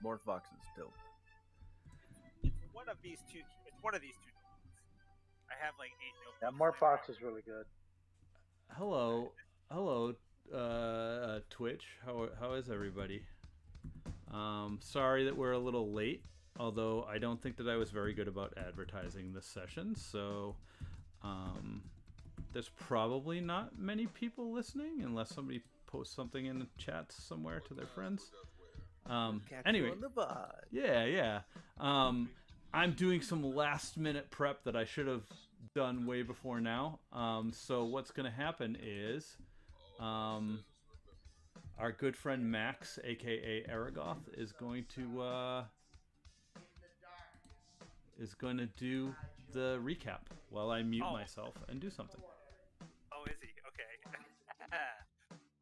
more foxes still. It's one of these two. It's one of these two notebooks. I have like 8 That notebooks. more fox is really good. Hello, hello, Twitch. How is everybody? Sorry that we're a little late. Although I don't think that I was very good about advertising this session, so there's probably not many people listening unless somebody posts something in the chat somewhere to their friends. Anyway, yeah. I'm doing some last minute prep that I should have done way before now. So what's going to happen is our good friend Max, aka Aragoth, is going to do the recap while I mute myself and do something. Oh, is he? Okay.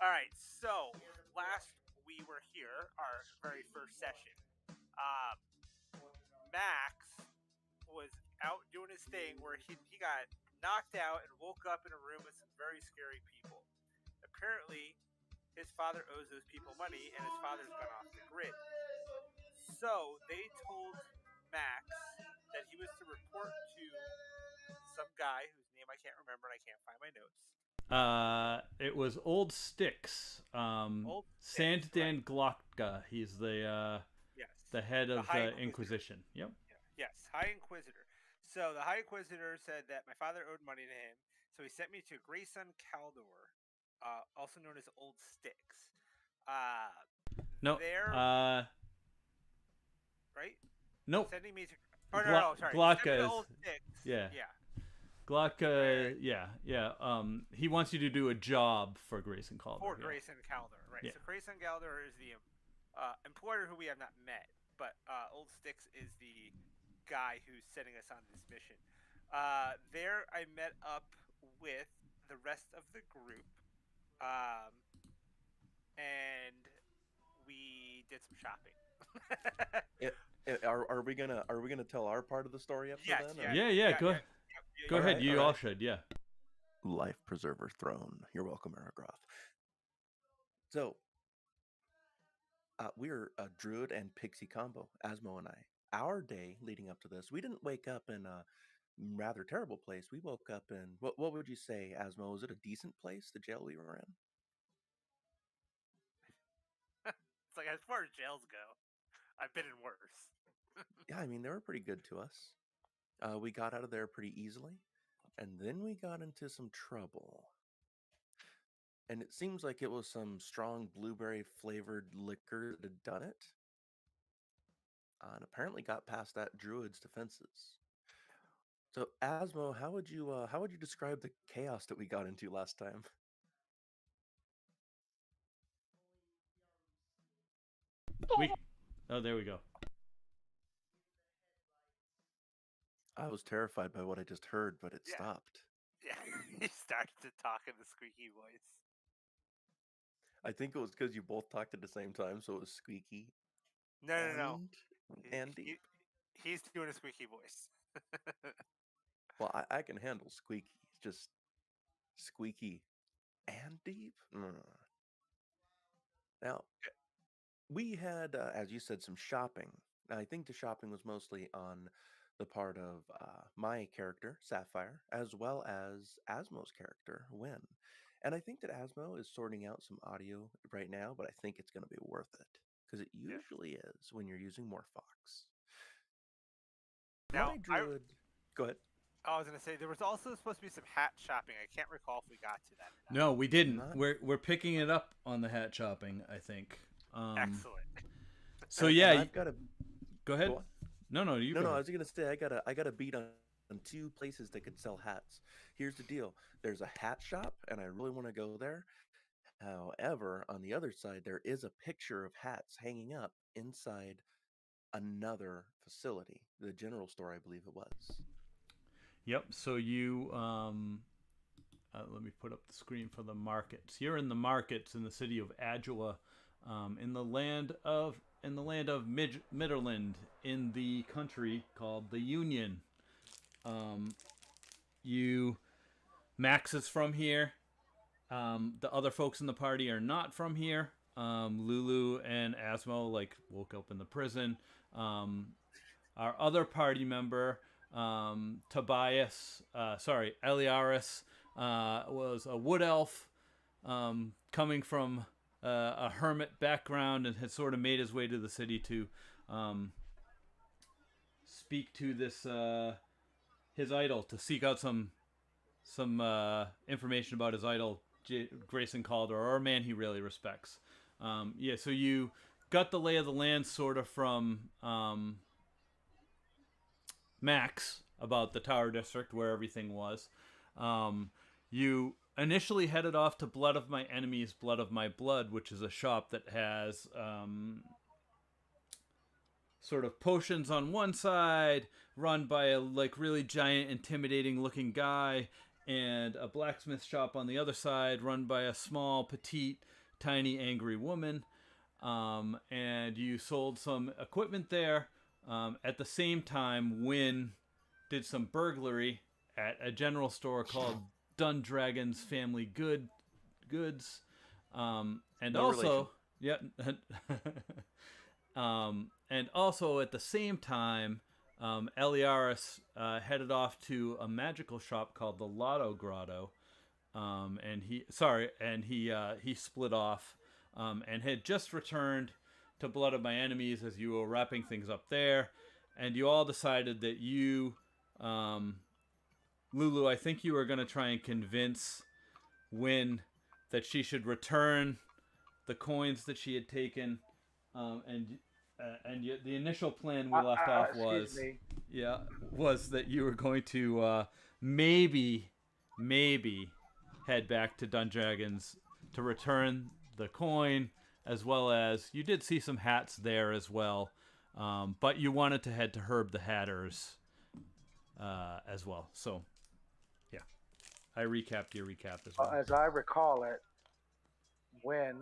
All right. So last we were here, our very first session, Max was out doing his thing where he got knocked out and woke up in a room with some very scary people. Apparently, his father owes those people money, and his father's gone off the grid. So they told Max that he was to report to some guy whose name I can't remember and I can't find my notes. It was Old Sticks. Sandan Glocka. He's the head of the Inquisition. Yep. Yes, High Inquisitor. So the High Inquisitor said that my father owed money to him, so he sent me to Grayson Caldor, also known as Old Sticks. Right? Nope. Sending me to. Sorry. Glocka is. Old Sticks. Yeah. Glocka, yeah. He wants you to do a job for Grayson Calder. For Grayson Calder, right. Yeah. So Grayson Calder is the employer who we have not met, but Old Sticks is the guy who's setting us on this mission. There I met up with the rest of the group, and we did some shopping. Are we gonna tell our part of the story after Yes, then? Yeah. Go ahead. You all should. Yeah. Life Preserver Throne. You're welcome, Aragroth. So, we're a druid and pixie combo, Asmo and I. Our day leading up to this, we didn't wake up in a rather terrible place. We woke up in what would you say, Asmo? Was it a decent place, the jail we were in? It's like, as far as jails go, I've been in worse. Yeah, I mean, they were pretty good to us. We got out of there pretty easily, and then we got into some trouble. And it seems like it was some strong blueberry-flavored liquor that had done it. And apparently got past that druid's defenses. So, Asmo, how would you describe the chaos that we got into last time? There we go. I was terrified by what I just heard, but it stopped. Yeah, he started to talk in the squeaky voice. I think it was because you both talked at the same time, so it was squeaky. No. Andy? He's doing a squeaky voice. Well, I can handle squeaky. It's just squeaky and deep. Now, we had, as you said, some shopping. Now, I think the shopping was mostly on the part of my character, Sapphire, as well as Asmo's character, Win. And I think that Asmo is sorting out some audio right now, but I think it's going to be worth it. Because it usually is when you're using Morphox. Now, Go ahead. I was going to say, there was also supposed to be some hat shopping. I can't recall if we got to that. No, we didn't. We're picking it up on the hat shopping, I think. Excellent. So yeah, I've got to go ahead. Go No, I was going to say I got to beat on two places that could sell hats. Here's the deal. There's a hat shop, and I really want to go there. However, on the other side, there is a picture of hats hanging up inside another facility, the general store, I believe it was. Yep. So you, let me put up the screen for the markets. You're in the markets in the city of Adua, in the land of Midderland, in the country called the Union. Max is from here. The other folks in the party are not from here. Lulu and Cosmo like woke up in the prison. Our other party member, Eliaris, was a wood elf, coming from a hermit background, and had sort of made his way to the city to speak to this his idol, to seek out some information about his idol, Grayson Calder, or a man he really respects. So you got the lay of the land sort of from Max about the Tower District, where everything was. You initially headed off to Blood of My Enemies, Blood of My Blood, which is a shop that has sort of potions on one side, run by a like really giant, intimidating looking guy, and a blacksmith shop on the other side, run by a small, petite, tiny, angry woman. And you sold some equipment there. At the same time, Wynn did some burglary at a general store called Dundragon's Family Goods. And No also, relation. And also at the same time, Eliaris headed off to a magical shop called the Lotto Grotto, and he split off, and had just returned to Blood of My Enemies as you were wrapping things up there, and you all decided that you, Lulu, I think you were going to try and convince Wynn that she should return the coins that she had taken, and the initial plan we left off was that you were going to maybe head back to Dundragon's to return the coin, as well as you did see some hats there as well, but you wanted to head to Herb the Hatter's as well. So yeah, I recapped your recap as well. As I recall it, when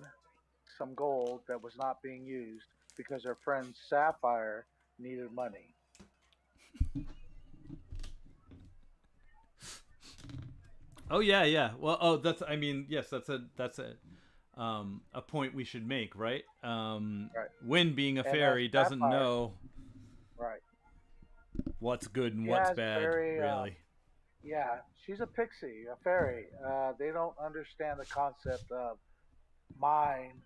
some gold that was not being used because her friend Sapphire needed money. Oh yeah. Well, that's a point we should make, right? Right. Wynn, being a fairy, doesn't know right what's good and what's bad, really. Yeah, she's a pixie, a fairy. They don't understand the concept of mind,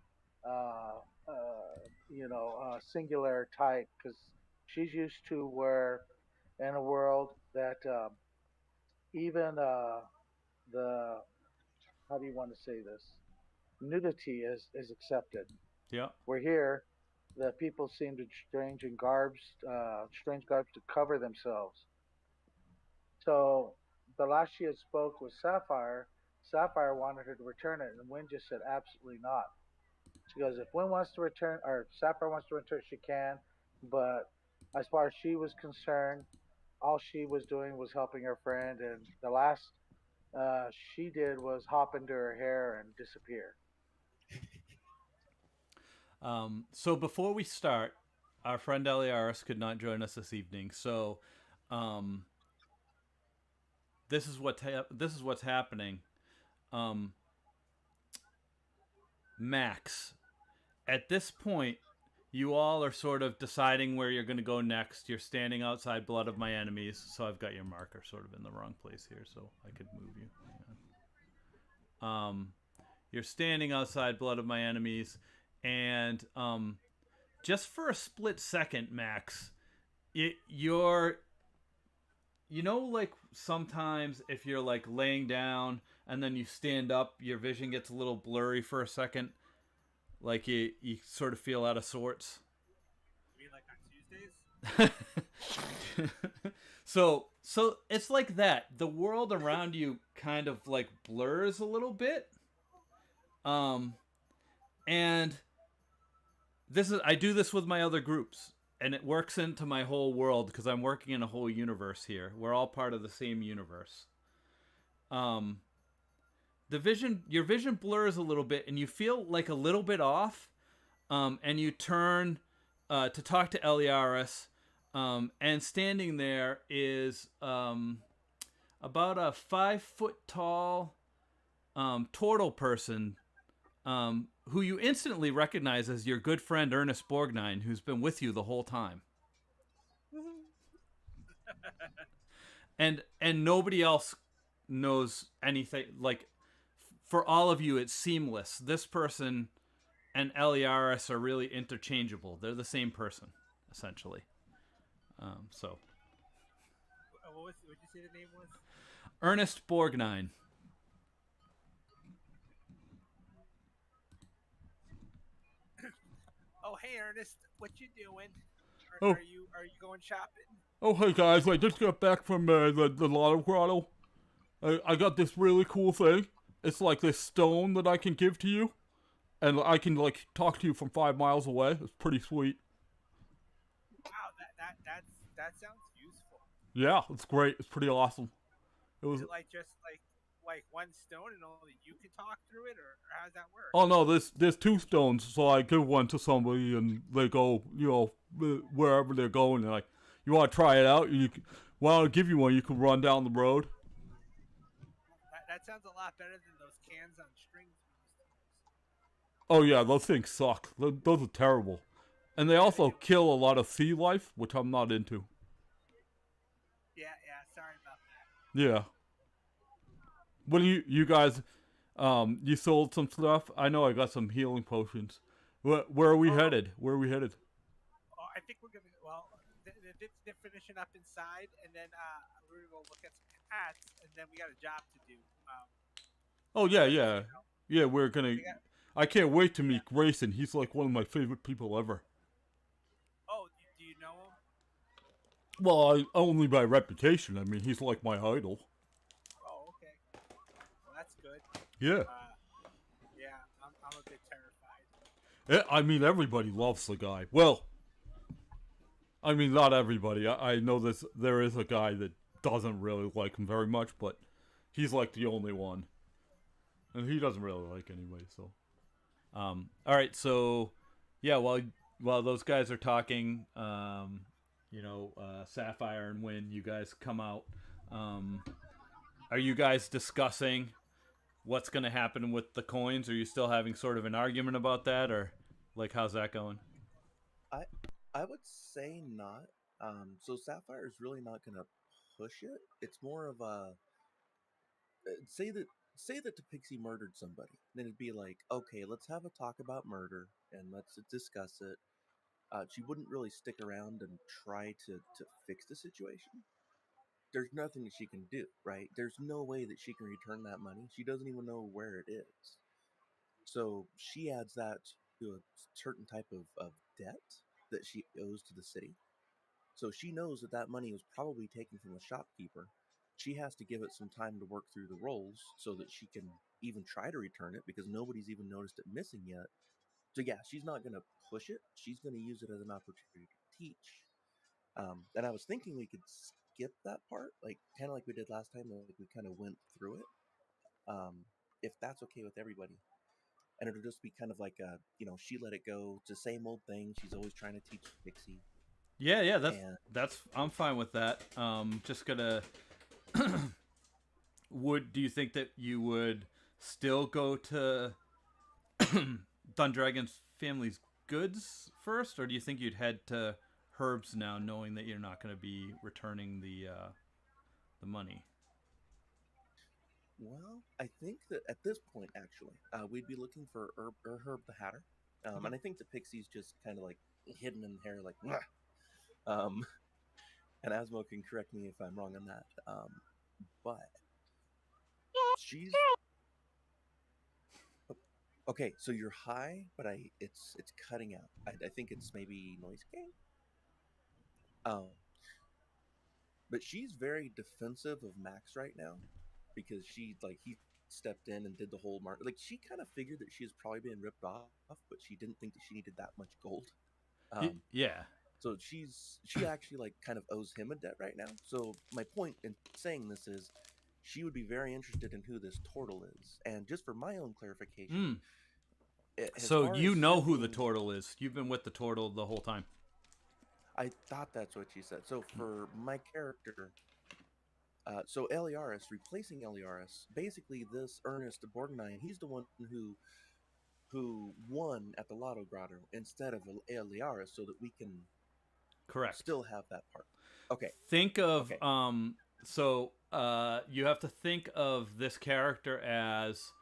singular type, because she's used to where in a world that even the how do you want to say this, nudity is accepted. Yeah. We're here. The people seem to strange garbs to cover themselves. So the last she had spoke with Sapphire, Sapphire wanted her to return it, and Wynn just said absolutely not. She goes, if Wynn wants to return, or Sapphire wants to return, she can. But as far as she was concerned, all she was doing was helping her friend, and the last she did was hop into her hair and disappear. So before we start, our friend Eliaris could not join us this evening. So this is what's happening. Max, at this point, you all are sort of deciding where you're going to go next. You're standing outside Blood of My Enemies, so I've got your marker sort of in the wrong place here, so I could move you. You're standing outside Blood of My Enemies, and just for a split second, Max, you're, like sometimes if you're like laying down and then you stand up, your vision gets a little blurry for a second, like you sort of feel out of sorts. You mean like on Tuesdays? So it's like that. The world around you kind of like blurs a little bit. And I do this with my other groups, and it works into my whole world because I'm working in a whole universe here. We're all part of the same universe. Your vision blurs a little bit, and you feel like a little bit off. And you turn to talk to Eliaris, and standing there is about a 5 foot tall turtle person, who you instantly recognize as your good friend Ernest Borgnine, who's been with you the whole time. and nobody else knows anything. Like, for all of you, it's seamless. This person and Eliaris are really interchangeable. They're the same person, essentially. So. What did you say the name was? Ernest Borgnine. Oh, hey, Ernest, what you doing? Oh. Are you going shopping? Oh, hey guys, I just got back from the Lotto Grotto. I got this really cool thing. It's like this stone that I can give to you, and I can like talk to you from 5 miles away. It's pretty sweet. Wow, that sounds useful. Yeah, it's great. It's pretty awesome. Is it like just like one stone and only you can talk through it, or how does that work? Oh no, there's 2 stones, so I give one to somebody and they go, wherever they're going. And like, you want to try it out? Well, I'll give you one. You can run down the road. That sounds a lot better than those cans on strings we used to use. Oh yeah, those things suck. Those are terrible, and they also kill a lot of sea life, which I'm not into. Yeah. Sorry about that. Yeah. What do you guys? You sold some stuff. I know I got some healing potions. Where are we headed? Where are we headed? Oh, I think we're gonna. Well, they're finishing up inside, and then we're gonna go look at some cats, and then we got a job to do. Oh yeah. We're gonna. I can't wait to meet Grayson. He's like one of my favorite people ever. Oh, do you know him? Well, only by reputation. I mean, he's like my idol. Oh, okay. Well, that's good. Yeah. Yeah, I'm a bit terrified. Yeah, I mean, everybody loves the guy. Well, I mean, not everybody. I know there is a guy that doesn't really like him very much, but he's like the only one. And he doesn't really like anybody, so. All right, so yeah, while those guys are talking, Sapphire and Wynn, you guys come out. Are you guys discussing what's going to happen with the coins? Are you still having sort of an argument about that, or like how's that going? I would say not. So Sapphire is really not going to push it. It's more of a say that Pixie murdered somebody, then it'd be like, okay, let's have a talk about murder and let's discuss it. She wouldn't really stick around and try to fix the situation. There's nothing that she can do, right? There's no way that she can return that money. She doesn't even know where it is. So she adds that to a certain type of debt that she owes to the city. So she knows that money was probably taken from a shopkeeper. She has to give it some time to work through the rolls so that she can even try to return it because nobody's even noticed it missing yet. So yeah, she's not going to push it. She's going to use it as an opportunity to teach. And I was thinking we could skip that part, like kind of like we did last time. Like we kind of went through it. If that's okay with everybody. And it'll just be kind of like she let it go. It's the same old thing. She's always trying to teach Pixie. Yeah, that's I'm fine with that. Just gonna. Do you think that you would still go to Dundragon's family's goods first, or do you think you'd head to Herb's now, knowing that you're not going to be returning the money? Well, I think that at this point, actually, we'd be looking for Herb the Hatter, and I think the Pixie's just kind of like hidden in the hair, like. And Asmo can correct me if I'm wrong on that. But she's okay. So you're high, but it's cutting out. I think it's maybe noise gain. But she's very defensive of Max right now because he stepped in and did the whole mark. Like she kind of figured that she was probably being ripped off, but she didn't think that she needed that much gold. Yeah. So she actually like kind of owes him a debt right now. So my point in saying this is she would be very interested in who this turtle is. And just for my own clarification. So you know who the turtle is. You've been with the turtle the whole time. I thought that's what she said. So for my character, so Eliaris, replacing Eliaris, basically this Ernest Borgnine, he's the one who who won at the Lotto Grotto instead of Eliaris, so that we can still have that part. Okay. Think of you have to think of this character as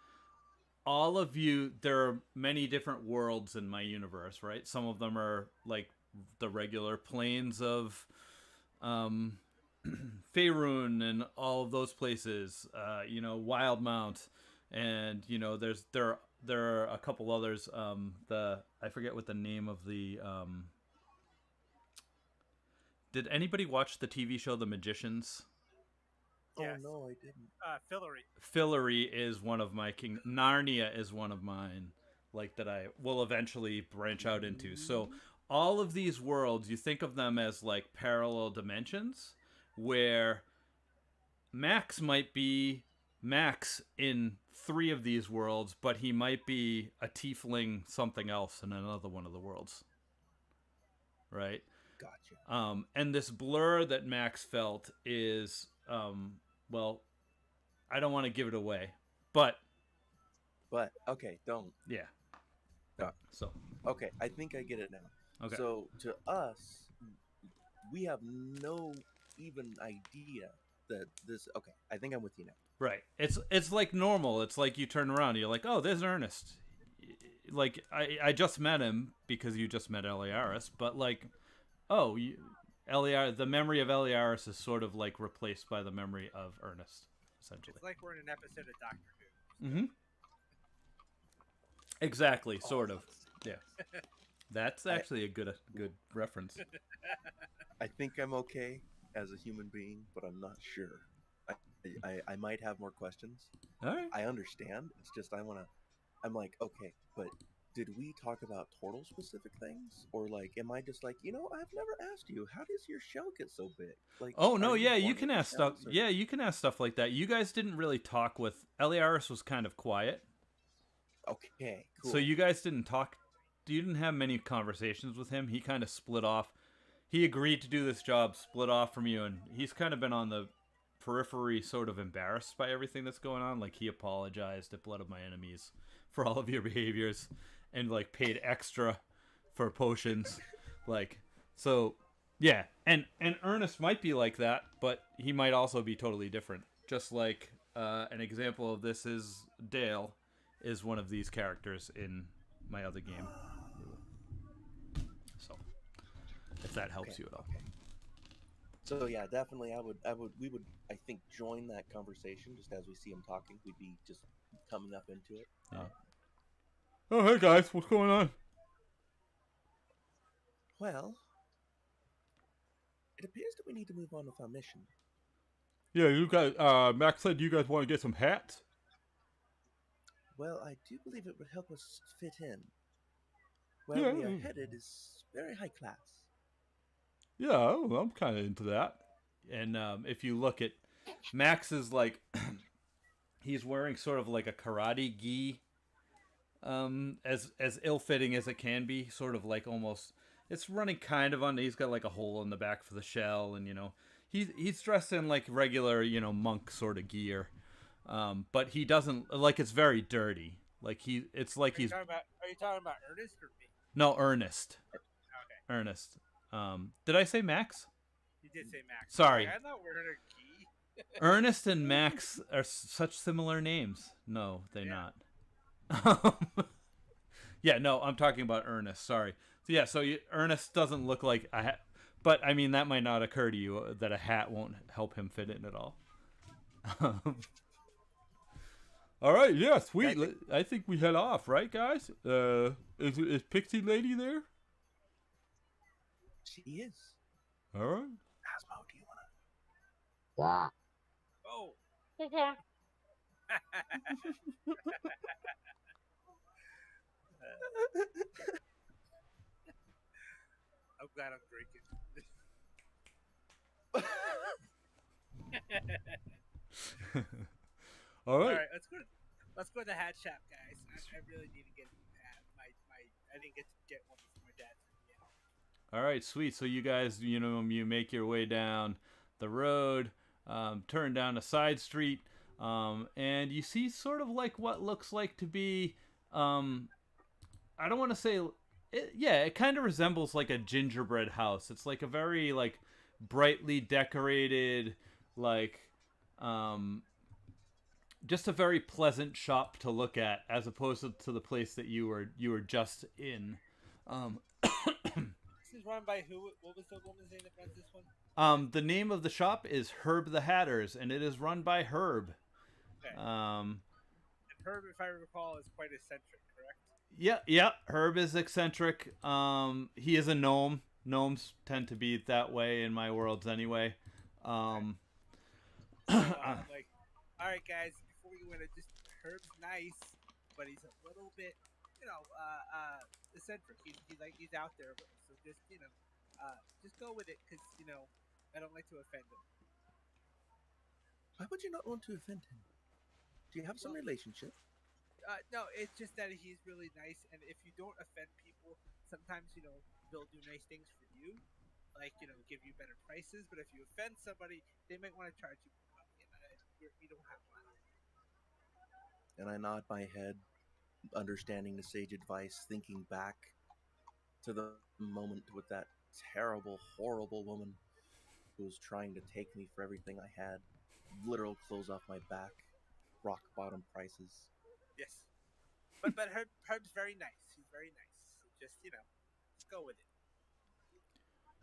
all of you. There are many different worlds in my universe, right? Some of them are like the regular planes of Faerun and all of those places, Wildmount, and there are a couple others. I forget what the name of the. Did anybody watch the TV show The Magicians? Yes. Oh no, I didn't. Fillory. Fillory is one of my king. Narnia is one of mine, like that I will eventually branch out into. So all of these worlds, you think of them as like parallel dimensions, where Max might be Max in 3 of these worlds, but he might be a tiefling something else in another one of the worlds. Right? Gotcha. And this blur that Max felt is, well, I don't want to give it away, but okay, don't. Yeah. So. Okay, I think I get it now. Okay. So to us, we have no even idea that this. Okay, I think I'm with you now. Right. It's like normal. It's like you turn around, and you're like, oh, there's Ernest. Like I just met him because you just met Eliaris, but like. Oh, the memory of Eliaris is sort of like replaced by the memory of Ernest, essentially. It's like we're in an episode of Doctor Who. Mm-hmm. Exactly, sort of. Yeah. That's actually a good reference. I think I'm okay as a human being, but I'm not sure. I might have more questions. All right. I understand. It's just I'm like, okay, but did we talk about turtle specific things, or like am I just like, I've never asked you, how does your shell get so big? Like, oh no, yeah, you can ask stuff. Or... Yeah, you can ask stuff like that. You guys didn't really talk with Eliaris. Was kind of quiet. Okay, cool. So you guys didn't talk. You didn't have many conversations with him. He kind of split off. He agreed to do this job, split off from you, and he's kind of been on the periphery, sort of embarrassed by everything that's going on. Like, he apologized at Blood of My Enemies for all of your behaviors. And like paid extra for potions, like, so yeah. And Ernest might be like that, but he might also be totally different. Just like an example of this is Dale is one of these characters in my other game. So if that helps you at all. Okay. So yeah, definitely we would I think join that conversation just as we see him talking. We'd be just coming up into it. Yeah. Oh, hey guys, what's going on? Well, it appears that we need to move on with our mission. Yeah, you guys, Max said you guys want to get some hats? Well, I do believe it would help us fit in. Where we are headed is very high class. Yeah, I'm kind of into that. And if you look at Max is like, he's wearing sort of like a karate gi. As ill-fitting as it can be, sort of like almost it's running kind of on. He's got like a hole in the back for the shell, and he's dressed in like regular monk sort of gear, but he doesn't like it's very dirty. Like it's like are you talking about Ernest or me? No, Ernest. Okay. Ernest. Did I say Max? You did say Max. Sorry. I'm not wearing a key. Ernest and Max are such similar names. No, they're not. Yeah, no, I'm talking about Ernest. Sorry. So yeah, Ernest doesn't look like a hat, but I mean that might not occur to you that a hat won't help him fit in at all. All right, yeah, sweet. I think we head off, right, guys? Is Pixie Lady there? She is. All right. Asmo, do you wanna? Oh. I'm glad I'm drinking. All right. Let's go to the hat shop, guys. I really need to get a hat. I didn't get to get one before my dad took me out. All right, sweet. So you guys, you make your way down the road, turn down a side street, and you see sort of like what looks like to be I don't want to say it kind of resembles like a gingerbread house. It's like a very like brightly decorated, like just a very pleasant shop to look at, as opposed to the place that you were just in. This is run by who? What was the woman's name that runs this one? The name of the shop is Herb the Hatters, and it is run by Herb. Okay. And Herb, if I recall, is quite eccentric, correct? Yeah. Herb is eccentric. He is a gnome. Gnomes tend to be that way in my worlds anyway. Like, all right, guys, before we go in, just Herb's nice, but he's a little bit, eccentric. He's out there, so just just go with it, because I don't like to offend him. Why would you not want to offend him? Do you have some relationship? No, it's just that he's really nice, and if you don't offend people, sometimes they'll do nice things for you, like give you better prices. But if you offend somebody, they might want to charge you more money, and we don't have money. And I nod my head, understanding the sage advice, thinking back to the moment with that terrible, horrible woman who was trying to take me for everything I had, literal clothes off my back, rock bottom prices. Yes, but Herb's very nice. He's very nice. So just just go with it.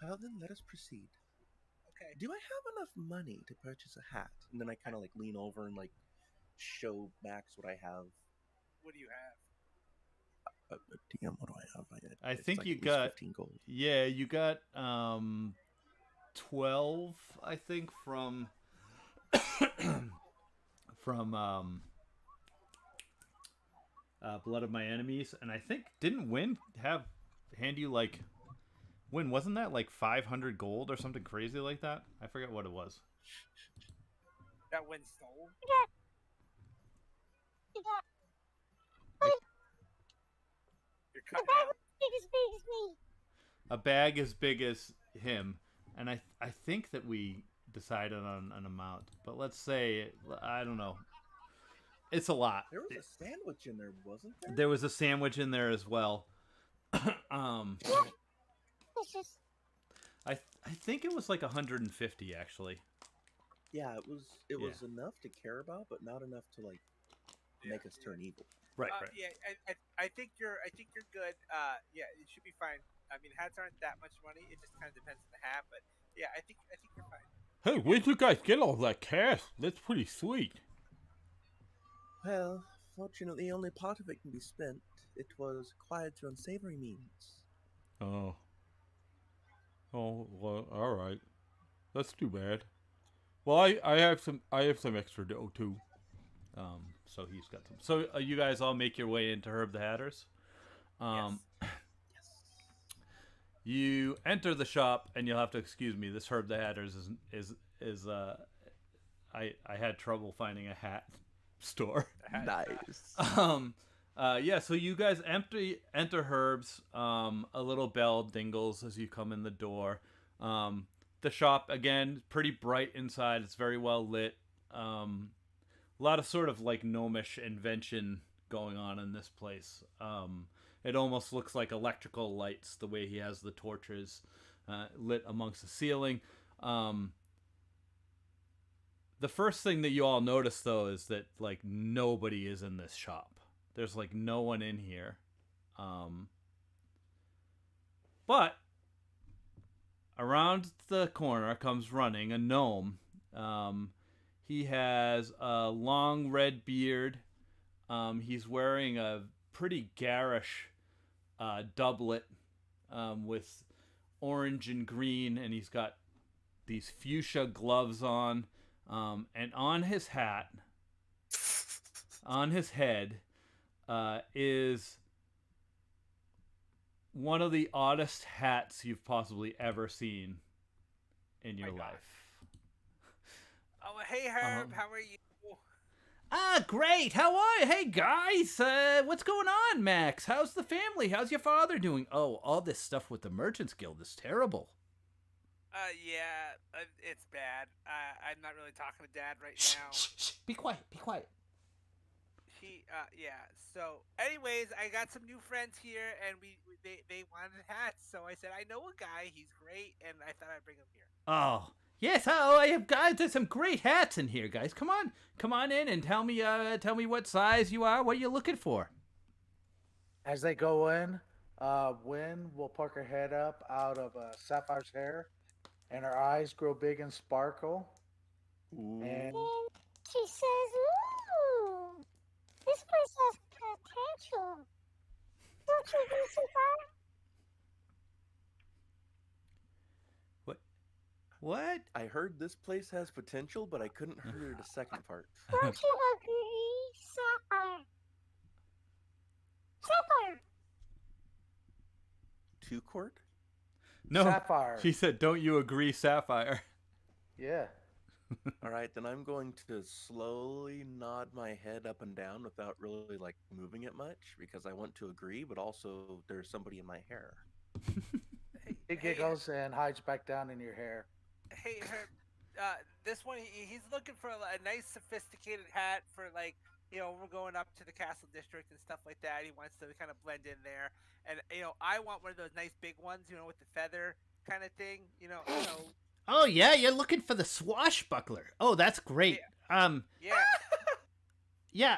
Well, then let us proceed. Okay. Do I have enough money to purchase a hat? And then I kind of like lean over and like show Max what I have. What do you have? DM, what do I have? I think like you got 15 gold. Yeah, you got 12, I think, from Blood of My Enemies, and I think didn't Win hand you like Win, wasn't that like 500 gold or something crazy like that? I forget what it was. That Win stole? You're cutting out. A bag as big as him, and I think that we decided on an amount, but let's say, I don't know. It's a lot. There was a sandwich in there, wasn't there? There was a sandwich in there as well. I think it was like 150 actually. Yeah, it was enough to care about, but not enough to like make us turn evil. Right. Yeah, I think you're good. Yeah, it should be fine. I mean, hats aren't that much money. It just kind of depends on the hat, but yeah, I think you're fine. Hey, where'd you guys get all that cash? That's pretty sweet. Well, fortunately, only part of it can be spent. It was acquired through unsavory means. Oh, well, all right. That's too bad. Well, I have some extra dough too. So he's got some. So you guys all make your way into Herb the Hatter's. Yes. You enter the shop, and you'll have to excuse me. This Herb the Hatter's is I had trouble finding a hat store. Nice. Yeah. So you guys enter Herb's. A little bell dingles as you come in the door. The shop, again, pretty bright inside. It's very well lit. A lot of sort of like gnomish invention going on in this place. It almost looks like electrical lights, the way he has the torches lit amongst the ceiling. The first thing that you all notice, though, is that like nobody is in this shop. There's like no one in here. But around the corner comes running a gnome. He has a long red beard. He's wearing a pretty garish doublet with orange and green, and he's got these fuchsia gloves on. And on his hat, on his head, is one of the oddest hats you've possibly ever seen in your life. Oh, hey, Herb, how are you? Great. How are you? Hey, guys. What's going on, Max? How's the family? How's your father doing? Oh, all this stuff with the Merchants Guild is terrible. Yeah, it's bad. I'm not really talking to Dad right now. Shh. Be quiet. Yeah. So, anyways, I got some new friends here, and they wanted hats. So I said, I know a guy. He's great, and I thought I'd bring him here. Oh, yes. Oh, I have guys. There's some great hats in here, guys. Come on in and tell me what size you are. What are you looking for? As they go in, Wynn will poke her head up out of Sapphire's hair, and her eyes grow big and sparkle. Ooh. And she says, "Ooh, this place has potential. Don't you think so, What? I heard this place has potential, but I couldn't hear the second part. Don't you agree, Sapphire? Sapphire! 2-quart? No. Sapphire. She said, "Don't you agree, Sapphire?" Yeah. All right, then I'm going to slowly nod my head up and down without really like moving it much because I want to agree, but also there's somebody in my hair. He giggles and hides back down in your hair. Hey, this one, he's looking for a nice, sophisticated hat for like, we're going up to the Castle District and stuff like that. He wants to kind of blend in there, and I want one of those nice big ones, with the feather kind of thing, Oh yeah, you're looking for the swashbuckler. Oh, that's great. Yeah. Yeah.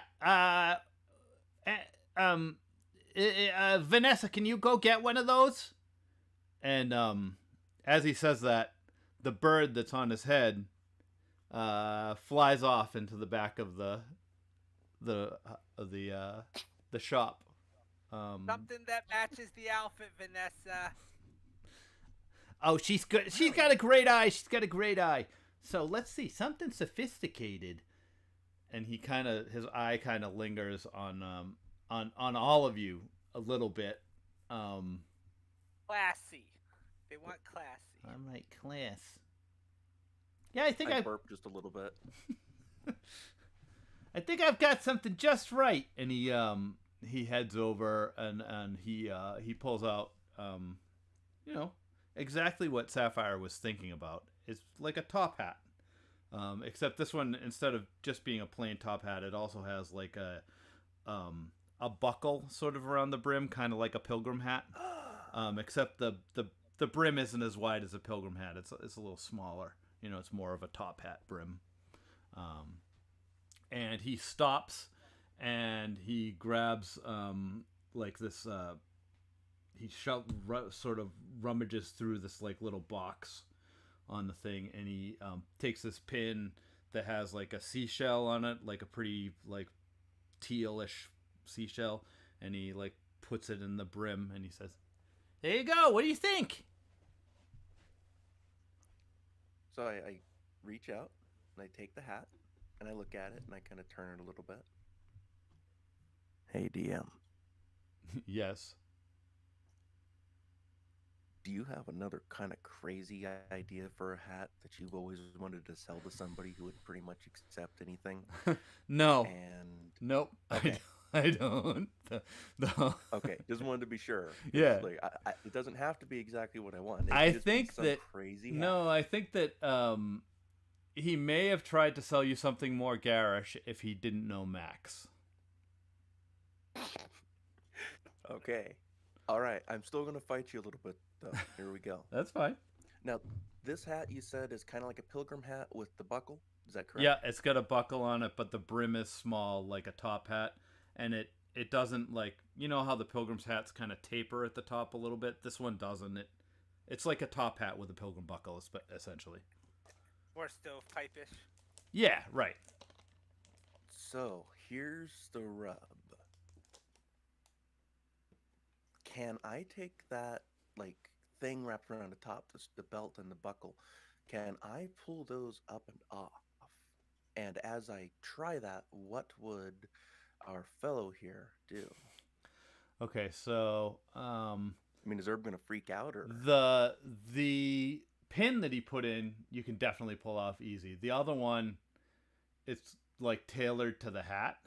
Vanessa, can you go get one of those? And as he says that, the bird that's on his head flies off into the back of the shop. Something that matches the outfit, Vanessa. Oh, she's good. She's got a great eye. She's got a great eye. So let's see, something sophisticated. And his eye kind of lingers on all of you a little bit. Classy. They want classy. I'm like, class. Yeah, I think I burped just a little bit. I think I've got something just right. And he heads over and he pulls out exactly what Sapphire was thinking about. It's like a top hat. Except this one, instead of just being a plain top hat, it also has like a buckle sort of around the brim, kind of like a pilgrim hat. Except the brim isn't as wide as a pilgrim hat. It's a little smaller. It's more of a top hat brim. And he stops and he grabs like this. He sort of rummages through this like little box on the thing, and he takes this pin that has like a seashell on it, like a pretty like tealish seashell, and he like puts it in the brim, and he says, "There you go. What do you think?" So I reach out and I take the hat and I look at it and I kind of turn it a little bit. Hey, DM. Yes. Do you have another kind of crazy idea for a hat that you've always wanted to sell to somebody who would pretty much accept anything? No. And nope. Okay. I don't. No. Okay, just wanted to be sure. Yeah. Like, it doesn't have to be exactly what I want. I think that crazy hat. No, I think that he may have tried to sell you something more garish if he didn't know Max. Okay. All right. I'm still gonna fight you a little bit, though. Here we go. That's fine. Now, this hat you said is kind of like a pilgrim hat with the buckle. Is that correct? Yeah, it's got a buckle on it, but the brim is small, like a top hat, and it doesn't like how the pilgrim's hats kind of taper at the top a little bit. This one doesn't. It's like a top hat with a pilgrim buckle, essentially. More stovepipe-ish. Yeah, right. So here's the rub. Can I take that like thing wrapped around the top, the belt and the buckle? Can I pull those up and off? And as I try that, what would our fellow here do? Okay, so I mean, is Herb gonna freak out or the pin that he put in, you can definitely pull off easy. The other one, it's like tailored to the hat.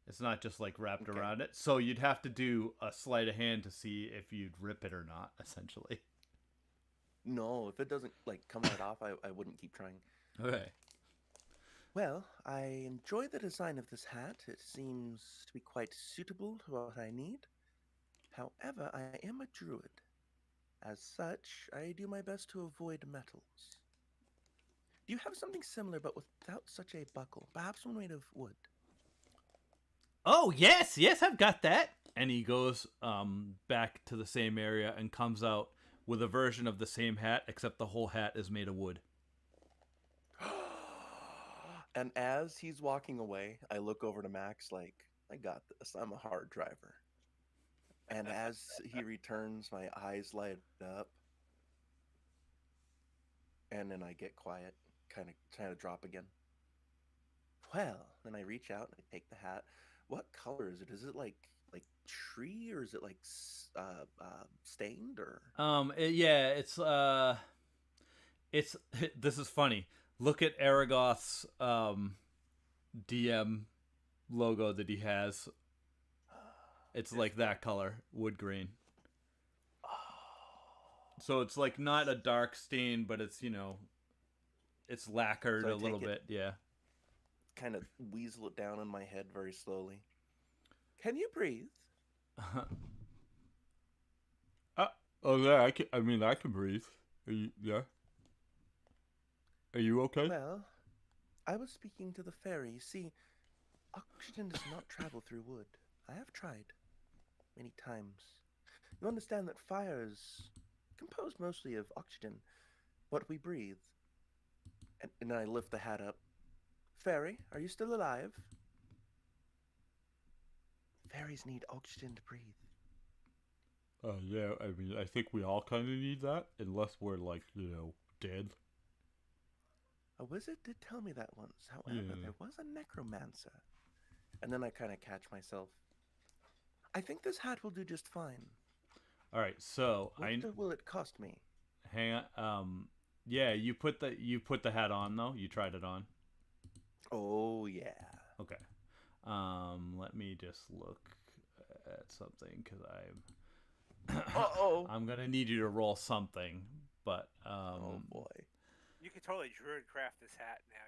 It's not just like wrapped around it. So you'd have to do a sleight of hand to see if you'd rip it or not, essentially. No, if it doesn't like come right off, I wouldn't keep trying. Okay. Well, I enjoy the design of this hat. It seems to be quite suitable to what I need. However, I am a druid. As such, I do my best to avoid metals. Do you have something similar but without such a buckle? Perhaps one made of wood? Oh, yes, I've got that. And he goes back to the same area and comes out with a version of the same hat, except the whole hat is made of wood. And as he's walking away, I look over to Max like, I got this. I'm a hard driver. And as he returns, my eyes light up. And then I get quiet, kind of drop again. Well, then I reach out and I take the hat. What color is it? Is it like tree, or is it like stained, or? It's this is funny. Look at Aragoth's DM logo that he has. It's like that color, wood green. So it's like not a dark stain, but it's, it's lacquered a little bit. Yeah. Kind of weasel it down in my head very slowly. Can you breathe? Oh yeah, I can. I mean, I can breathe. Yeah. Are you okay? Well, I was speaking to the fairy. See, oxygen does not travel through wood. I have tried many times. You understand that fire is composed mostly of oxygen, what we breathe. And I lift the hat up. Fairy, are you still alive? Fairies need oxygen to breathe. Yeah, I mean, I think we all kind of need that, unless we're, like, dead. A wizard did tell me that once. However, there was a necromancer. And then I kind of catch myself. I think this hat will do just fine. All right, so What will it cost me? Hang on. Yeah, you put the hat on though. You tried it on. Oh yeah. Okay. Let me just look at something because I'm gonna need you to roll something, but oh boy. You could totally druid craft this hat now,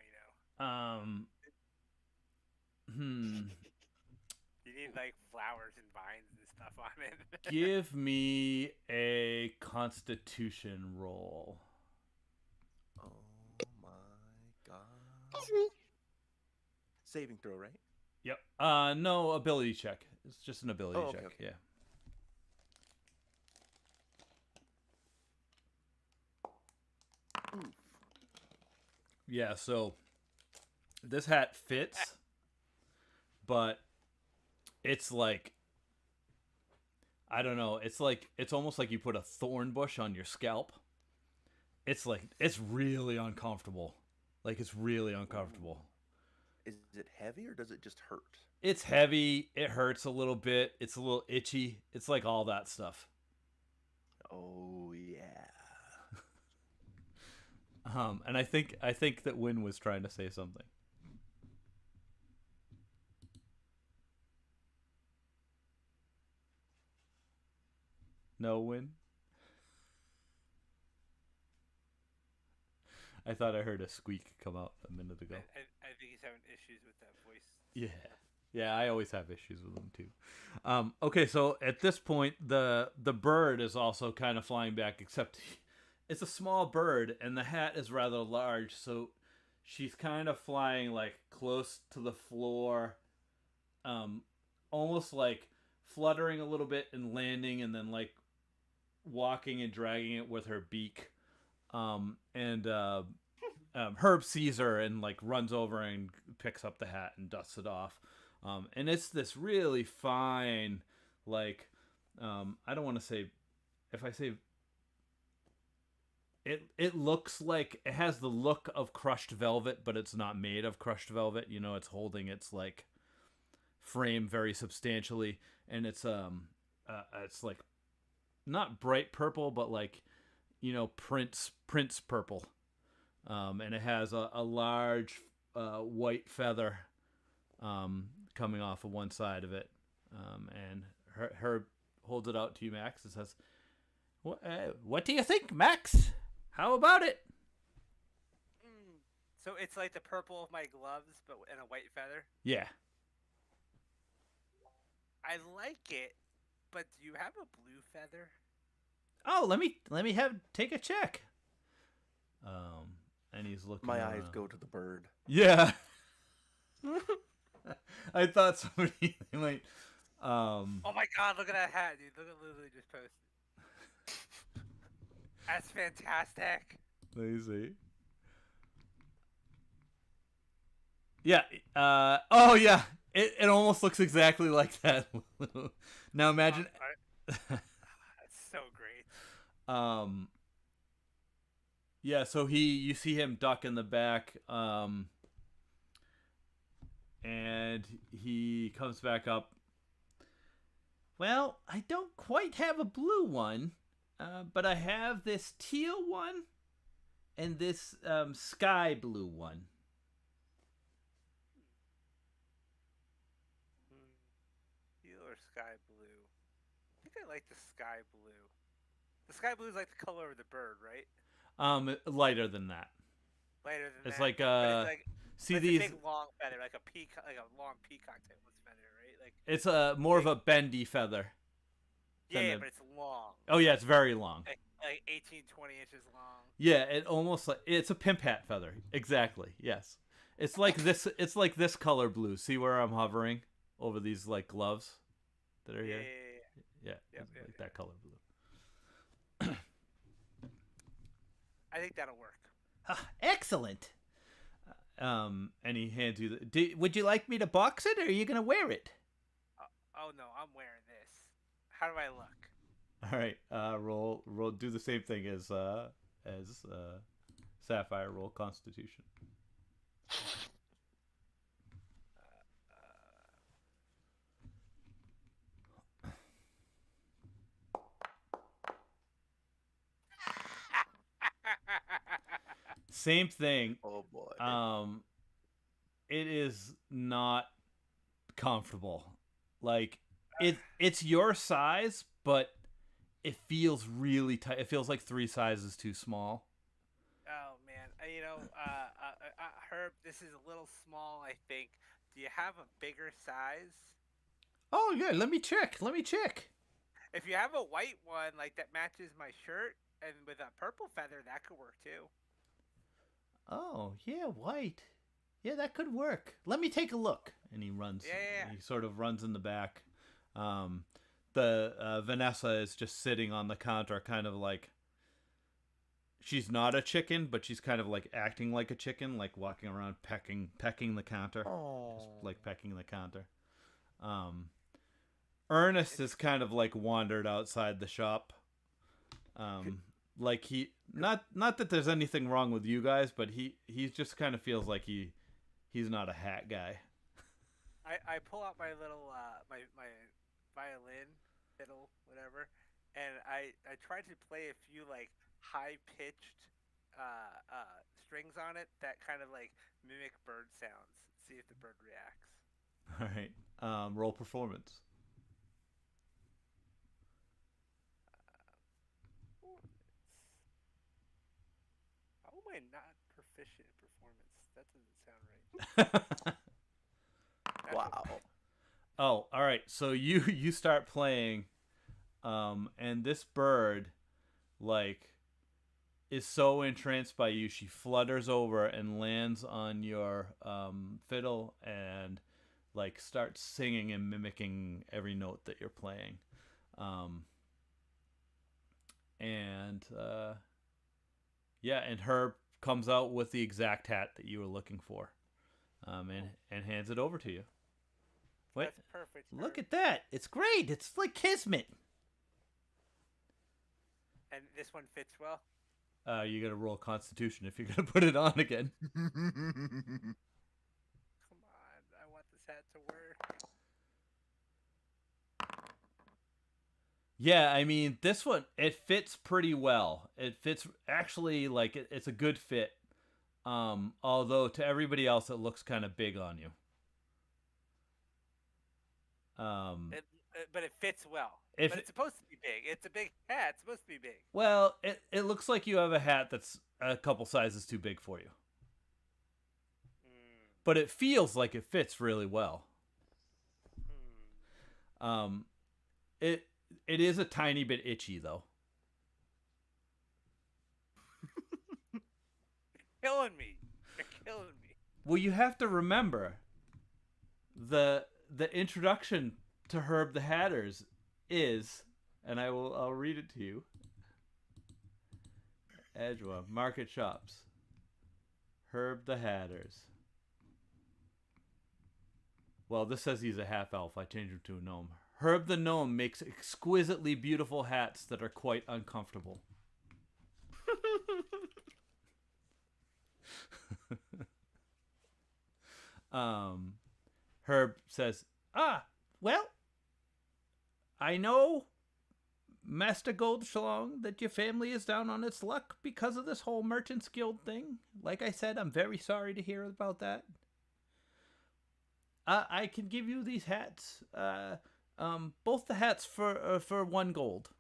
You need like flowers and vines and stuff on it. Give me a Constitution roll. Oh my god. Excuse me. Saving throw, right? Yep. No, ability check. It's just an ability check. Okay. Yeah. Oof. Yeah, so this hat fits, but it's like, I don't know, it's almost like you put a thorn bush on your scalp. It's really uncomfortable. Like, it's really uncomfortable. Is it heavy or does it just hurt? It's heavy. It hurts a little bit. It's a little itchy. It's like all that stuff. Oh yeah. And I think that Wynn was trying to say something. No, Wynn? I thought I heard a squeak come out a minute ago. I think he's having issues with that voice. Yeah, I always have issues with them too. Okay, so at this point, the bird is also kind of flying back, except it's a small bird, and the hat is rather large, so she's kind of flying like close to the floor, almost like fluttering a little bit and landing, and then like walking and dragging it with her beak. Herb sees her and like runs over and picks up the hat and dusts it off. And it's this really fine, like, I don't want to say, if I say, it looks like, it has the look of crushed velvet, but it's not made of crushed velvet. It's holding its like frame very substantially, and it's like not bright purple, but like, Prince purple. And it has a large white feather coming off of one side of it. And her holds it out to you, Max, and says, what do you think, Max? How about it? So it's like the purple of my gloves, but in a white feather. Yeah. I like it, but do you have a blue feather? Oh, let me take a check. And he's looking. My around. eyes go to the bird. Yeah. I thought somebody might. Oh my God! Look at that hat, dude. Look at Lulu just posted. That's fantastic. Let me see. Yeah. Oh yeah. It almost looks exactly like that. Now imagine. That's so great. Yeah. So you see him duck in the back. And he comes back up. Well, I don't quite have a blue one, but I have this teal one and this sky blue one. Teal or sky blue? I think I like the sky blue. The sky blue is like the color of the bird, right? Lighter than that. Lighter than it's that. Like see it's these a big long feather, like a long peacock type of feather, right? Like it's a more of a bendy feather. Yeah, but it's long. Oh yeah, it's very long. Like 18, 20 inches long. Yeah, it almost it's a pimp hat feather. Exactly. Yes. It's like this. It's like this color blue. See where I'm hovering over these like gloves that are here. Yeah. Like that color blue. I think that'll work. Excellent. And he hands you would you like me to box it, or are you gonna wear it? Oh no, I'm wearing this. How do I look? All right. Roll. Do the same thing as Sapphire. Roll Constitution. Same thing. Oh boy. It is not comfortable. Like it's your size, but it feels really tight. It feels like 3 sizes too small. Oh man, Herb, this is a little small. I think. Do you have a bigger size? Oh yeah, let me check. If you have a white one like that matches my shirt, and with a purple feather, that could work too. Oh yeah, white. Yeah, that could work. Let me take a look. And he runs. Yeah. He sort of runs in the back. Vanessa is just sitting on the counter, kind of like she's not a chicken, but she's kind of like acting like a chicken, like walking around pecking the counter. Oh. Just like pecking the counter. Ernest is kind of like wandered outside the shop. Like he not that there's anything wrong with you guys, but he just kind of feels like he's not a hat guy. I pull out my little my violin, fiddle, whatever, and I try to play a few like high pitched strings on it that kind of like mimic bird sounds. See if the bird reacts. All right. Roll performance. How am I not proficient in performance? That doesn't sound right. Wow. Oh, all right. So you start playing, and this bird, like, is so entranced by you, she flutters over and lands on your fiddle and like starts singing and mimicking every note that you're playing, and Herb comes out with the exact hat that you were looking for, and hands it over to you. Wait, that's perfect. Look at that! It's great. It's like kismet. And this one fits well. You gotta roll Constitution if you're gonna put it on again. Come on, I want this hat to work. Yeah, I mean, this one, it fits pretty well. It fits, actually, like, it's a good fit. Although, to everybody else, it looks kind of big on you. But it fits well. But it's supposed to be big. It's a big hat. It's supposed to be big. Well, it looks like you have a hat that's a couple sizes too big for you. but it feels like it fits really well. It is a tiny bit itchy though. Killing me. You're killing me. Well, you have to remember the introduction to Herb the Hatters is, and I'll read it to you. Edgewell Market Shops. Herb the Hatters. Well, this says he's a half elf. I changed him to a gnome. Herb the gnome makes exquisitely beautiful hats that are quite uncomfortable. Herb says, well, I know, Master Goldschlong, that your family is down on its luck because of this whole Merchants Guild thing. Like I said, I'm very sorry to hear about that. I can give you these hats, both the hats for 1 gold.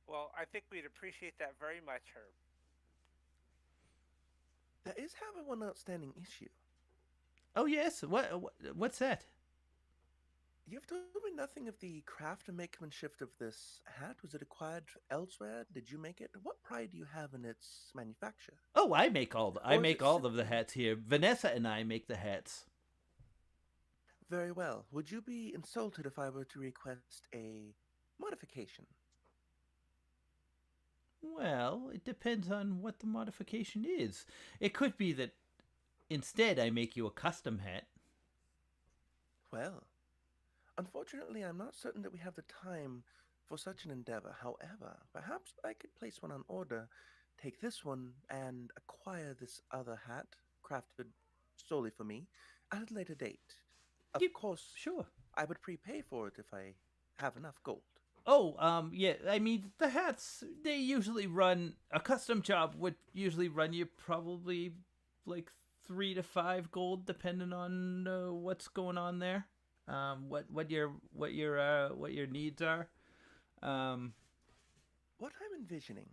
Well, I think we'd appreciate that very much, Herb. There is, however, one outstanding issue. Oh, yes? What's that? You've told me nothing of the craft and makemanship of this hat. Was it acquired elsewhere? Did you make it? What pride do you have in its manufacture? Oh, I make all of the hats here. Vanessa and I make the hats. Very well. Would you be insulted if I were to request a modification? Well, it depends on what the modification is. It could be that instead I make you a custom hat. Well, unfortunately, I'm not certain that we have the time for such an endeavor. However, perhaps I could place one on order, take this one, and acquire this other hat, crafted solely for me, at a later date. Of course, sure. I would prepay for it if I have enough gold. Oh, yeah, I mean, the hats, they usually run, a custom job would usually run you probably like 3 to 5 gold, depending on what's going on there. What your needs are. What I'm envisioning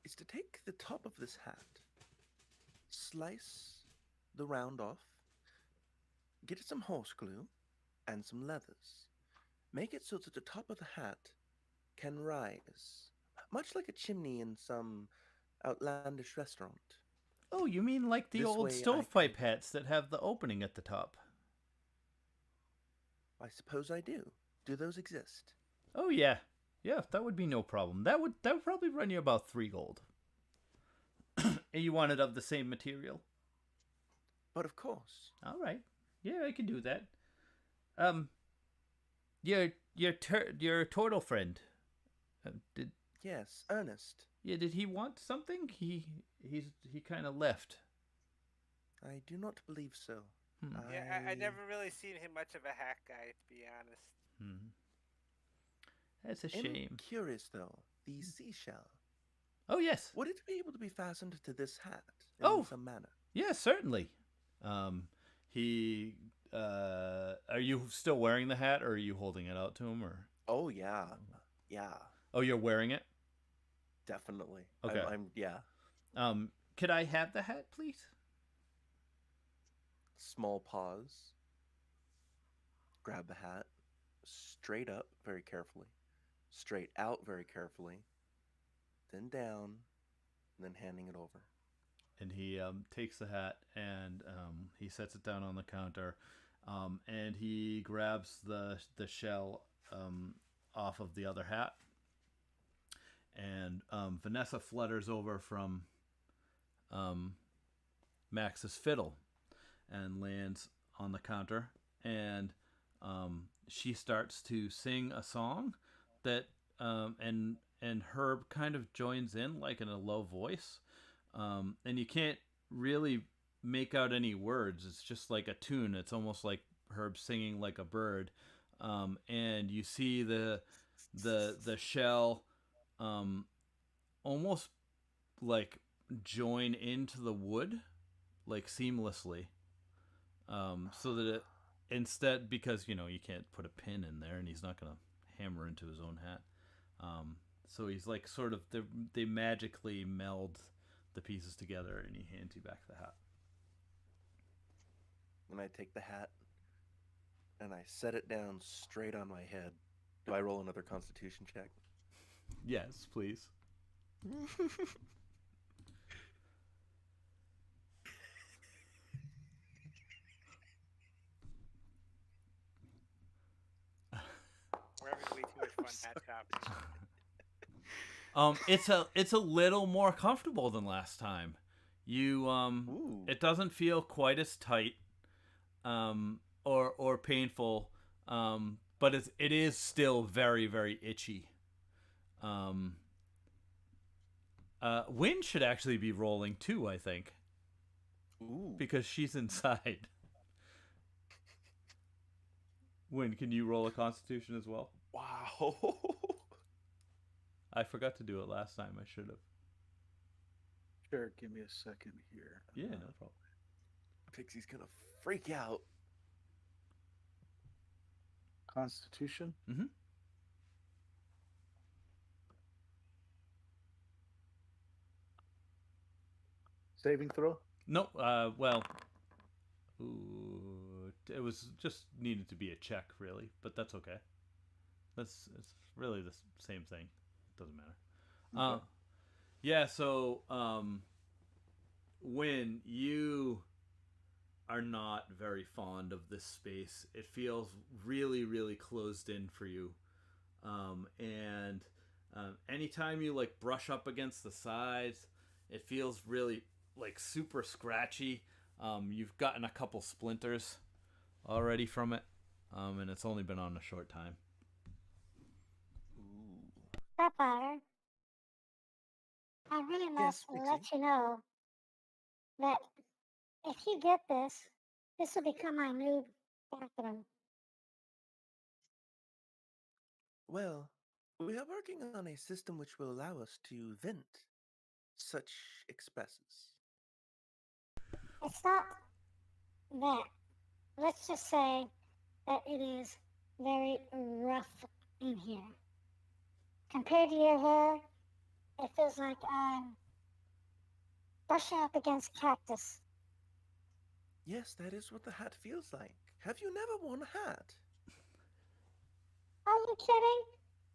is to take the top of this hat, slice the round off, get some horse glue and some leathers. Make it so that the top of the hat can rise, much like a chimney in some outlandish restaurant. Oh, you mean like the old stovepipe hats that have the opening at the top? I suppose I do. Do those exist? Oh, yeah. Yeah, that would be no problem. That would probably run you about 3 gold. And you want it of the same material? But of course. All right. Yeah, I can do that. Your turtle friend. Yes, Ernest. Yeah, did he want something? He kind of left. I do not believe so. Yeah, I never really seen him much of a hat guy, to be honest. That's a shame. I'm curious, though. The seashell. Oh, yes. Would it be able to be fastened to this hat in some manner? Yeah, certainly. Are you still wearing the hat, or are you holding it out to him, or? Oh, yeah. Yeah. Oh, you're wearing it? Definitely. Okay. Yeah. Could I have the hat, please? Small pause. Grab the hat. Straight up very carefully. Straight out very carefully. Then down. And then handing it over. And he takes the hat and he sets it down on the counter. And he grabs the shell off of the other hat. And Vanessa flutters over from Max's fiddle and lands on the counter. And she starts to sing a song that and Herb kind of joins in like in a low voice. And you can't really make out any words. It's just like a tune. It's almost like Herb singing like a bird. And you see the shell almost like join into the wood like seamlessly. So that it instead, because you can't put a pin in there and he's not gonna hammer into his own hat. So he's like sort of they magically meld the pieces together, and he hands you back the hat. And I take the hat, and I set it down straight on my head. Do I roll another Constitution check? Yes, please. We're having way too much fun hat tapping. It's a little more comfortable than last time. You it doesn't feel quite as tight, or painful, but it is still very, very itchy. Wynn should actually be rolling too, I think. Ooh. Because she's inside. Wynn, can you roll a Constitution as well? Wow. I forgot to do it last time. I should have. Sure, give me a second here. Yeah, no problem. Pixie's gonna freak out. Constitution? Mm-hmm. Saving throw? No, well, it was just needed to be a check, really, but that's okay. It's really the same thing. Doesn't matter. Okay. Yeah, so when you are not very fond of this space, it feels really, really closed in for you. And anytime you like brush up against the sides, it feels really like super scratchy. You've gotten a couple splinters already from it, and it's only been on a short time. Sapphire, I really must let you know that if you get this, this will become my new bathroom. Well, we are working on a system which will allow us to vent such expresses. It's not that. Let's just say that it is very rough in here. Compared to your hair, it feels like I'm brushing up against cactus. Yes, that is what the hat feels like. Have you never worn a hat? Are you kidding?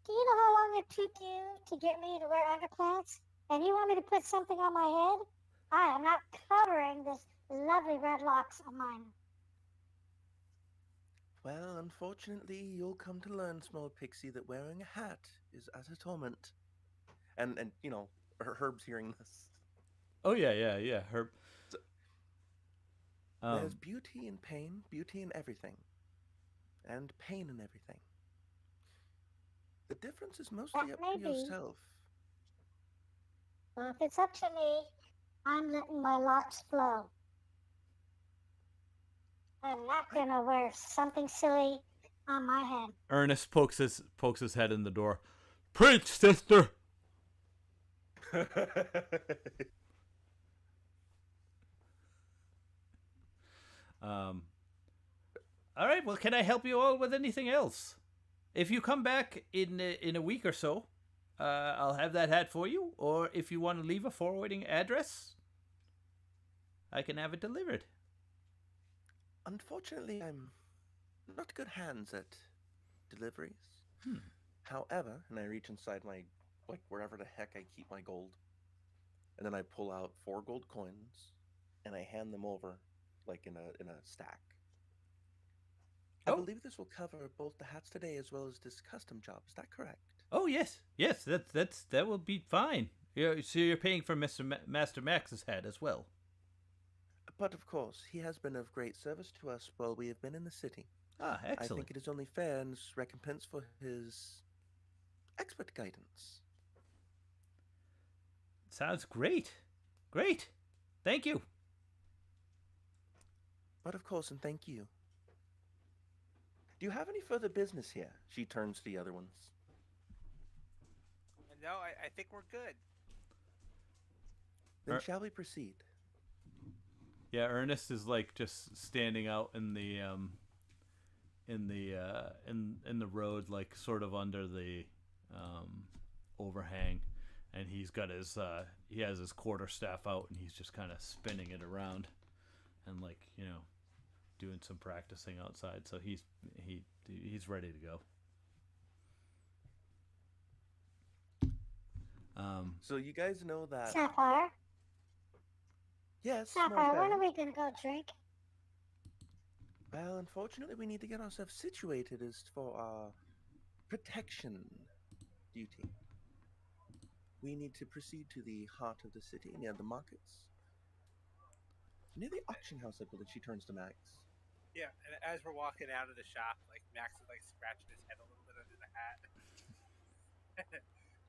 Do you know how long it took you to get me to wear underpants? And you want me to put something on my head? I am not covering this lovely red locks of mine. Well, unfortunately, you'll come to learn, small pixie, that wearing a hat is utter torment. And you know, Herb's hearing this. Oh yeah, Herb. So, there's beauty in pain, beauty in everything, and pain in everything. The difference is mostly up to yourself. Well, if it's up to me, I'm letting my locks flow. I'm not gonna wear something silly on my head. Ernest pokes his head in the door. Preach, sister. All right. Well, can I help you all with anything else? If you come back in a week or so, I'll have that hat for you. Or if you want to leave a forwarding address, I can have it delivered. Unfortunately, I'm not good hands at deliveries. However, and I reach inside my, like, wherever the heck I keep my gold, and then I pull out 4 gold coins, and I hand them over, like, in a stack. I believe this will cover both the hats today as well as this custom job. Is that correct? Oh yes, that will be fine. So you're paying for Master Max's hat as well. But of course, he has been of great service to us while we have been in the city. Ah, excellent. I think it is only fair and recompense for his expert guidance. Sounds great. Great. Thank you. But of course, and thank you. Do you have any further business here? She turns to the other ones. No, I think we're good. Then shall we proceed? Yeah, Ernest is like just standing out in the road, like sort of under the overhang, and he's got his he has his quarterstaff out, and he's just kind of spinning it around, and like doing some practicing outside. So he's ready to go. So you guys know that. Sapphire. Yes. Sapphire, when are we gonna go drink? Well, unfortunately, we need to get ourselves situated as for our protection duty. We need to proceed to the heart of the city, near the markets. Near the auction house, I believe. She turns to Max. Yeah, and as we're walking out of the shop, like Max is like scratching his head a little bit under the hat.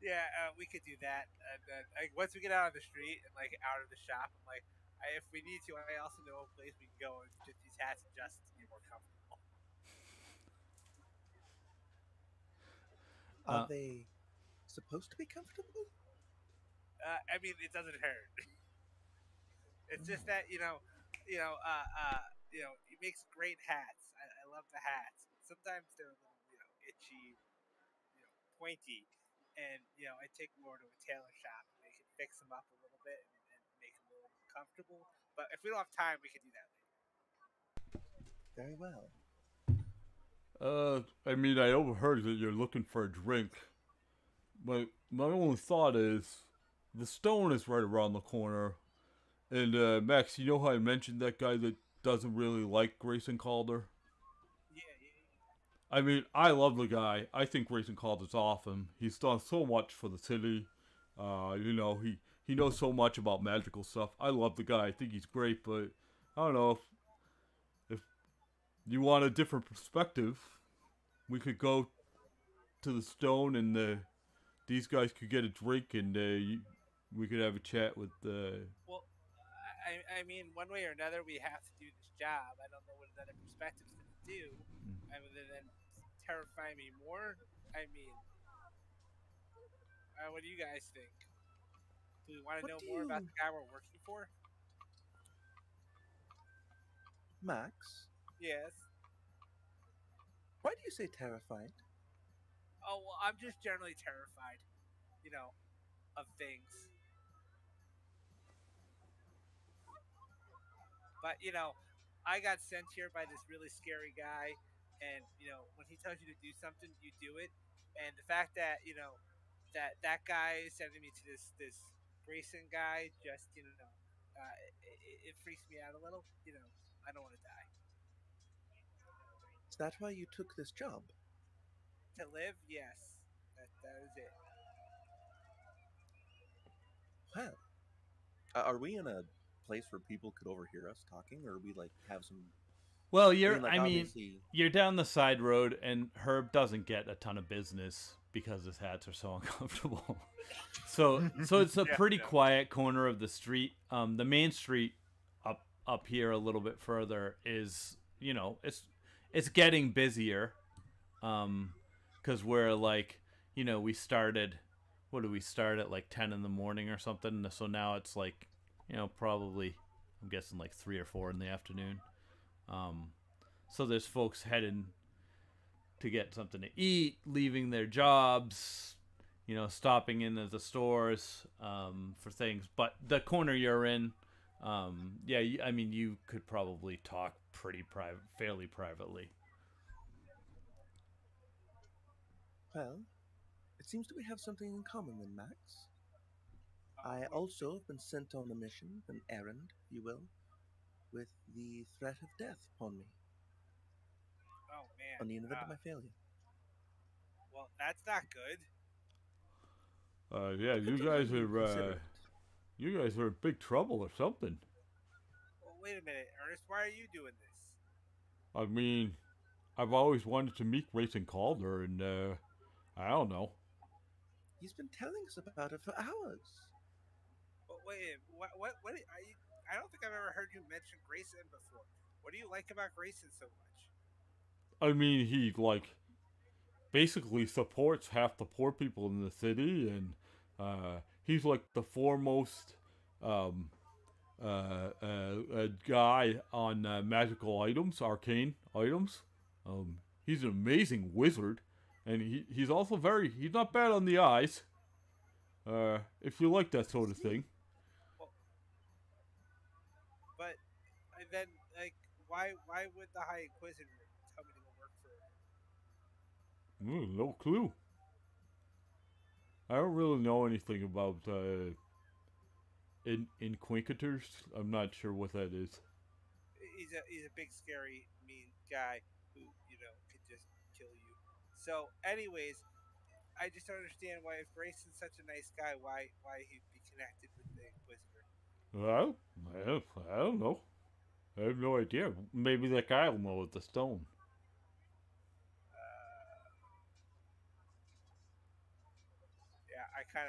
Yeah, we could do that. And then once we get out of the street and like out of the shop, I'm like, if we need to, I also know a place we can go and get these hats adjusted to be more comfortable. Are they supposed to be comfortable? I mean, it doesn't hurt. It's just that he makes great hats. I love the hats. Sometimes they're a little, itchy, pointy, and I take them over to a tailor shop and they can fix them up a little bit and make them a little more comfortable. But if we don't have time, we can do that later. Very well. I mean, I overheard that you're looking for a drink. My only thought is, the stone is right around the corner. And, Max, you know how I mentioned that guy that doesn't really like Grayson Calder? Yeah. I mean, I love the guy. I think Grayson Calder's awesome. He's done so much for the city. He knows so much about magical stuff. I love the guy. I think he's great, but I don't know if you want a different perspective, we could go to the stone and these guys could get a drink and we could have a chat with. Well, I mean, one way or another, we have to do this job. I don't know what another perspective's going to do, other than terrify me more. I mean, what do you guys think? Do we want to know more about the guy we're working for? Max? Yes. Why do you say terrified? Oh, well, I'm just generally terrified, of things. But, I got sent here by this really scary guy, and, when he tells you to do something, you do it. And the fact that, that guy is sending me to this Grayson guy, just, it freaks me out a little. I don't want to die. Is that why you took this job? To live? Yes. That is it. Well, are we in a place where people could overhear us talking, or we like have some? Well, you're down the side road, and Herb doesn't get a ton of business because his hats are so uncomfortable. so it's a pretty quiet corner of the street. The main street up here a little bit further is, it's getting busier. Because we're like, we started. What do we start at, like 10 in the morning or something? So now it's like, probably, I'm guessing like 3 or 4 in the afternoon. So there's folks heading to get something to eat, leaving their jobs, stopping in at the stores for things. But the corner you're in, you could probably talk fairly privately. Well, it seems that we have something in common then, Max. I also have been sent on a mission, an errand, if you will, with the threat of death upon me. Oh, man. On the event of my failure. Well, that's not good. You guys are in big trouble or something. Well, wait a minute, Ernest. Why are you doing this? I mean, I've always wanted to meet Grayson Calder, and I don't know. He's been telling us about it for hours. Well, wait, what are you, I don't think I've ever heard you mention Grayson before. What do you like about Grayson so much? I mean, he basically supports half the poor people in the city, and he's like the foremost guy on magical items, arcane items. He's an amazing wizard, and he's also he's not bad on the eyes. If you like that sort of thing. Well, but then, like, why would the High Inquisitor tell me to go work for him? No clue. I don't really know anything about inquisitors. I'm not sure what that is. He's a big, scary, mean guy who could just kill you. So, anyways, I just don't understand why, if Grayson's such a nice guy, why he'd be connected with the Inquisitor. Well, I don't know. I have no idea. Maybe that guy will know with the stone. Yeah, I kind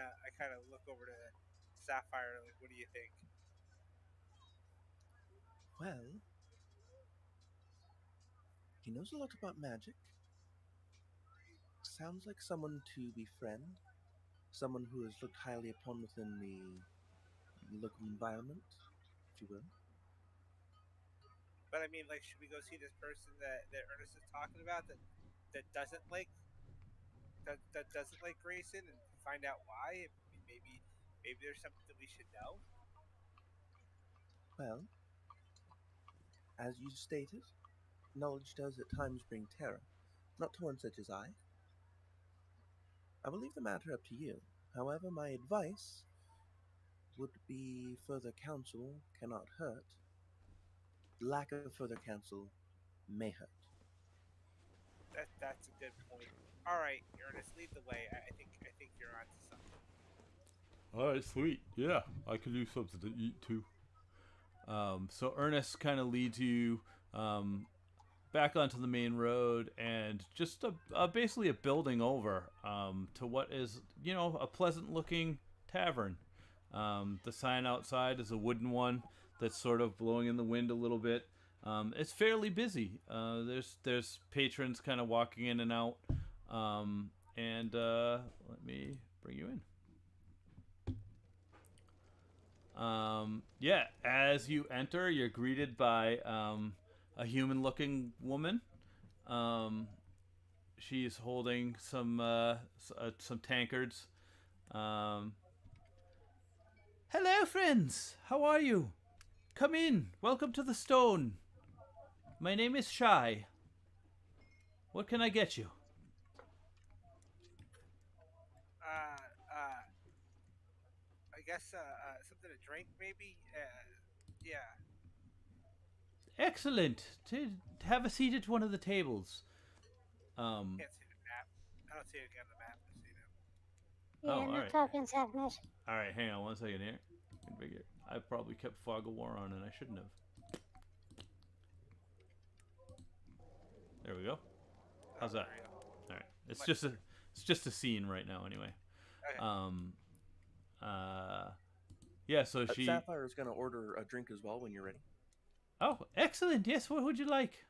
of look over to Sapphire, like, what do you think? Well, he knows a lot about magic. Sounds like someone to befriend. Someone who is looked highly upon within the local environment, if you will. But I mean, like, should we go see this person that Ernest is talking about that doesn't like that doesn't like Grayson and find out why? I mean, maybe there's something that we should know. Well, as you stated, knowledge does at times bring terror, not to one such as I. I will leave the matter up to you. However, my advice would be further counsel cannot hurt. Lack of further counsel may hurt. That's a good point. All right, Ernest, lead the way. I think you're onto something. All right, sweet. Yeah, I could use something to eat too. So Ernest kind of leads you back onto the main road and just basically a building over to what is, a pleasant-looking tavern. The sign outside is a wooden one that's sort of blowing in the wind a little bit. It's fairly busy. There's patrons kind of walking in and out. And let me bring you in. Yeah, as you enter, you're greeted by a human-looking woman. She's holding some tankards. Hello, friends. How are you? Come in. Welcome to the Stone. My name is Shy. What can I get you? I guess something to drink, maybe. Yeah. Excellent. Have a seat at one of the tables. Can't see the map. I don't see it on the map. I see it. Yeah, all no right. tokens have no. All right, hang on one second here. I probably kept Fog of War on and I shouldn't have. There we go. How's that? All right. It's just a scene right now anyway. Okay. Yeah, so she Sapphire is going to order a drink as well when you're ready. Oh, excellent. Yes, what would you like?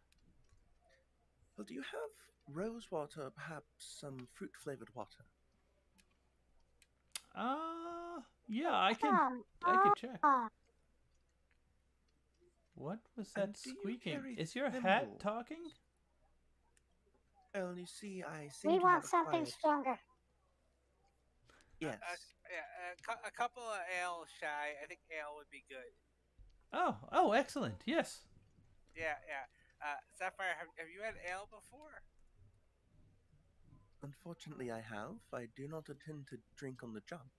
Well, do you have rose water, perhaps some fruit-flavored water? Yeah, I can check. What was that squeaking? Is your hat talking? Well, you see, I seem We to want have something acquired... stronger. Yes. A couple of ale, Shy. I think ale would be good. Oh, excellent. Yes. Yeah. Sapphire, have you had ale before? Unfortunately, I have. I do not intend to drink on the job.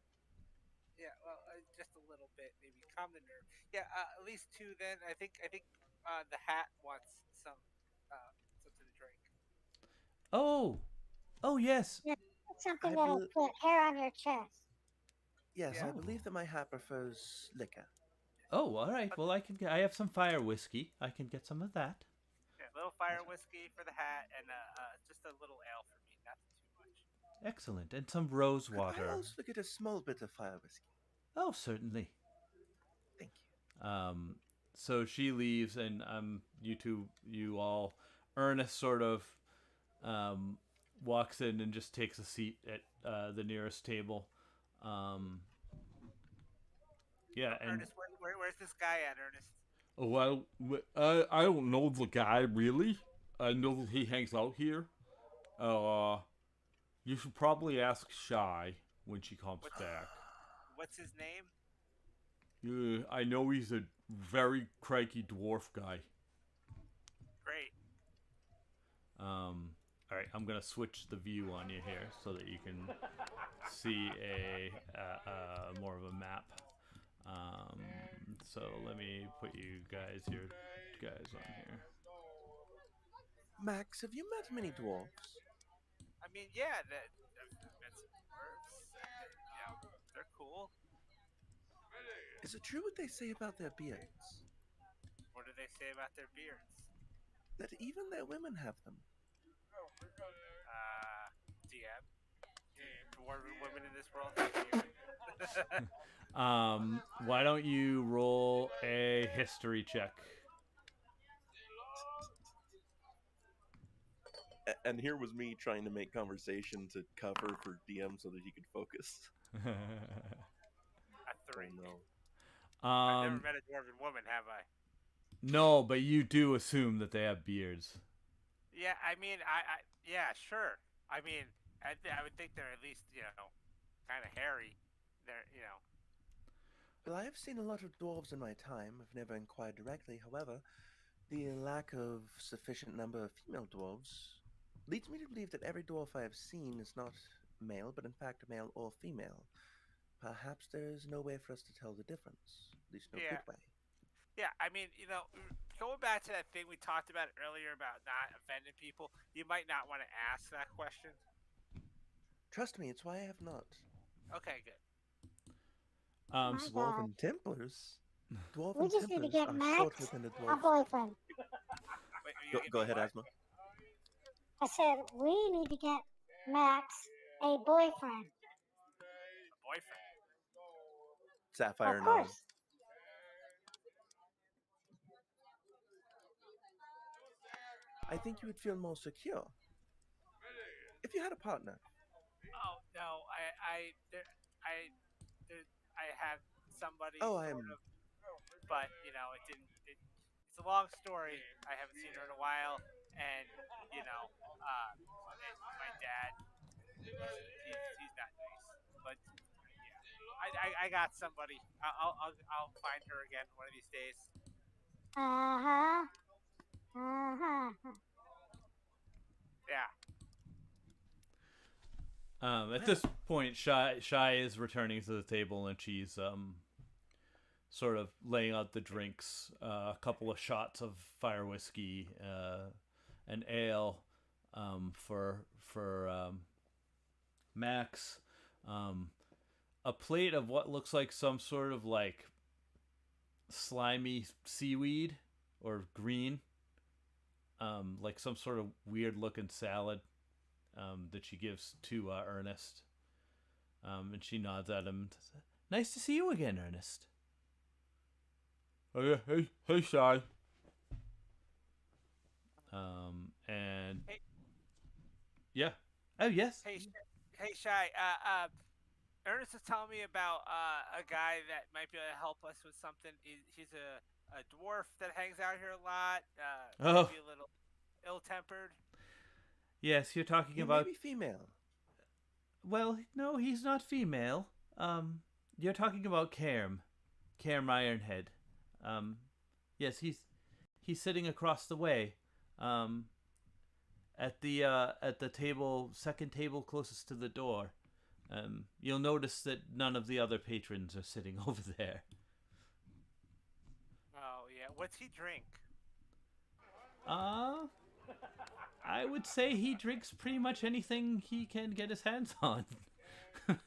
Yeah, well, just a little bit, maybe calm the nerve. Yeah, at least two. Then I think the hat wants something to drink. Oh yes. Yeah, something that'll put hair on your chest. Yes, I believe that my hat prefers liquor. Oh, all right. Well, I have some fire whiskey. I can get some of that. Yeah, a little fire whiskey for the hat, and just a little ale for me, not too much. Excellent, and some rose water. I also get a small bit of fire whiskey. Oh, certainly. Thank you. So she leaves, and you all, Ernest sort of walks in and just takes a seat at the nearest table. Yeah, and Ernest, where's this guy at, Ernest? Well, I don't know the guy really. I know that he hangs out here. You should probably ask Shy. when she comes back. What's his name? I know he's a very cranky dwarf guy. Great. All right, I'm gonna switch the view on you here so that you can see a more of a map. So let me put you guys on here. Max, have you met many dwarves? I mean, yeah, I've met some dwarves. They're cool. Is it true what they say about their beards? What do they say about their beards? That even their women have them. DM. Dwarven women in this world have beards. Why don't you roll a history check? And here was me trying to make conversation to cover for DM so that he could focus. A 3. Oh, no. I've never met a dwarven woman, have I? No, but you do assume that they have beards. Yeah, I mean, yeah, sure. I mean, I would think they're at least, kind of hairy. They're, Well, I have seen a lot of dwarves in my time. I've never inquired directly. However, the lack of sufficient number of female dwarves leads me to believe that every dwarf I have seen is not male, but in fact male or female. Perhaps there is no way for us to tell the difference. At least no good way. Yeah, I mean, going back to that thing we talked about earlier about not offending people, you might not want to ask that question. Trust me, it's why I have not. Okay, good. Dwarven Templars? We just need to get Max a boyfriend. Wait, go ahead, Asma. I said, we need to get Max a boyfriend. A boyfriend? Sapphire of course. I think you would feel more secure if you had a partner. Oh no, I had somebody. But it didn't. It's a long story. I haven't seen her in a while, and my dad, he's not nice. But yeah, I got somebody. I'll find her again one of these days. Yeah. At this point, Shy is returning to the table, and she's sort of laying out the drinks. A couple of shots of fire whiskey, an ale for Max, a plate of what looks like some sort of like slimy seaweed or green, like some sort of weird looking salad. That she gives to Ernest. And she nods at him. Nice to see you again, Ernest. Oh yeah, hey, Shy. And yeah. Oh yes. Hey, Shy. Ernest is telling me about a guy that might be able to help us with something. He's a dwarf that hangs out here a lot. Maybe a little ill-tempered. Yes, you're talking about... Maybe female. Well, no, he's not female. You're talking about Cairm Ironhead. Yes, he's sitting across the way. At the table, second table closest to the door. You'll notice that none of the other patrons are sitting over there. Oh yeah, what's he drink? I would say he drinks pretty much anything he can get his hands on. Why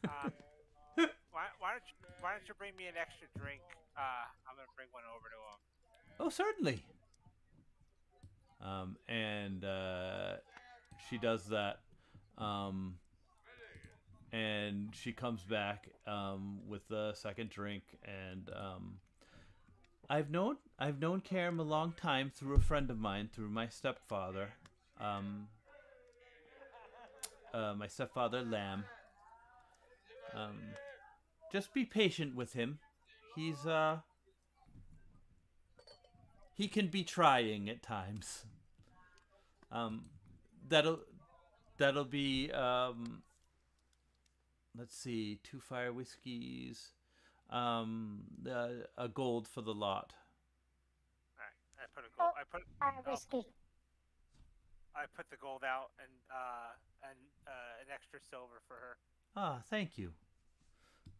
don't you bring me an extra drink? I'm gonna bring one over to him. Oh, certainly. And she does that. And she comes back with the second drink, and I've known Cairm a long time through a friend of mine, through my stepfather. My stepfather, Lamb. Just be patient with him. He can be trying at times. That'll be let's see, 2 fire whiskeys, a gold for the lot. All right, I put a gold. Whiskey. I put the gold out and an extra silver for her. Ah, thank you.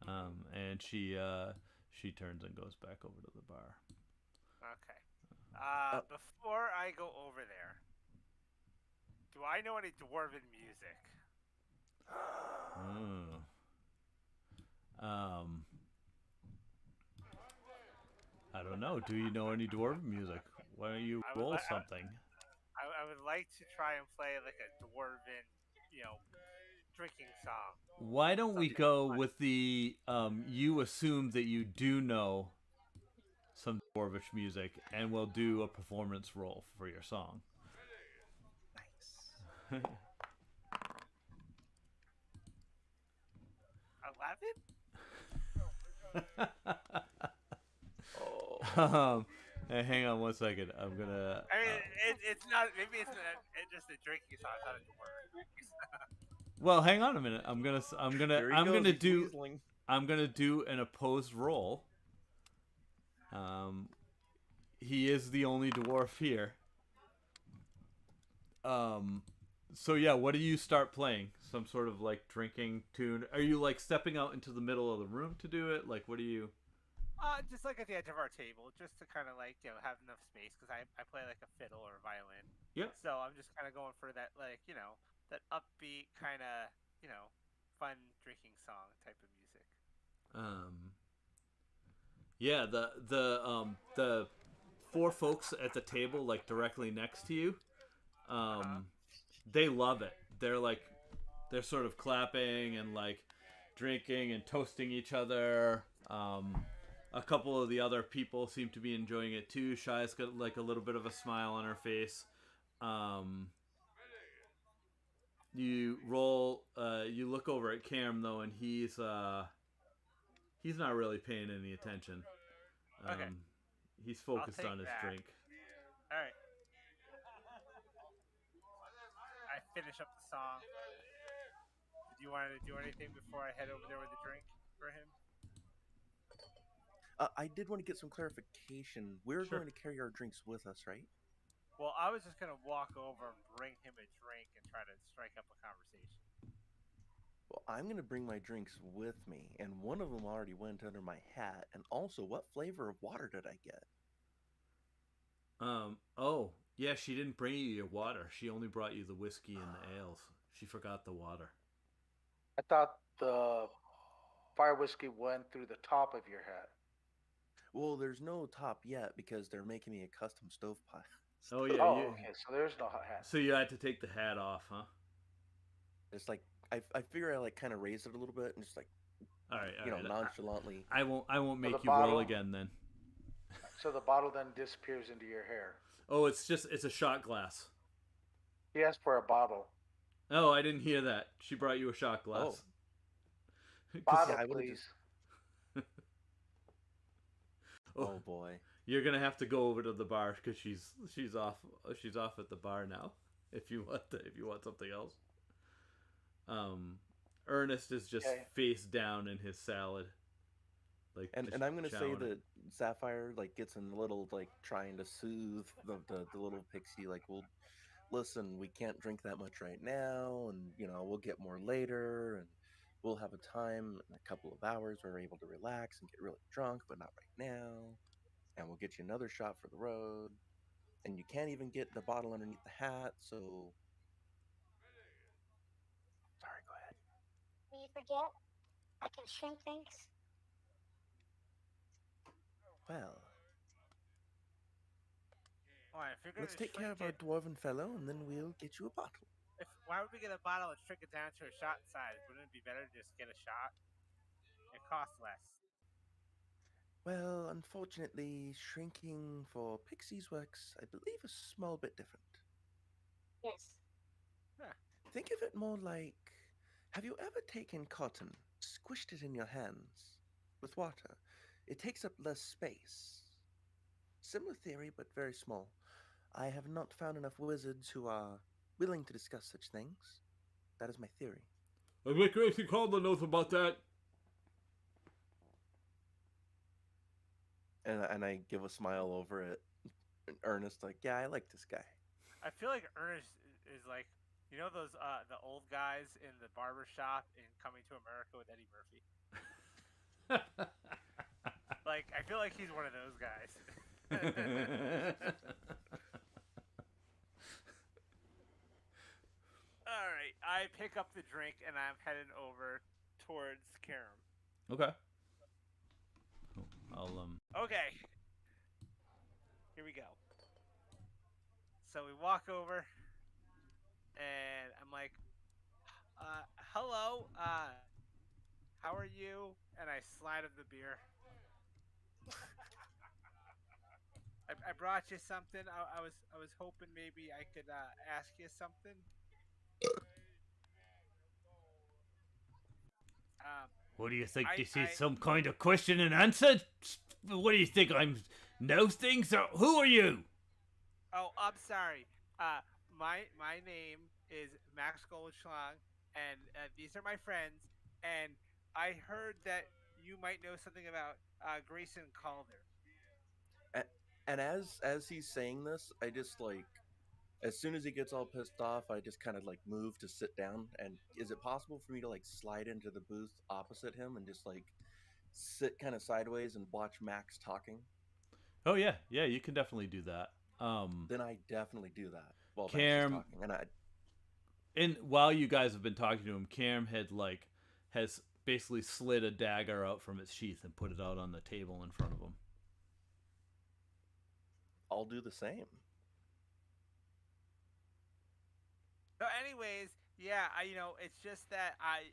And she turns and goes back over to the bar. Okay. Before I go over there, do I know any dwarven music? I don't know. Do you know any dwarven music? Why don't you roll something? I would like to try and play like a dwarven, drinking song. Why don't we go with the you assume that you do know some dwarvish music, and we'll do a performance roll for your song. Nice. 11? Hey, hang on 1 second. I'm gonna. I mean, it's not. Maybe it's just a drinking song, not a dwarven. Well, hang on a minute. I'm gonna do an opposed roll. He is the only dwarf here. So yeah, what do you start playing? Some sort of like drinking tune? Are you like stepping out into the middle of the room to do it? Like, what do you? Just like at the edge of our table, just to kind of like have enough space because I play like a fiddle or a violin. Yep. So I'm just kind of going for that that upbeat kind of fun drinking song type of music. Yeah, the 4 folks at the table like directly next to you, they love it. They're sort of clapping and like drinking and toasting each other. A couple of the other people seem to be enjoying it too. Shai's got like a little bit of a smile on her face. You roll. You look over at Cam though, and he's not really paying any attention. Okay. He's focused on his drink. All right. I finish up the song. Do you want to do anything before I head over there with a drink for him? I did want to get some clarification. We're going to carry our drinks with us, right? Well, I was just going to walk over and bring him a drink and try to strike up a conversation. Well, I'm going to bring my drinks with me, and one of them already went under my hat. And also, what flavor of water did I get? Oh, yeah, she didn't bring you your water. She only brought you the whiskey and the ales. She forgot the water. I thought the fire whiskey went through the top of your hat. Well, there's no top yet because they're making me a custom stovepipe. Oh, yeah. Okay, so there's no hat. So you had to take the hat off, huh? It's like, I figure I like kind of raised it a little bit and just like, all right, nonchalantly. I won't make you roll again then. So the bottle then disappears into your hair. Oh, it's a shot glass. He asked for a bottle. Oh, I didn't hear that. She brought you a shot glass. Bottle, please. Oh boy. You're gonna have to go over to the bar because she's off at the bar now. If you want something else. Ernest is just face down in his salad. Like, and I'm gonna say that Sapphire like gets in a little like trying to soothe the little pixie, like, well, listen, we can't drink that much right now, and we'll get more later, and we'll have a time in a couple of hours where we're able to relax and get really drunk, but not right now. And we'll get you another shot for the road. And you can't even get the bottle underneath the hat, so... Sorry, go ahead. Will you forget? I can shrink things. Well... let's take care of our dwarven fellow, and then we'll get you a bottle. Why would we get a bottle and shrink it down to a shot size? Wouldn't it be better to just get a shot? It costs less. Well, unfortunately, shrinking for pixies works, I believe, a small bit different. Yes. Huh. Think of it more like, have you ever taken cotton, squished it in your hands with water? It takes up less space. Similar theory, but very small. I have not found enough wizards who are willing to discuss such things. That is my theory. I think Grayson Calder knows about that. And I give a smile over at Ernest, like, yeah, I like this guy. I feel like Ernest is like, you know those the old guys in the barber shop in Coming to America with Eddie Murphy. Like, I feel like he's one of those guys. All right, I pick up the drink and I'm heading over towards Karam. Okay. I'll Okay. Here we go. So we walk over, and I'm like, "Hello, how are you?" And I slide him the beer. I brought you something. I was hoping maybe I could ask you something. What do you think? I This is some kind of question and answer? What do you think? I'm know things? Or who are you? Oh, I'm sorry. My name is Max Goldschlang, and these are my friends. And I heard that you might know something about Grayson Calder. And as he's saying this, I just like, as soon as he gets all pissed off, I just kind of like move to sit down. And is it possible for me to like slide into the booth opposite him and just like sit kind of sideways and watch Max talking? Oh yeah, you can definitely do that. Then I definitely do that while Max is Cam, talking. and while you guys have been talking to him, Cam has basically slid a dagger out from its sheath and put it out on the table in front of him. I'll do the same. So, anyways, yeah, it's just that I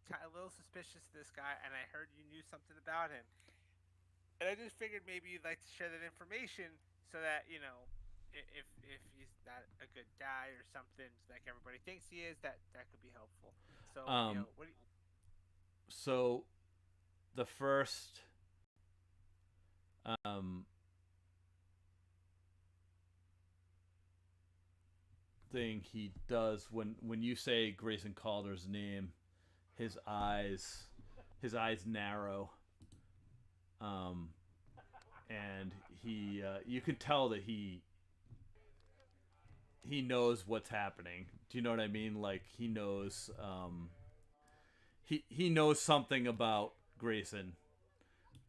a little suspicious of this guy, and I heard you knew something about him, and I just figured maybe you'd like to share that information so that if he's not a good guy or something like everybody thinks he is, that could be helpful. So, what do you... So, the first thing he does when you say Grayson Calder's name, his eyes narrow, and he you can tell that he knows what's happening. Do you know what I mean? Like he knows he knows something about Grayson,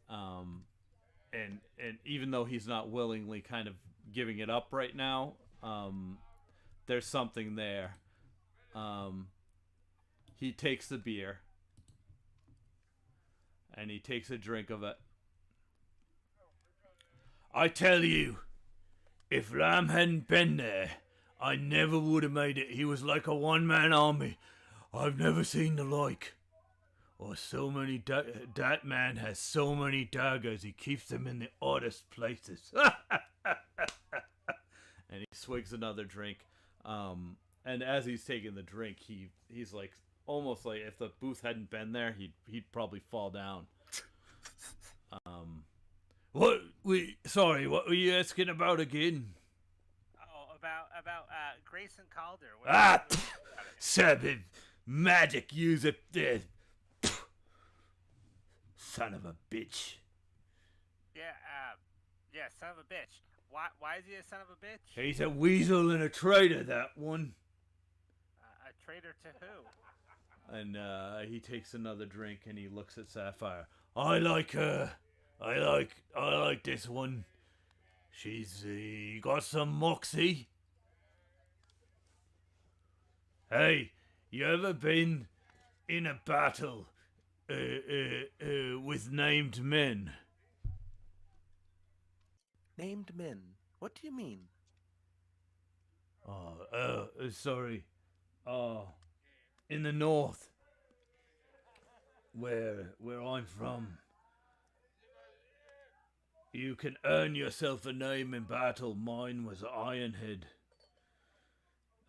and even though he's not willingly kind of giving it up right now, there's something there. He takes the beer and he takes a drink of it. I tell you, if Lamb hadn't been there, I never would have made it. He was like a one-man army. I've never seen the like. Or so many... that man has so many daggers, he keeps them in the oddest places. And he swigs another drink. And as he's taking the drink, he's like... almost like if the booth hadn't been there, he'd probably fall down. What were you asking about again? Oh, about Grayson Calder. Sabbath magic user, son of a bitch. Yeah, son of a bitch. Why is he a son of a bitch? He's a weasel and a traitor, that one. A traitor to who? And he takes another drink and he looks at Sapphire. I like her. I like this one. She's got some moxie. Hey, you ever been in a battle with named men? Named men? What do you mean? Sorry. In the north, where I'm from, you can earn yourself a name in battle. Mine was Ironhead.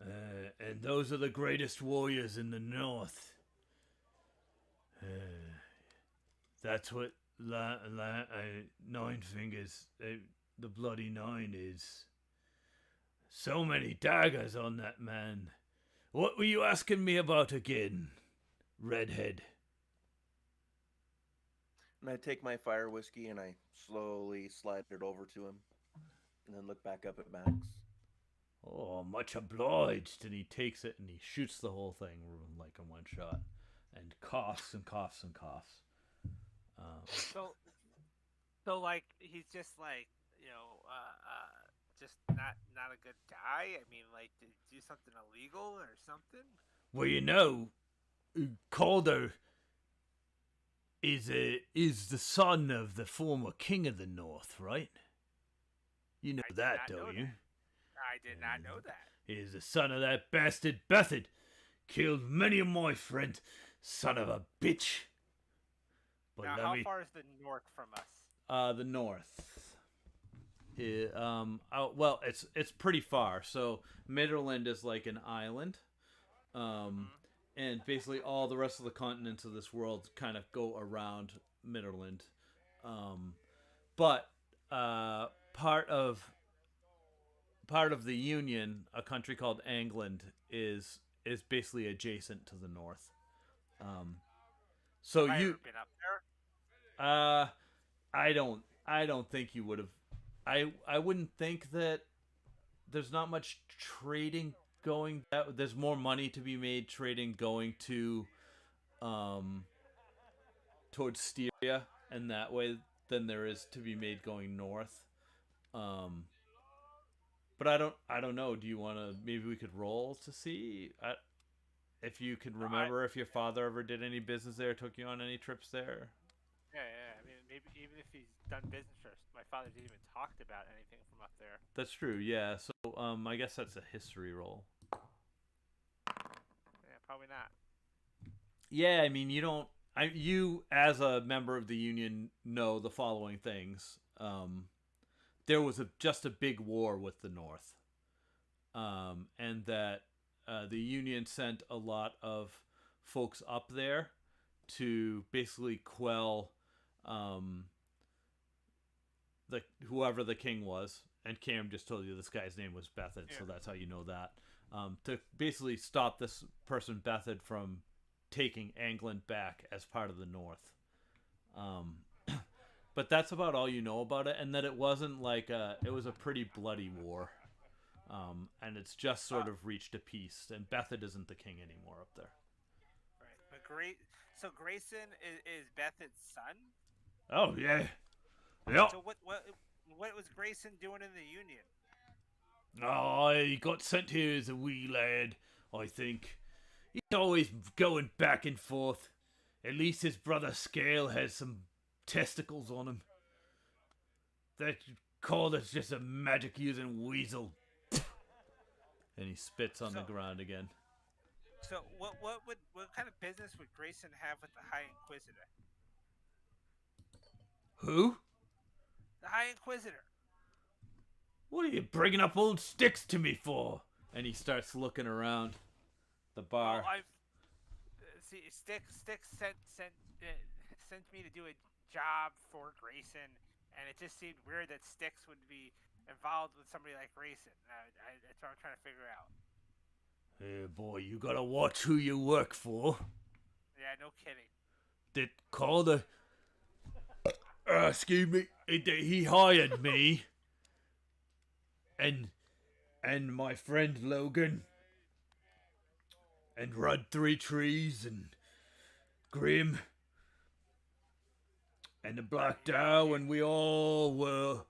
And those are the greatest warriors in the north. That's what Nine Fingers, the Bloody Nine is. So many daggers on that man. What were you asking me about again? redhead. And I take my fire whiskey and I slowly slide it over to him, and then look back up at Max. Oh, much obliged. And he takes it and he shoots the whole thing like in one shot, and coughs and coughs and coughs. So like he's just like just not a good guy. I mean, like, did he do something illegal or something? Well, you know, Calder is the son of the former king of the North, right? You know that, don't you? I did not know that. He is the son of that bastard Bethard. Killed many of my friends. Son of a bitch. But now, how far is the north from us? The north. Well, it's pretty far. So Midderland is like an island, and basically all the rest of the continents of this world kind of go around Midderland. But part of the Union, a country called England, is basically adjacent to the north. So Have you ever been up there? I don't think you would have. I wouldn't think that there's not much trading going. There's more money to be made trading going to, towards Styria and that way than there is to be made going north. But I don't know. Do you want to? Maybe we could roll to see if you can remember if your father ever did any business there, took you on any trips there. Yeah. I mean, maybe even if he's done business trips, my father didn't even talk about anything from up there. That's true. Yeah. So I guess that's a history roll. Yeah, probably not. Yeah, I mean, you don't. You as a member of the Union know the following things. There was just a big war with the North, and that the Union sent a lot of folks up there to basically quell whoever the king was. And Cam just told you this guy's name was Bethard, so that's how you know that. To basically stop this person Bethard from taking England back as part of the North. But that's about all you know about it, and that it wasn't like it was a pretty bloody war. And it's just sort of reached a peace, and Bethard isn't the king anymore up there. Right, but so Grayson is Bethard's son? Oh, yeah. Yeah. So what was Grayson doing in the Union? Oh, he got sent here as a wee lad, I think. He's always going back and forth. At least his brother Scale has some testicles on him. That Calder's just a magic-using weasel. And he spits on the ground again. So what kind of business would Grayson have with the High Inquisitor? Who? The High Inquisitor. What are you bringing up old Sticks to me for? And he starts looking around the bar. Well, Sticks sent me to do a job for Grayson, and it just seemed weird that Sticks would be involved with somebody like Grayson. That's what I'm trying to figure out. Hey, boy, you gotta watch who you work for. Yeah, no kidding. Did Calder... excuse me. He hired me. And my friend Logan. And Rudd Three Trees and Grim. And the Black Dow, and we all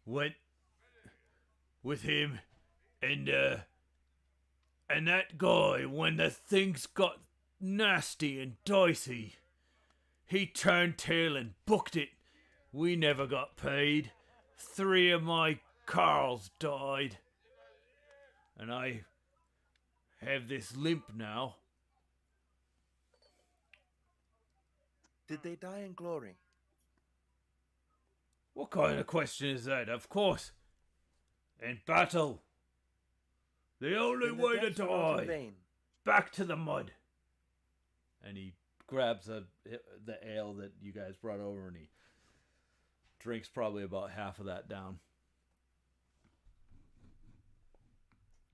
went with him. And that guy, when the things got nasty and dicey, he turned tail and booked it. We never got paid. 3 of my Carls died. And I have this limp now. Did they die in glory? What kind of question is that? Of course. In battle. The only way to die. Back to the mud. And he grabs the ale that you guys brought over and he drinks probably about half of that down.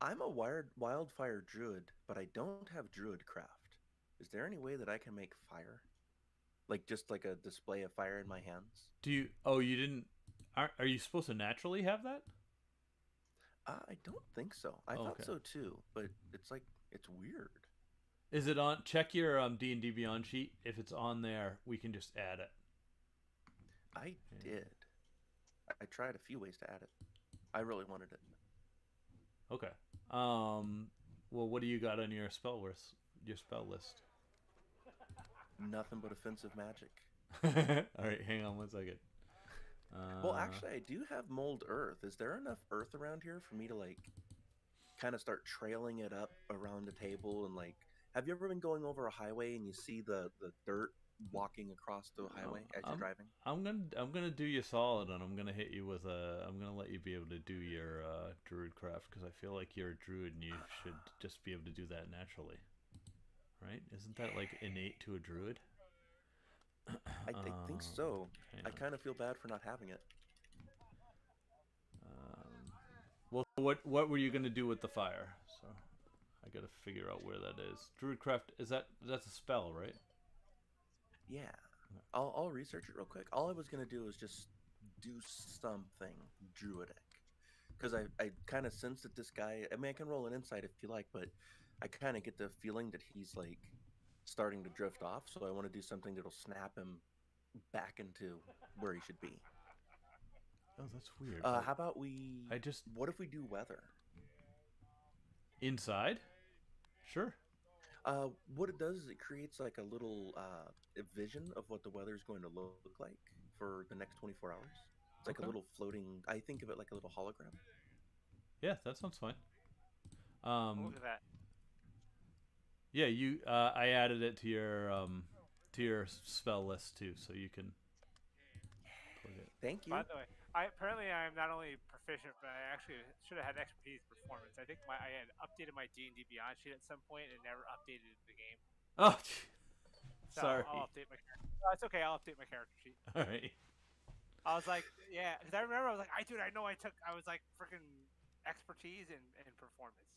I'm a wildfire druid, but I don't have druid craft. is there any way that I can make fire? Like just like a display of fire in my hands? Do you? Oh, you didn't. Are you supposed to naturally have that? I don't think so. I thought Okay. so too, but it's like it's weird. Is it on? Check your D&D Beyond sheet. If it's on there, we can just add it. I did. I tried a few ways to add it. I really wanted it. Okay. Well, what do you got on your spell list? Your spell list. Nothing but offensive magic. All right, hang on 1 second. Well, actually, I do have mold earth. Is there enough earth around here for me to like kind of start trailing it up around the table and like? Have you ever been going over a highway and you see the dirt walking across the highway as you're driving? I'm gonna do you solid, and I'm gonna hit you with a. I'm gonna let you be able to do your druid craft because I feel like you're a druid and you should just be able to do that naturally, right? Isn't that like innate to a druid? I think so. I kind of feel bad for not having it. Well, what were you gonna do with the fire? So I gotta figure out where that is. Druidcraft that's a spell, right? Yeah, I'll research it real quick. All I was gonna do is just do something druidic, because I kind of sense that this guy. I mean, I can roll an insight if you like, but I kind of get the feeling that he's like starting to drift off. So I want to do something that'll snap him back into where he should be. Oh, that's weird. How about we? What if we do weather? Inside? Sure. What it does is it creates like a little vision of what the weather is going to look like for the next 24 hours. It's like a little floating. I think of it like a little hologram. Yeah, that sounds fine. Look at that. Yeah, you. I added it to your spell list too, so you can plug it. Thank you. By the way, I'm not only proficient, but I actually should have had expertise performance. I think I had updated my D&D Beyond sheet at some point and never updated the game. Oh, so sorry. I'll update my character. No, it's okay. I'll update my character sheet. All right. I was like, yeah, because I remember I was like, I know I was like freaking expertise in performance.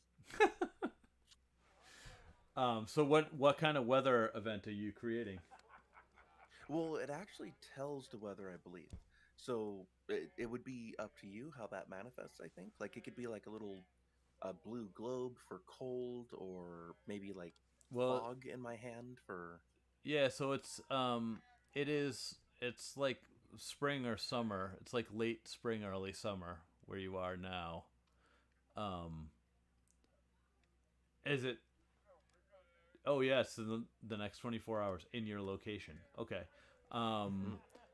So what kind of weather event are you creating? Well, it actually tells the weather, I believe. So it would be up to you how that manifests, I think. Like it could be like a little blue globe for cold, or maybe like fog in my hand for... Yeah, so it's like spring or summer. It's like late spring, early summer where you are now. Is it? Oh yes, in the next 24 hours in your location. Okay.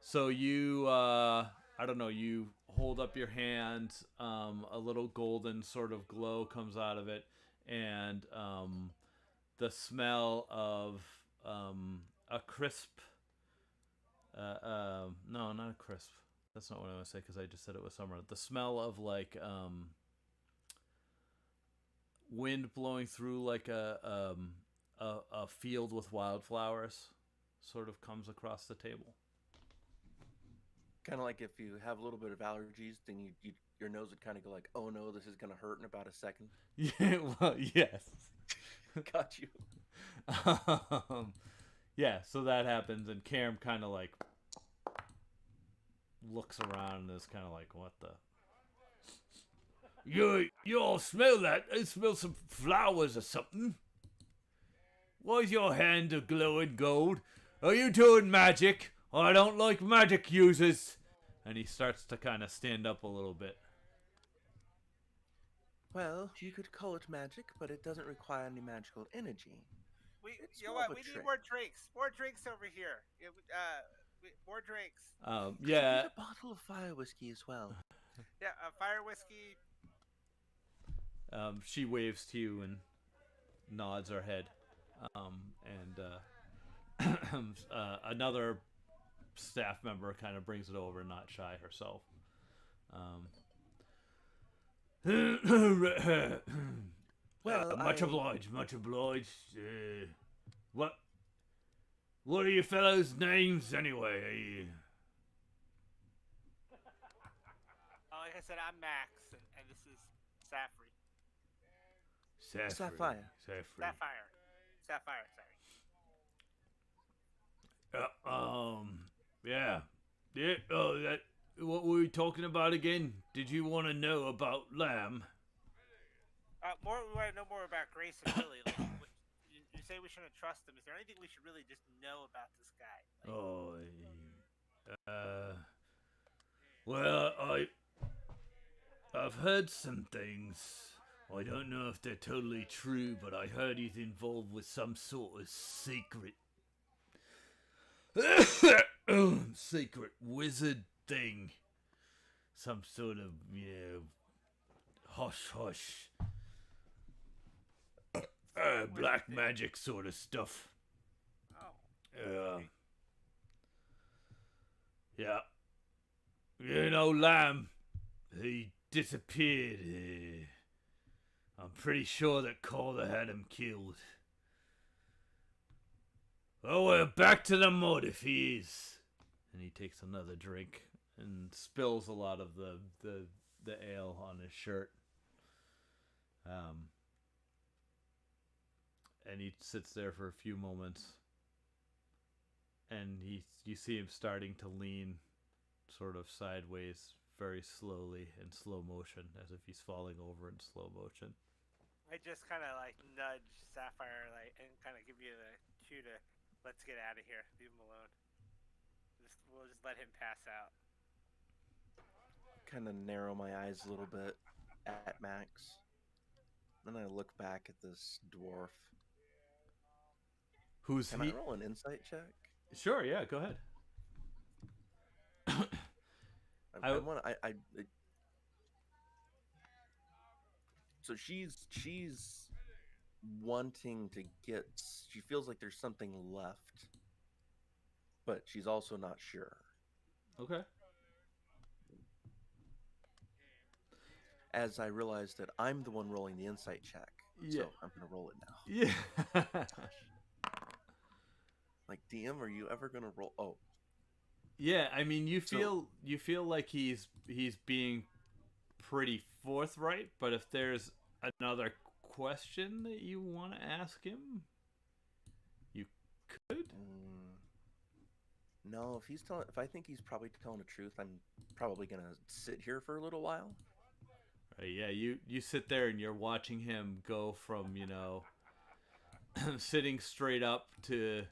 So you I don't know, you hold up your hand, a little golden sort of glow comes out of it, and the smell of a crisp no, not a crisp. That's not what I want to say because I just said it was summer. The smell of like wind blowing through like a field with wildflowers sort of comes across the table. Kind of like if you have a little bit of allergies, then your nose would kind of go like, oh no, this is going to hurt in about a second. Yeah, well, yes. Got you. Yeah, so that happens, and Karam kind of like looks around and is kind of like, what the? You all smell that? I smell some flowers or something. Why's your hand a glowing gold? Are you doing magic? I don't like magic users. And he starts to kind of stand up a little bit. Well, you could call it magic, but it doesn't require any magical energy. You know what? We need more drinks. More drinks over here. More drinks. Yeah. Get a bottle of fire whiskey as well. Yeah, fire whiskey. She waves to you and nods her head. Another staff member kind of brings it over, not shy herself. Well, much obliged. What are you fellows' names anyway? Like I said, I'm Max, and this is Sapphire. Sapphire. Sorry. Yeah. Yeah, that... What were we talking about again? Did you want to know about Lamb? We want to know more about Grace and Billy. Like, you say we shouldn't trust them. Is there anything we should really just know about this guy? Well, I've heard some things. I don't know if they're totally true, but I heard he's involved with some sort of secret secret wizard thing. Some sort of, hush hush. Black magic sort of stuff. Oh. Yeah. Lamb, he disappeared. I'm pretty sure that Calder had him killed. Oh, well, back to the mud if he is. And he takes another drink and spills a lot of the ale on his shirt. And he sits there for a few moments. And you see him starting to lean sort of sideways very slowly in slow motion, as if he's falling over in slow motion. I just kind of like nudge Sapphire and kind of give you the cue to let's get out of here. Leave him alone. We'll just let him pass out. Kind of narrow my eyes a little bit at Max. Then I look back at this dwarf. Who's Can I roll an insight check? Sure, yeah, go ahead. So she's wanting to get. She feels like there's something left, but she's also not sure. Okay. As I realize that I'm the one rolling the insight check, so I'm gonna roll it now. Yeah. Like, DM, are you ever gonna roll? Oh. Yeah, I mean, you feel like he's being pretty forthright, but if there's another question that you want to ask him, you could. No, if I think he's probably telling the truth, I'm probably gonna sit here for a little while. Yeah, you sit there and you're watching him go from sitting straight up to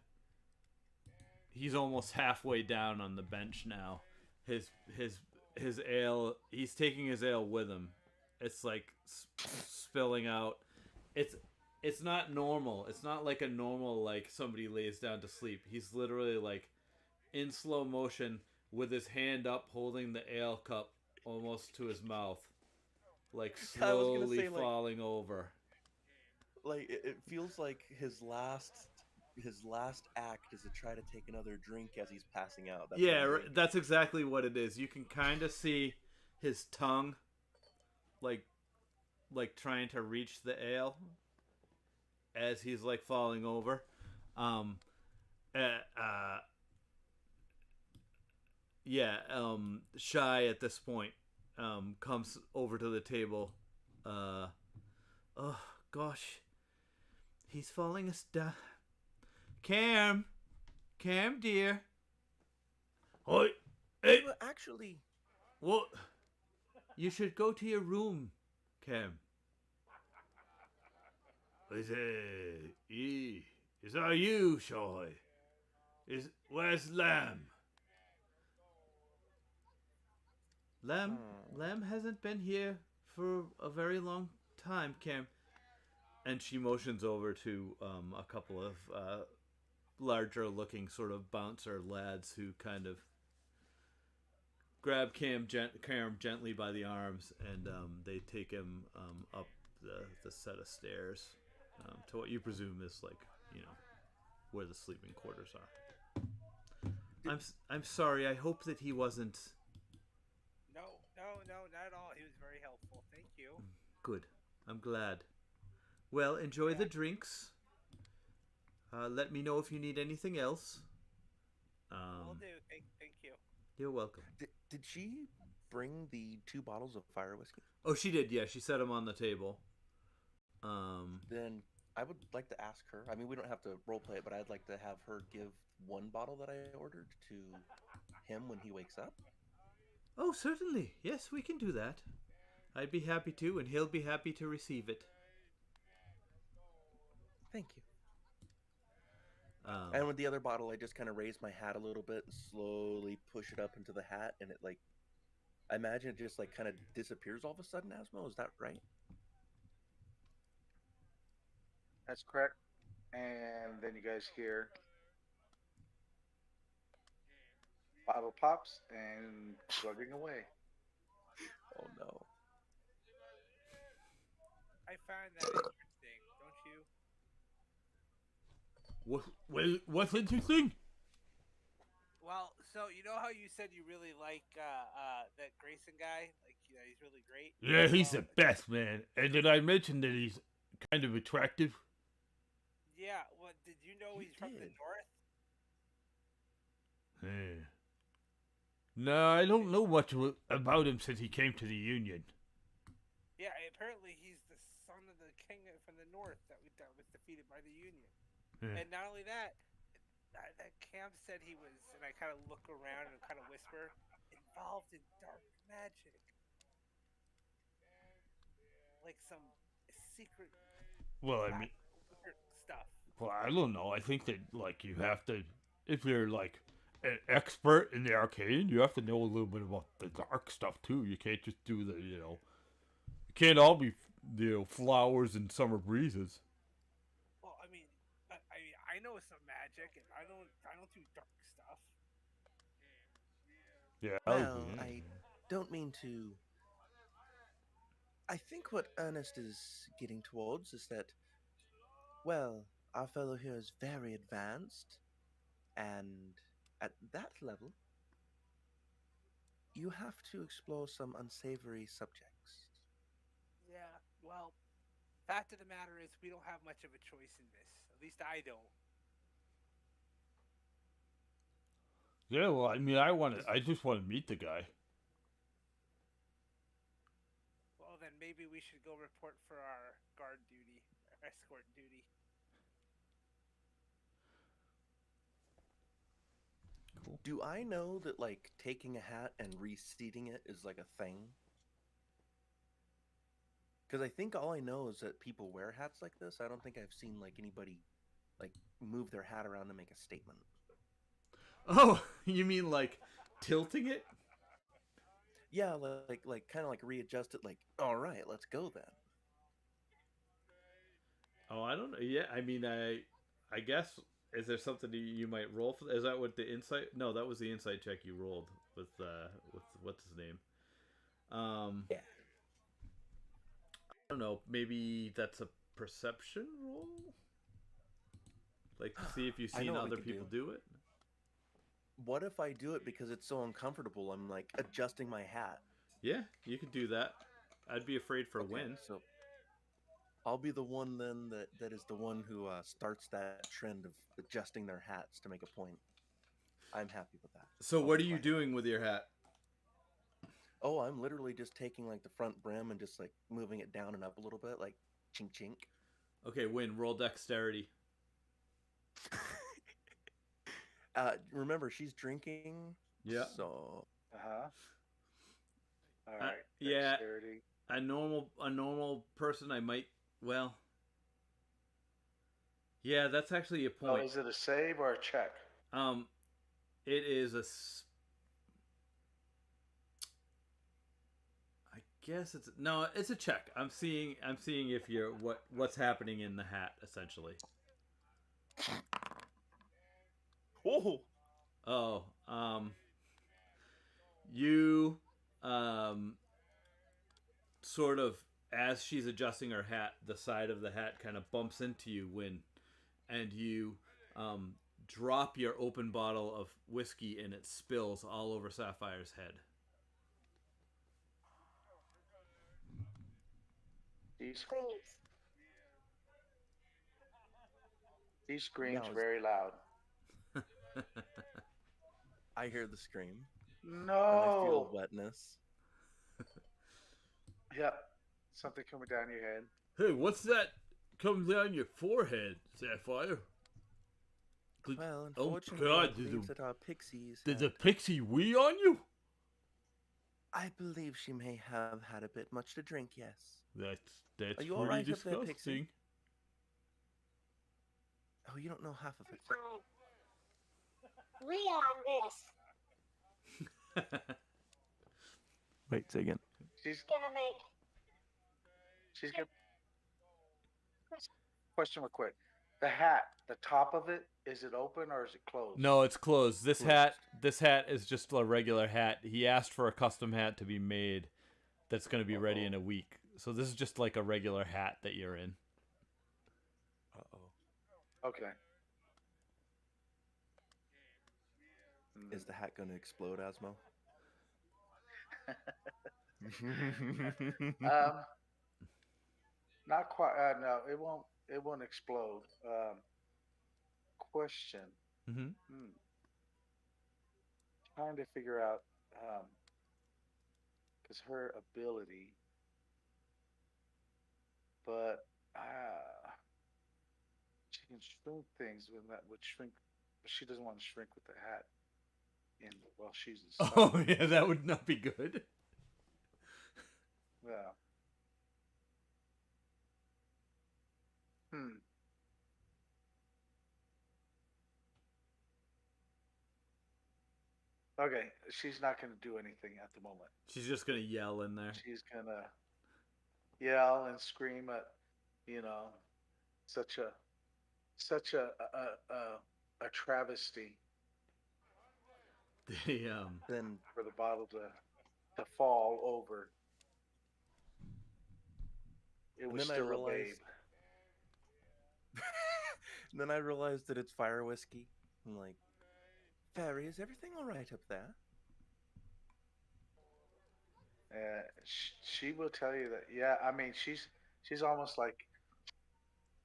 he's almost halfway down on the bench now. His ale, he's taking his ale with him. It's like spilling out. It's not normal. It's not like a normal like somebody lays down to sleep. He's literally like in slow motion with his hand up holding the ale cup almost to his mouth. Like slowly falling over. Like it feels like his last act is to try to take another drink as he's passing out. That's exactly what it is. You can kind of see his tongue, like trying to reach the ale as he's like falling over. Shy at this point comes over to the table. Oh gosh, he's falling us down. Cam, dear. Oh, hey. Well, actually, what? You should go to your room, Cam. Is that you, Shy? Where's Lamb? Lamb hasn't been here for a very long time, Cam. And she motions over to a couple of larger looking sort of bouncer lads who kind of grab Cam gently by the arms, and they take him up the set of stairs to what you presume is like, where the sleeping quarters are. I'm sorry. I hope that he wasn't. No, not at all. He was very helpful. Thank you. Good. I'm glad. Well, enjoy the drinks. Let me know if you need anything else. Will do. Thank you. You're welcome. Did she bring the 2 bottles of fire whiskey? Oh, she did. Yeah, she set them on the table. Then I would like to ask her. I mean, we don't have to role play it, but I'd like to have her give one bottle that I ordered to him when he wakes up. Oh, certainly. Yes, we can do that. I'd be happy to, and he'll be happy to receive it. Thank you. Um, And with the other bottle, I just kind of raise my hat a little bit and slowly push it up into the hat, and it like I imagine it just like kind of disappears all of a sudden. Asmo, is that right? That's correct. And then you guys hear bottle pops and slugging away. Oh no. I find that interesting, don't you? What's interesting? Well, so you know how you said you really like that Grayson guy? Like, he's really great. Yeah, he's Well, the best, man. And did I mention that he's kind of attractive? yeah. Well, did you know You he's from the did. north? Yeah. No, I don't know much about him since he came to the Union. Yeah. Apparently, he's the son of the king from the north that was defeated by the Union. Yeah. And not only that, that Cam said he was, and I kind of look around and kind of whisper, involved in dark magic, like some secret Well, I black mean, stuff. well, I don't know. I think that like you have to, if you're like an expert in the arcane, you have to know a little bit about the dark stuff too. You can't just do the, you can't all be, flowers and summer breezes. Well, I know some magic, and I don't do dark stuff. Yeah, I Well, agree. I don't mean to. I think what Ernest is getting towards is that, well, our fellow here is very advanced, and at that level, you have to explore some unsavory subjects. Yeah. Well, fact of the matter is, we don't have much of a choice in this. At least I don't. Yeah, well, I mean, I just want to meet the guy. Well, then maybe we should go report for our guard duty, escort duty. Cool. Do I know that, like, taking a hat and reseating it is like a thing? Because I think all I know is that people wear hats like this. I don't think I've seen, like, anybody, like, move their hat around to make a statement. oh, you mean like tilting it? Yeah, like kind of like readjust it. Like, all right, let's go then. Oh, I don't know. Yeah, I mean, I guess is there something you might roll for? Is that what the insight? No, that was the insight check you rolled with what's his name? Yeah. I don't know. Maybe that's a perception roll, like to see if you've I know seen what we other could people do it. What if I do it because it's so uncomfortable? I'm like adjusting my hat. Yeah, you could do that. I'd be afraid for a Okay, win. so I'll be the one then that is the one who starts that trend of adjusting their hats to make a point. I'm happy with that. So, I'll what be are you fine. doing with your hat? Oh, I'm literally just taking like the front brim and just like moving it down and up a little bit, like chink chink. Okay, win. Roll dexterity. Remember, she's drinking. Yeah. So. Uh huh. All right. Yeah. Dexterity. A normal person, I might. Well. Yeah, that's actually a Oh, point. is it a save or a check? It is a. I guess it's no. It's a check. I'm seeing if you're what's happening in the hat essentially. Oh. Oh. You. Sort of as she's adjusting her hat, the side of the hat kind of bumps into you and you drop your open bottle of whiskey and it spills all over Sapphire's head. He screams Now very loud. I hear the scream. No. And I feel wetness. Yep. Something coming down your head. Hey, what's that? comes down your forehead, Sapphire. Well, Oh unfortunately, I God, believe that our pixies did had... the pixie wee on you? I believe she may have had a bit much to drink, yes. That's Are you all pretty right up there, disgusting. Pixie? Oh, you don't know half of it. We on this. Wait, say again. She's Gonna make. gonna. Question real quick. The hat, the top of it, is it open or is it closed? No, it's closed. This Closed. hat is just a regular hat. He asked for a custom hat to be made that's going to be ready in a week. So this is just like a regular hat that you're in. Okay. Is the hat going to explode, Asmo? Not quite. No, it won't. It won't explode. Question. Mm-hmm. Trying to figure out, because her ability, but she can shrink things when that would shrink. But she doesn't want to shrink with the hat. And while she's in Oh yeah, that would not be good. Yeah. Okay, she's not going to do anything at the moment. She's just going to yell in there. She's going to yell and scream at, such a travesty. Then for the bottle to fall over. It was still a babe. And then I realized that it's fire whiskey. I'm like, Fairy, is everything all right up there? She will tell you that. Yeah, I mean, she's almost like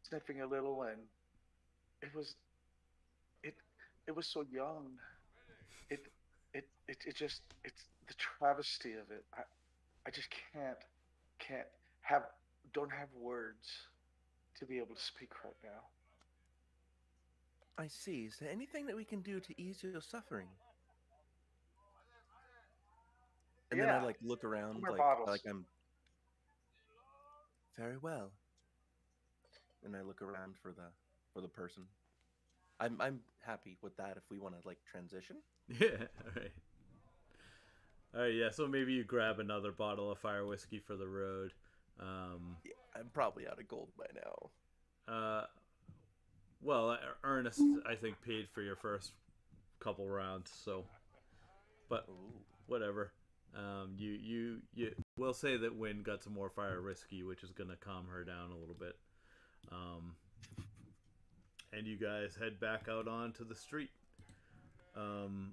sniffing a little, and it was so young. It just, it's the travesty of it. I just don't have words to be able to speak right now. I see. Is there anything that we can do to ease your suffering? And then I look around like I'm very well. And I look around for the person. I'm happy with that if we want to transition. Yeah, all right, yeah, so maybe you grab another bottle of fire whiskey for the road. Yeah, I'm probably out of gold by now. Well, Ernest, I think, paid for your first couple rounds, so, but whatever. You will say that Wynn got some more fire whiskey, which is gonna calm her down a little bit. And you guys head back out onto the street. And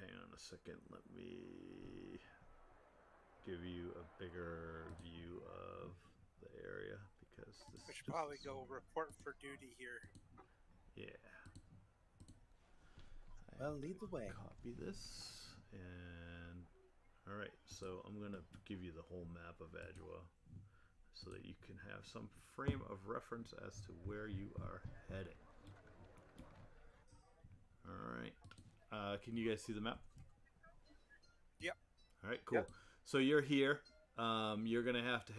hang on a second, let me give you a bigger view of the area because this. We should probably go report for duty here. Yeah. Well, lead the way. Copy this, and all right. So I'm gonna give you the whole map of Adjoa, so that you can have some frame of reference as to where you are heading. All right. Can you guys see the map? Yep. All right, cool. Yep. So you're here. You're gonna have to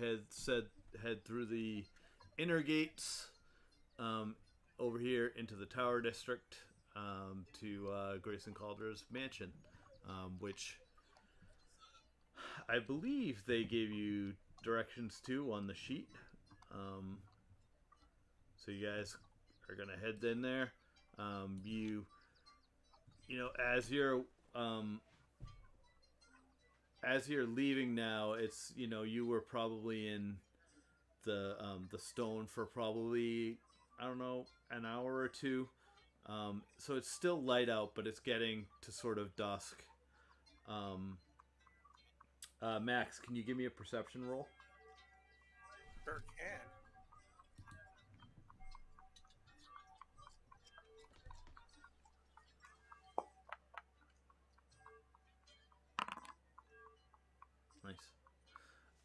head through the inner gates, over here into the Tower District, to Grayson Calder's mansion, which I believe they gave you directions to on the sheet. So you guys are gonna head in there. You know, as you're leaving now, it's, you were probably in the stone for probably, I don't know, an hour or two. So it's still light out, but it's getting to sort of dusk. Max, can you give me a perception roll? Sure can. Nice.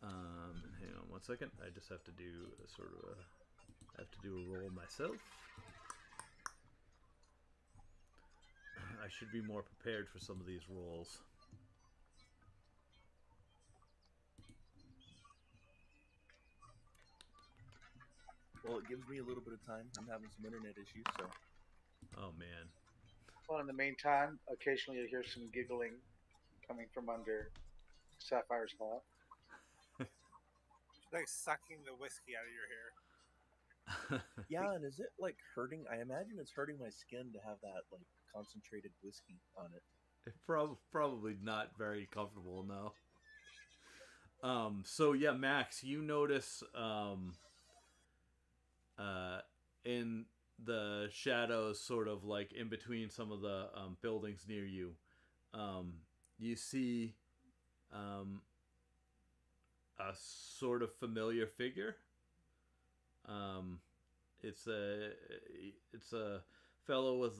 Hang on one second. I just have to do a roll myself. I should be more prepared for some of these rolls. Well, it gives me a little bit of time. I'm having some internet issues, so. Oh man. Well, in the meantime, occasionally you'll hear some giggling coming from under Sapphire's hat. Like sucking the whiskey out of your hair. Yeah, and is it like hurting? I imagine it's hurting my skin to have that like concentrated whiskey on it. Probably not very comfortable, no. So yeah, Max, you notice in the shadows, sort of like in between some of the buildings near you, you see a sort of familiar figure. It's a fellow with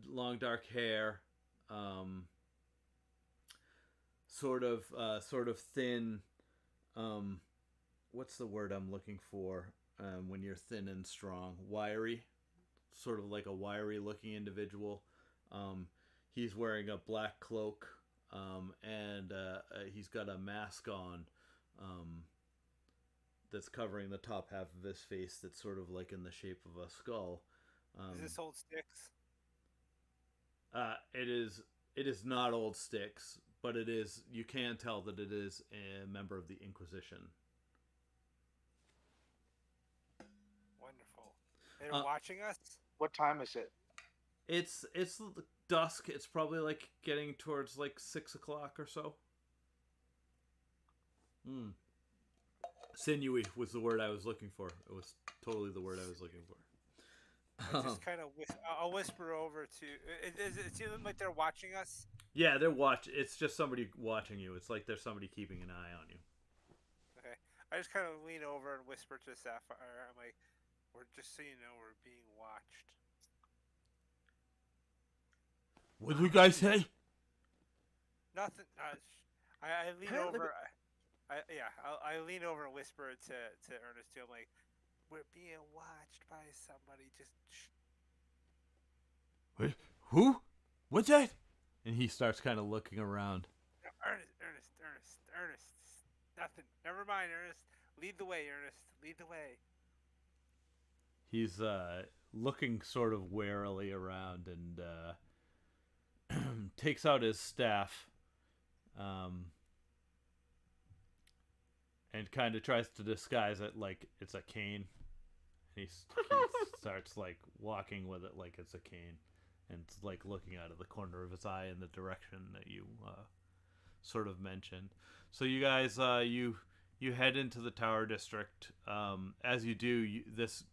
long dark hair, sort of thin. What's the word I'm looking for? When you're thin and strong, wiry, sort of like a wiry looking individual. He's wearing a black cloak, and he's got a mask on. That's covering the top half of his face. That's sort of like in the shape of a skull. Is this Old Sticks? It is not Old Sticks, but it is. You can tell that it is a member of the Inquisition. Wonderful. They're watching us. What time is it? It's dusk. It's probably like getting towards like 6 o'clock or so. Sinewy was the word I was looking for. It was totally the word I was looking for. I just kind of I'll whisper over to. It seems like they're watching us. Yeah, they're It's just somebody watching you. It's like there's somebody keeping an eye on you. Okay. I just kind of lean over and whisper to Sapphire. I'm like, "We're just so you know, we're being watched." What do you guys say? Nothing. I lean over. I lean over and whisper to Ernest too. I'm like, we're being watched by somebody. Just shh. Wait, who? What's that? And he starts kind of looking around. Ernest. Nothing. Never mind, Ernest. Lead the way, Ernest. Lead the way. He's looking sort of warily around and takes out his staff. And kind of tries to disguise it like it's a cane. He starts like walking with it like it's a cane, and it's like looking out of the corner of his eye in the direction that you sort of mentioned. So you guys, you head into the Tower District. As you do, this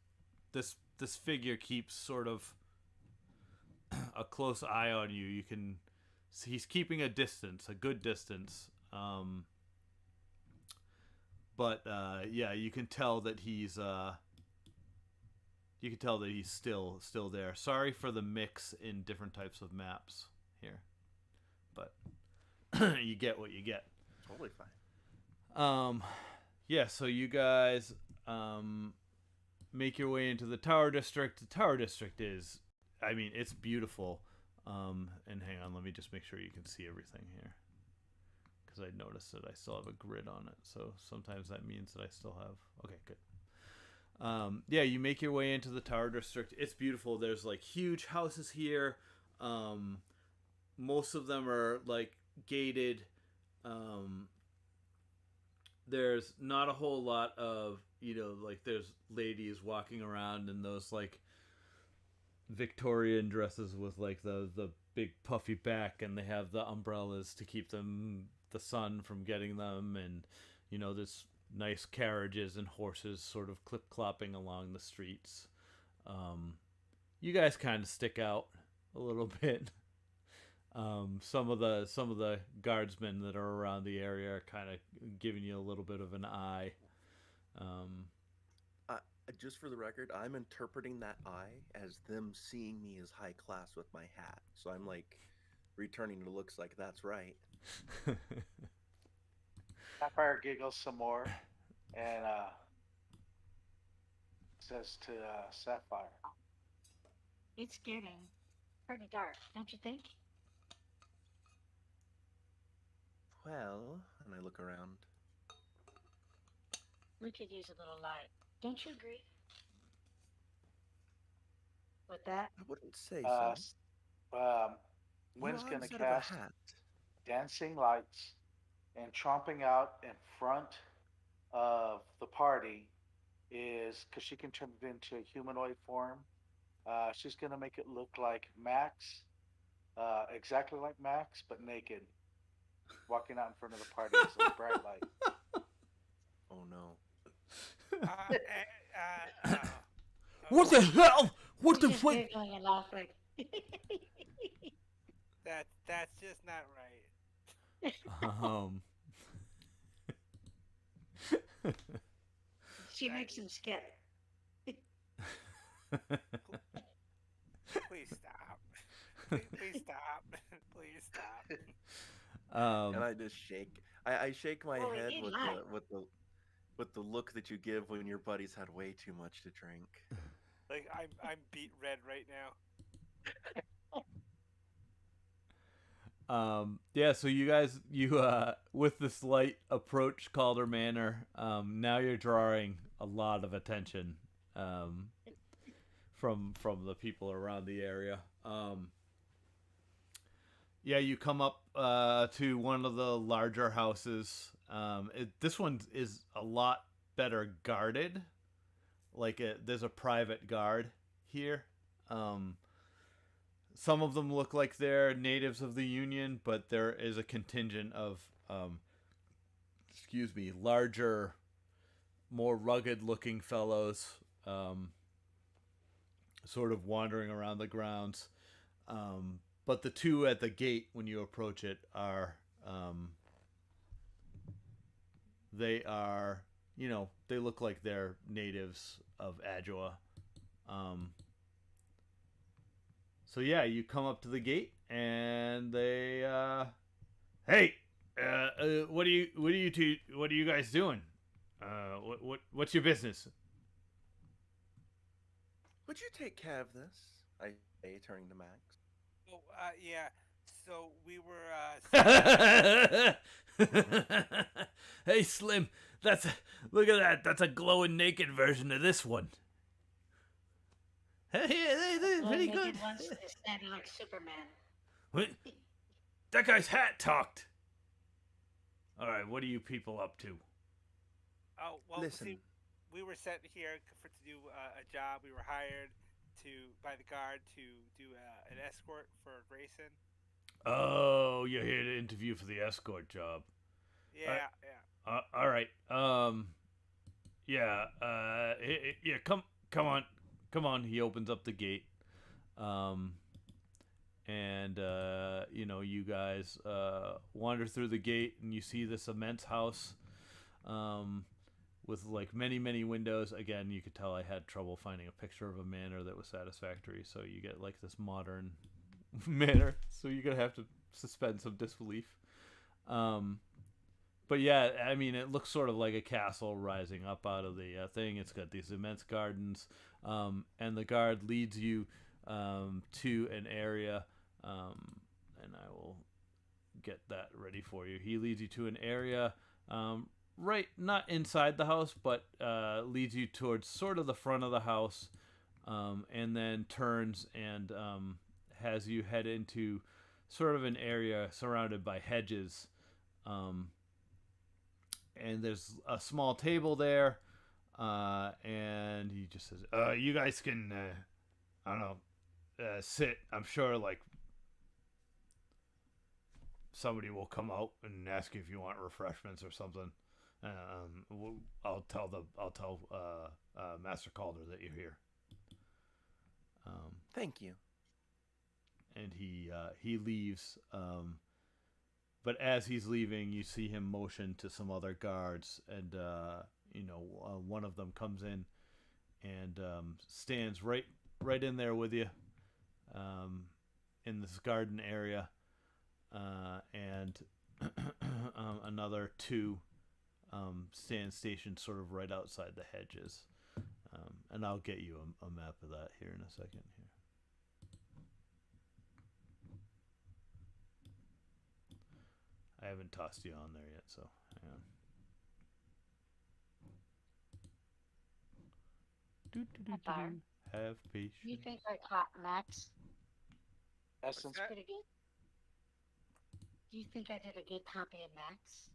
figure keeps sort of a close eye on you. You can see he's keeping a distance, a good distance. But yeah, you can tell that he's still there. Sorry for the mix in different types of maps here, but you get what you get. Totally fine. Yeah. So you guys make your way into the Tower District. The Tower District is, I mean, it's beautiful. And hang on, let me just make sure you can see everything here. I noticed that I still have a grid on it, so sometimes that means that I still have. Okay, good. Yeah, you make your way into the Tower District. It's beautiful. There's like huge houses here. Most of them are like gated. There's not a whole lot of, like there's ladies walking around in those like Victorian dresses with like the big puffy back, and they have the umbrellas to keep the sun from getting them, and there's nice carriages and horses sort of clip-clopping along the streets. You guys kind of stick out a little bit. Some of the guardsmen that are around the area are kind of giving you a little bit of an eye. Just for the record, I'm interpreting that eye as them seeing me as high class with my hat. So I'm like returning the looks like that's right. Sapphire giggles some more and says to Sapphire, It's getting pretty dark, don't you think? Well, and I look around. We could use a little light. Don't you agree with that? I wouldn't say uh, so. s- um, Your Wynn's going to eyes out of a cast hat. dancing lights, and tromping out in front of the party is because she can turn it into a humanoid form. She's going to make it look like Max, exactly like Max, but naked, walking out in front of the party as a bright light. Oh no. What the hell? What the Just fuck? giggling and laughing. That's just not right. She makes him skip. Please stop. Please stop. Please stop. And I just shake. I shake my Well, we head need with light. the look that you give when your buddies had way too much to drink. Like I'm beat red right now. Yeah, so you guys, with this light approach Calder Manor, now you're drawing a lot of attention, from the people around the area. Yeah, you come up to one of the larger houses. This one is a lot better guarded. Like there's a private guard here. Some of them look like they're natives of the Union, but there is a contingent of, larger, more rugged-looking fellows, sort of wandering around the grounds. But the two at the gate, when you approach it, are, they are, they look like they're natives of Adjoa. So yeah, you come up to the gate, and they, hey, what are you guys doing? What's your business? Would you take care of this? I say, turning to Max. Oh, yeah. So we were. Hey, Slim, look at that. That's a glowing naked version of this one. Hey, pretty good. Ones is standing like Superman. What? That guy's hat talked. All right, what are you people up to? Oh well, Listen. see, we were sent here to do a job. We were hired by the guard to do an escort for Grayson. Oh, you're here to interview for the escort job. Yeah, yeah. All right. Yeah. Yeah. Come on. He opens up the gate. And you guys wander through the gate, and you see this immense house, with like many windows. Again, you could tell I had trouble finding a picture of a manor that was satisfactory, so you get like this modern manor, so you're gonna have to suspend some disbelief. But yeah, I mean, it looks sort of like a castle rising up out of the thing. It's got these immense gardens, and the guard leads you to an area, and I will get that ready for you. He leads you to an area, right, not inside the house, but leads you towards sort of the front of the house, and then turns and has you head into sort of an area surrounded by hedges. And there's a small table there, and he just says, you guys can, I don't know, sit. I'm sure, like, somebody will come out and ask you if you want refreshments or something. I'll tell Master Calder that you're here. Thank you. And he leaves. But as he's leaving, you see him motion to some other guards, and one of them comes in and stands right in there with you, in this garden area, and another two stand station sort of right outside the hedges. And I'll get you a map of that here in a second. Here. I haven't tossed you on there yet, so hang on. Have patience. You think I caught Max? Essence. Pretty good. Do you think I did a good copy of Max?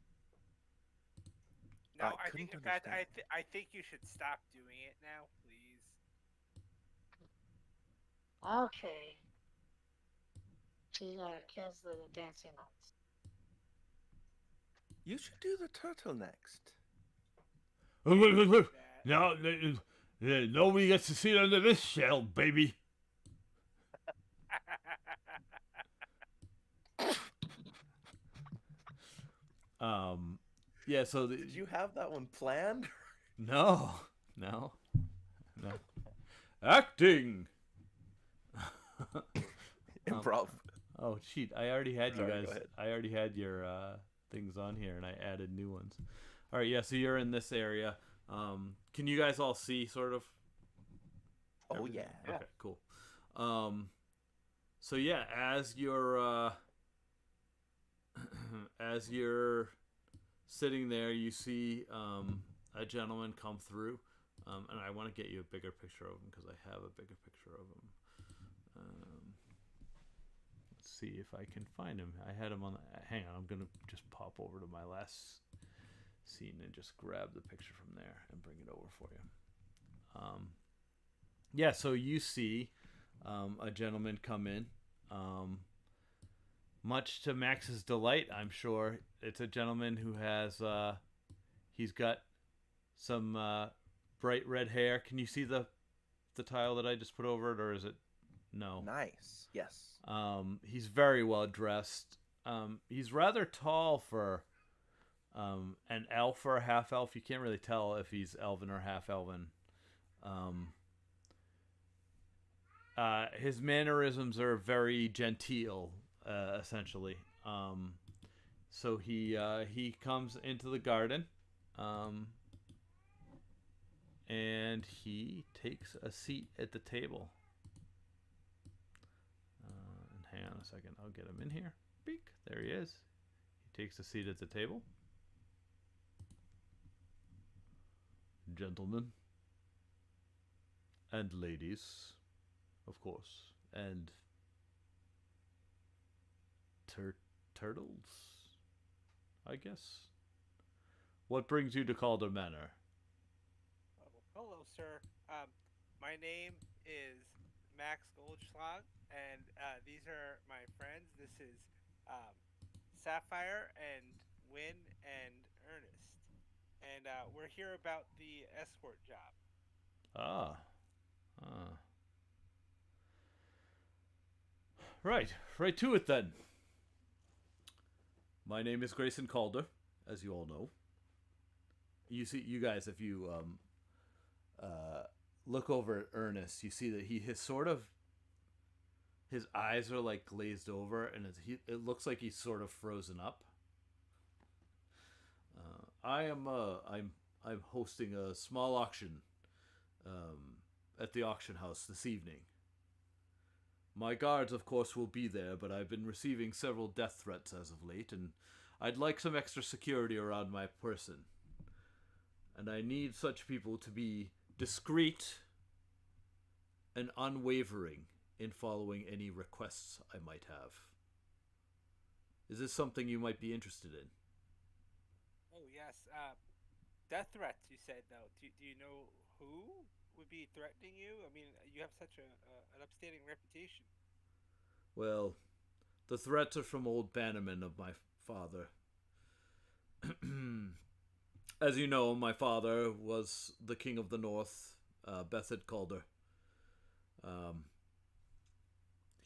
No, I think in fact I think you should stop doing it now, please. Okay. She kills the dancing lights. You should do the turtle next. Now, nobody gets to sit under this shell, baby. Yeah, so... Did you have that one planned? No. Acting! Improv. Oh, shoot. I already had you guys... Go ahead. I already had your things on here, and I added new ones. All right, yeah, so you're in this area. Can you guys all see, sort of? Oh, yeah. Okay, cool. So, yeah, as you're sitting there, you see a gentleman come through, and I want to get you a bigger picture of him because I have a bigger picture of him. Let's see if I can find him. I had him on. Hang on, I'm gonna just pop over to my last scene and just grab the picture from there and bring it over for you. Yeah, so you see a gentleman come in. Much to Max's delight, I'm sure. It's a gentleman who has, he's got some bright red hair. Can you see the tile that I just put over it, or is it? No. Nice. Yes. He's very well dressed. He's rather tall for an elf or a half elf. You can't really tell if he's elven or half elven. His mannerisms are very genteel, essentially. So he comes into the garden, and he takes a seat at the table. And hang on a second, I'll get him in here. Beak, there he is. He takes a seat at the table. Gentlemen and ladies, of course, and turtles, I guess. What brings you to Calder Manor? Hello, sir. My name is Max Goldschlag, and these are my friends. This is Sapphire and Win and Ernest, and we're here about the escort job. Right to it then. My name is Grayson Calder, as you all know. You see, you guys, if you look over at Ernest, you see that his eyes are like glazed over, and it looks like he's sort of frozen up. I'm hosting a small auction at the auction house this evening. My guards, of course, will be there, but I've been receiving several death threats as of late, and I'd like some extra security around my person. And I need such people to be discreet and unwavering in following any requests I might have. Is this something you might be interested in? Oh, yes. Death threats, you said, though. Do you know who would be threatening you? I mean, you have such an upstanding reputation. Well, the threats are from old bannermen of my father. As you know, my father was the king of the north, Bethard Calder.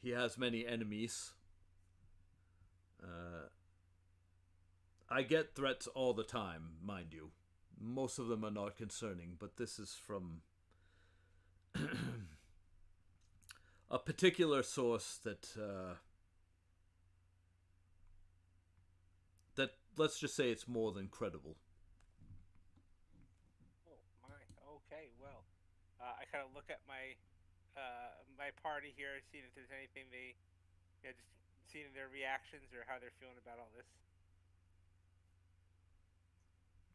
He has many enemies. I get threats all the time, mind you. Most of them are not concerning, but this is from a particular source that let's just say it's more than credible. kind of look at my party here, seeing if there's anything just seeing their reactions or how they're feeling about all this.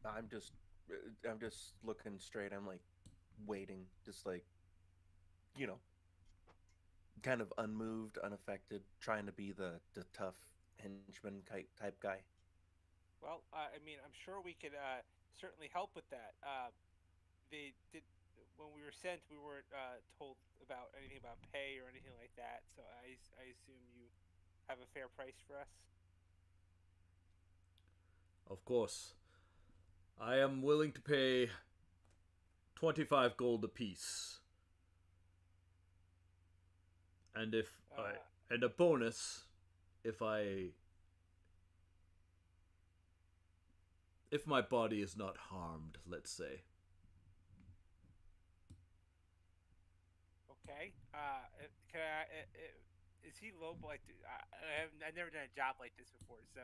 I'm just I'm just looking straight. I'm like waiting, just like you know, kind of unmoved, unaffected, trying to be the tough henchman type guy. Well, I mean, I'm sure we could certainly help with that. They did when we were sent. We weren't told about anything about pay or anything like that. So I assume you have a fair price for us. Of course. I am willing to pay 25 gold apiece. And and a bonus if my body is not harmed, let's say. Okay. Can I? Is he low? Like, I've never done a job like this before, so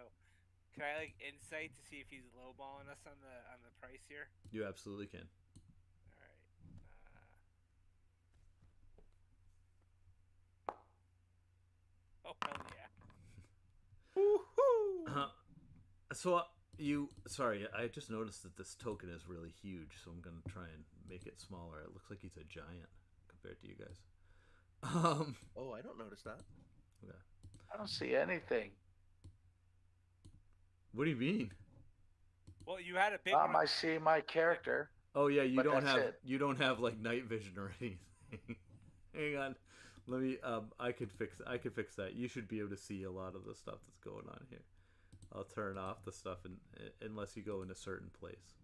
can I like insight to see if he's lowballing us on the price here? You absolutely can. All right. Oh hell yeah! Woohoo! So sorry, I just noticed that this token is really huge, so I'm gonna try and make it smaller. It looks like he's a giant compared to you guys. Oh, I don't notice that. Okay. I don't see anything. What do you mean? Well, you had a big. I see my character. Oh yeah, you don't have like night vision or anything. Hang on. Let me I could fix that. You should be able to see a lot of the stuff that's going on here. I'll turn off the stuff unless you go in a certain place.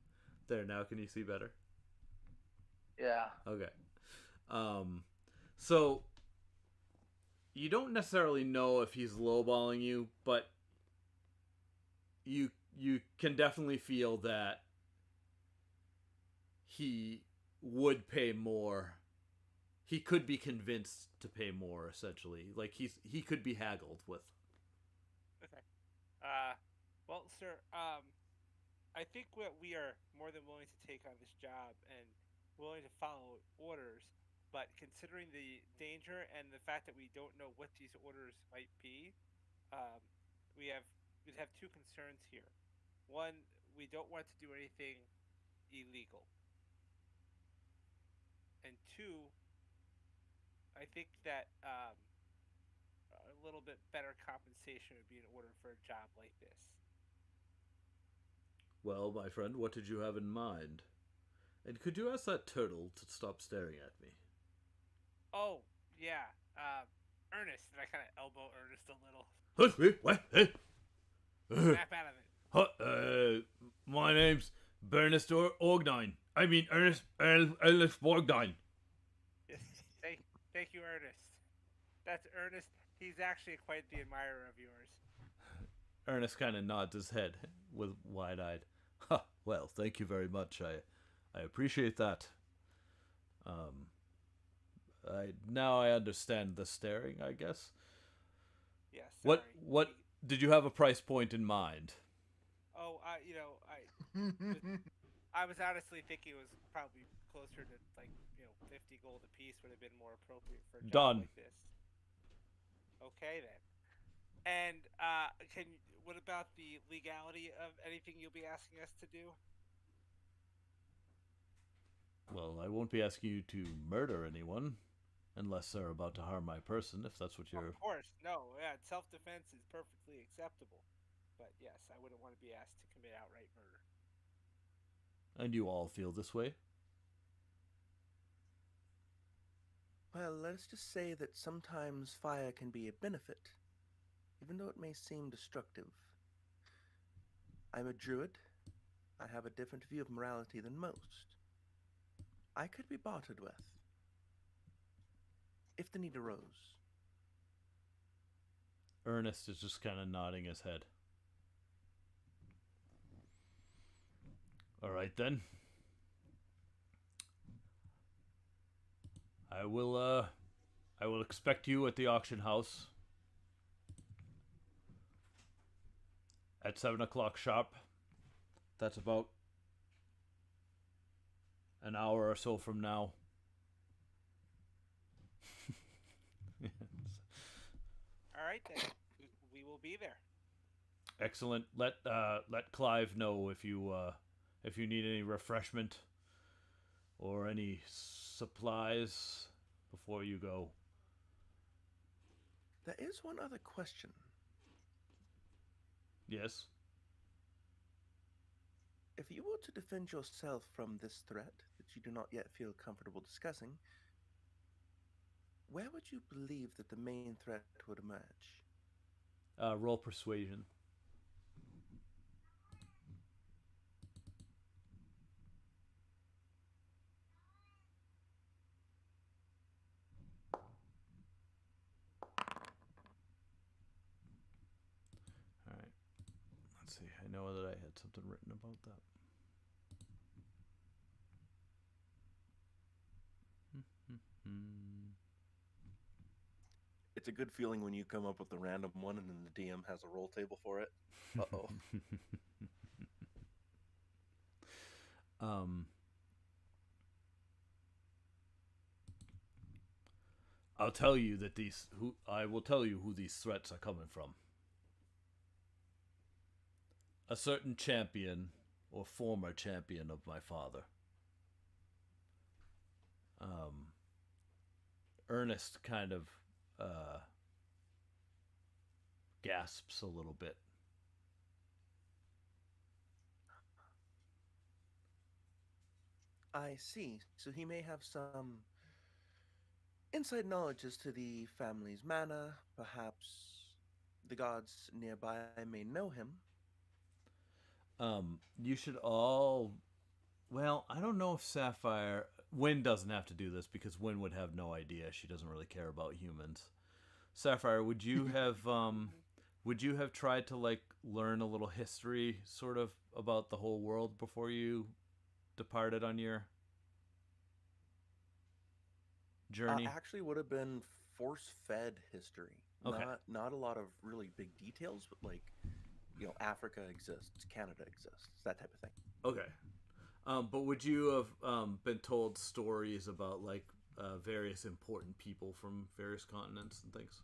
There, now can you see better? Yeah. Okay. So you don't necessarily know if he's lowballing you, but you can definitely feel that he would pay more. He could be convinced to pay more, essentially. Like he could be haggled with. Okay. Well, sir, I think we are more than willing to take on this job and willing to follow orders. But considering the danger and the fact that we don't know what these orders might be, um, we'd have two concerns here. One, we don't want to do anything illegal, and two, I think that a little bit better compensation would be in order for a job like this. Well, my friend, what did you have in mind? And could you ask that turtle to stop staring at me? Oh, yeah. Ernest. And I kind of elbow Ernest a little. What? Snap out of it. My name's Ernest Orgnine. I mean Ernest Borgnine. Thank you, Ernest. That's Ernest. He's actually quite the admirer of yours. Ernest kind of nods his head with wide-eyed. Well, thank you very much. I appreciate that. Now I understand the staring, I guess. Yes. Yeah, what did you have a price point in mind? Oh, I was honestly thinking it was probably closer to 50 gold a piece would have been more appropriate for a job like this. Okay then. And what about the legality of anything you'll be asking us to do? Well, I won't be asking you to murder anyone, unless they're about to harm my person, if that's what you're... Of course, no. Yeah, self-defense is perfectly acceptable. But yes, I wouldn't want to be asked to commit outright murder. And you all feel this way? Well, let's just say that sometimes fire can be a benefit, even though it may seem destructive. I'm a druid. I have a different view of morality than most. I could be bartered with, if the need arose. Ernest is just kind of nodding his head. All right, then. I will expect you at the auction house at 7 o'clock sharp. That's about an hour or so from now. All right, then. We will be there. Excellent. Let Clive know if you need any refreshment or any supplies before you go. There is one other question. Yes. If you were to defend yourself from this threat that you do not yet feel comfortable discussing, where would you believe that the main threat would emerge? Roll persuasion. All right. Let's see. I know that I had something written about that. It's a good feeling when you come up with a random one and then the DM has a roll table for it. Uh-oh. I'll tell you that I will tell you who these threats are coming from. A certain champion or former champion of my father. Ernest kind of gasps a little bit. I see. So he may have some inside knowledge as to the family's manor. Perhaps the gods nearby may know him. You should all... Well, I don't know if Sapphire... Wynn doesn't have to do this because Wynn would have no idea. She doesn't really care about humans. Sapphire, would you have tried to like learn a little history sort of about the whole world before you departed on your journey? Actually would have been force-fed history. Okay. Not a lot of really big details, but like, Africa exists, Canada exists, that type of thing. Okay. But would you have been told stories about like various important people from various continents and things?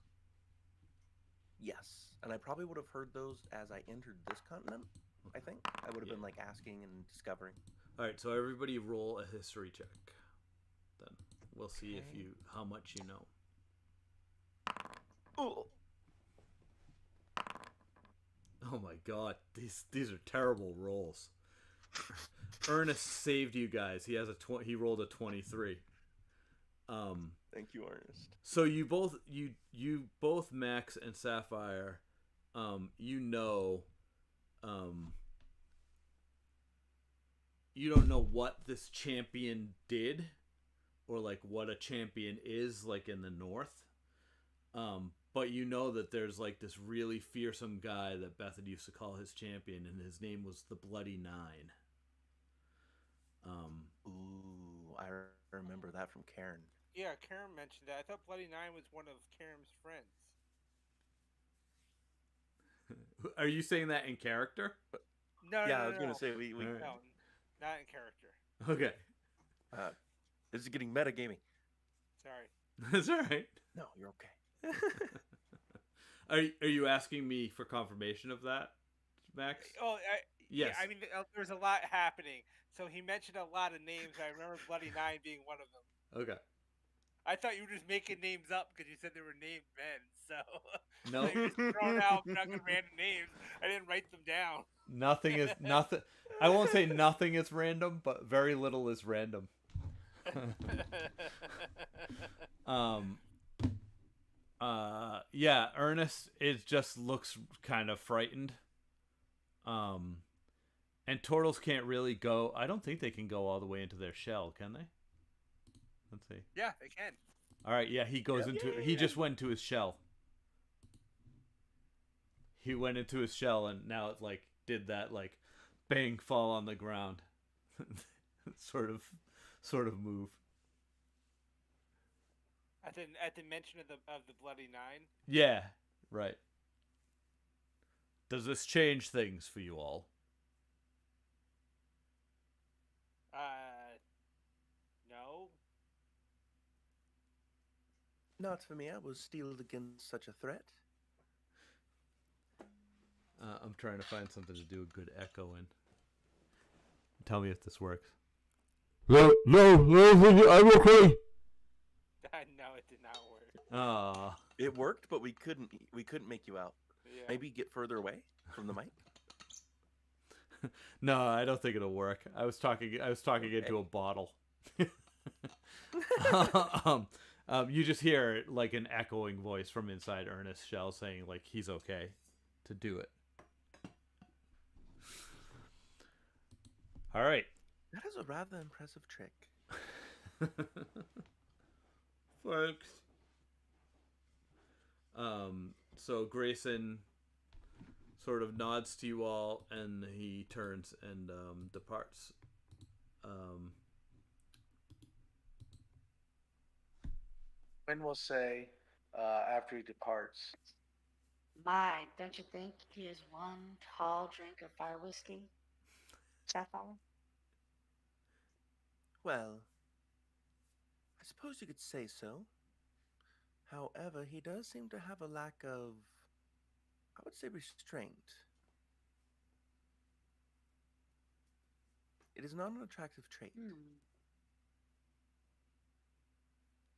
Yes, and I probably would have heard those as I entered this continent. I think I would have been like asking and discovering. All right, so everybody roll a history check. Then we'll see if how much you know. Oh my god, these are terrible rolls. Ernest saved you guys. He has he rolled a 23. Thank you, Ernest. So you both Max and Sapphire, you don't know what this champion did, or like what a champion is like in the north. But you know that there's like this really fearsome guy that Bethany used to call his champion, and his name was the Bloody Nine. Ooh, I remember that from Karen. Yeah, Karen mentioned that. I thought Bloody Nine was one of Karen's friends. Are you saying that in character? No, I was going to say we no, not in character. Okay. This is getting metagaming. Sorry. That's all right. No, you're okay. Are you asking me for confirmation of that, Max? Oh, yes. Yeah, I mean, there's a lot happening. So he mentioned a lot of names. I remember Bloody Nine being one of them. Okay. I thought you were just making names up because you said they were named men. So no, you're just throwing out fucking random names. I didn't write them down. Nothing is nothing. I won't say nothing is random, but very little is random. Yeah, Ernest just looks kind of frightened. And turtles can't really go. I don't think they can go all the way into their shell, can they? Let's see. Yeah, they can. All right, yeah, he goes into. He just went into his shell. He went into his shell, and now it like did that like, bang, fall on the ground, sort of move. At the mention of the Bloody Nine. Yeah, right. Does this change things for you all? No. Not for me. I was steeled against such a threat. I'm trying to find something to do a good echo in. Tell me if this works. No, I'm okay. No, it did not work. It worked, but we couldn't make you out. Yeah. Maybe get further away from the mic. No, I don't think it'll work. I was talking into a bottle. You just hear like an echoing voice from inside Ernest's shell saying like he's okay to do it. All right. That is a rather impressive trick. Thanks. So Grayson sort of nods to you all, and he turns and departs. Quinn will say after he departs, My, don't you think he is one tall drink of fire whiskey? Sapphire? Well, I suppose you could say so. However, he does seem to have a lack of, I would say, restraint. It is not an attractive trait.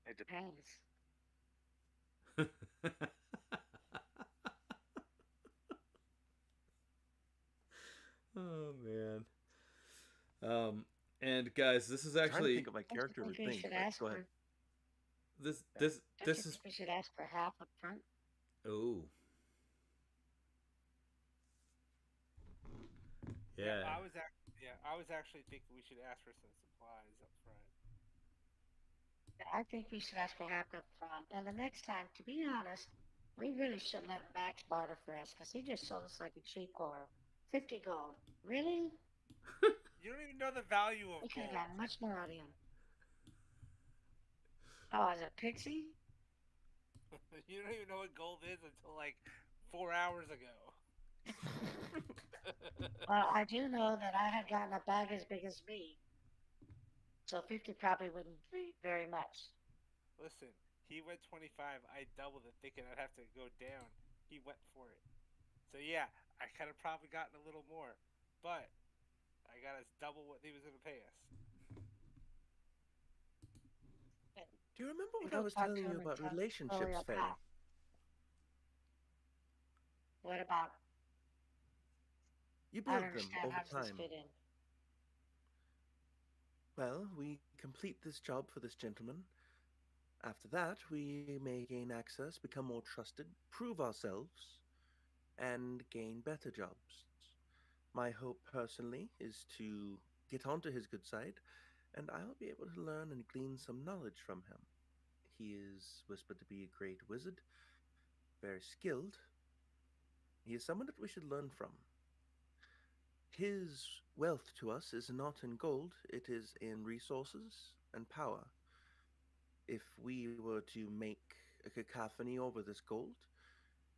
It depends. Oh man. And guys, this is actually. I'm trying to think of my character would think. Go ahead. This is. We should ask for half up front. Oh. Yeah. I was actually thinking we should ask for some supplies up front. I think we should ask for half up front. And the next time, to be honest, we really shouldn't let Max barter for us because he just sold us like a cheap core. 50 gold. Really? You don't even know the value of we gold. We could have gotten much more out of him. Oh, is it Pixie? You don't even know what gold is until like 4 hours ago. Well, I do know that I had gotten a bag as big as me. So 50 probably wouldn't be very much. Listen, he went 25. I doubled it thinking I'd have to go down. He went for it. So yeah, I could have probably gotten a little more. But I got us double what he was going to pay us. Do you remember what I was telling you about relationships, Faye? What about? You build them over time. Well, we complete this job for this gentleman. After that, we may gain access, become more trusted, prove ourselves, and gain better jobs. My hope, personally, is to get onto his good side, and I'll be able to learn and glean some knowledge from him. He is whispered to be a great wizard, very skilled. He is someone that we should learn from. His wealth to us is not in gold, it is in resources and power. If we were to make a cacophony over this gold,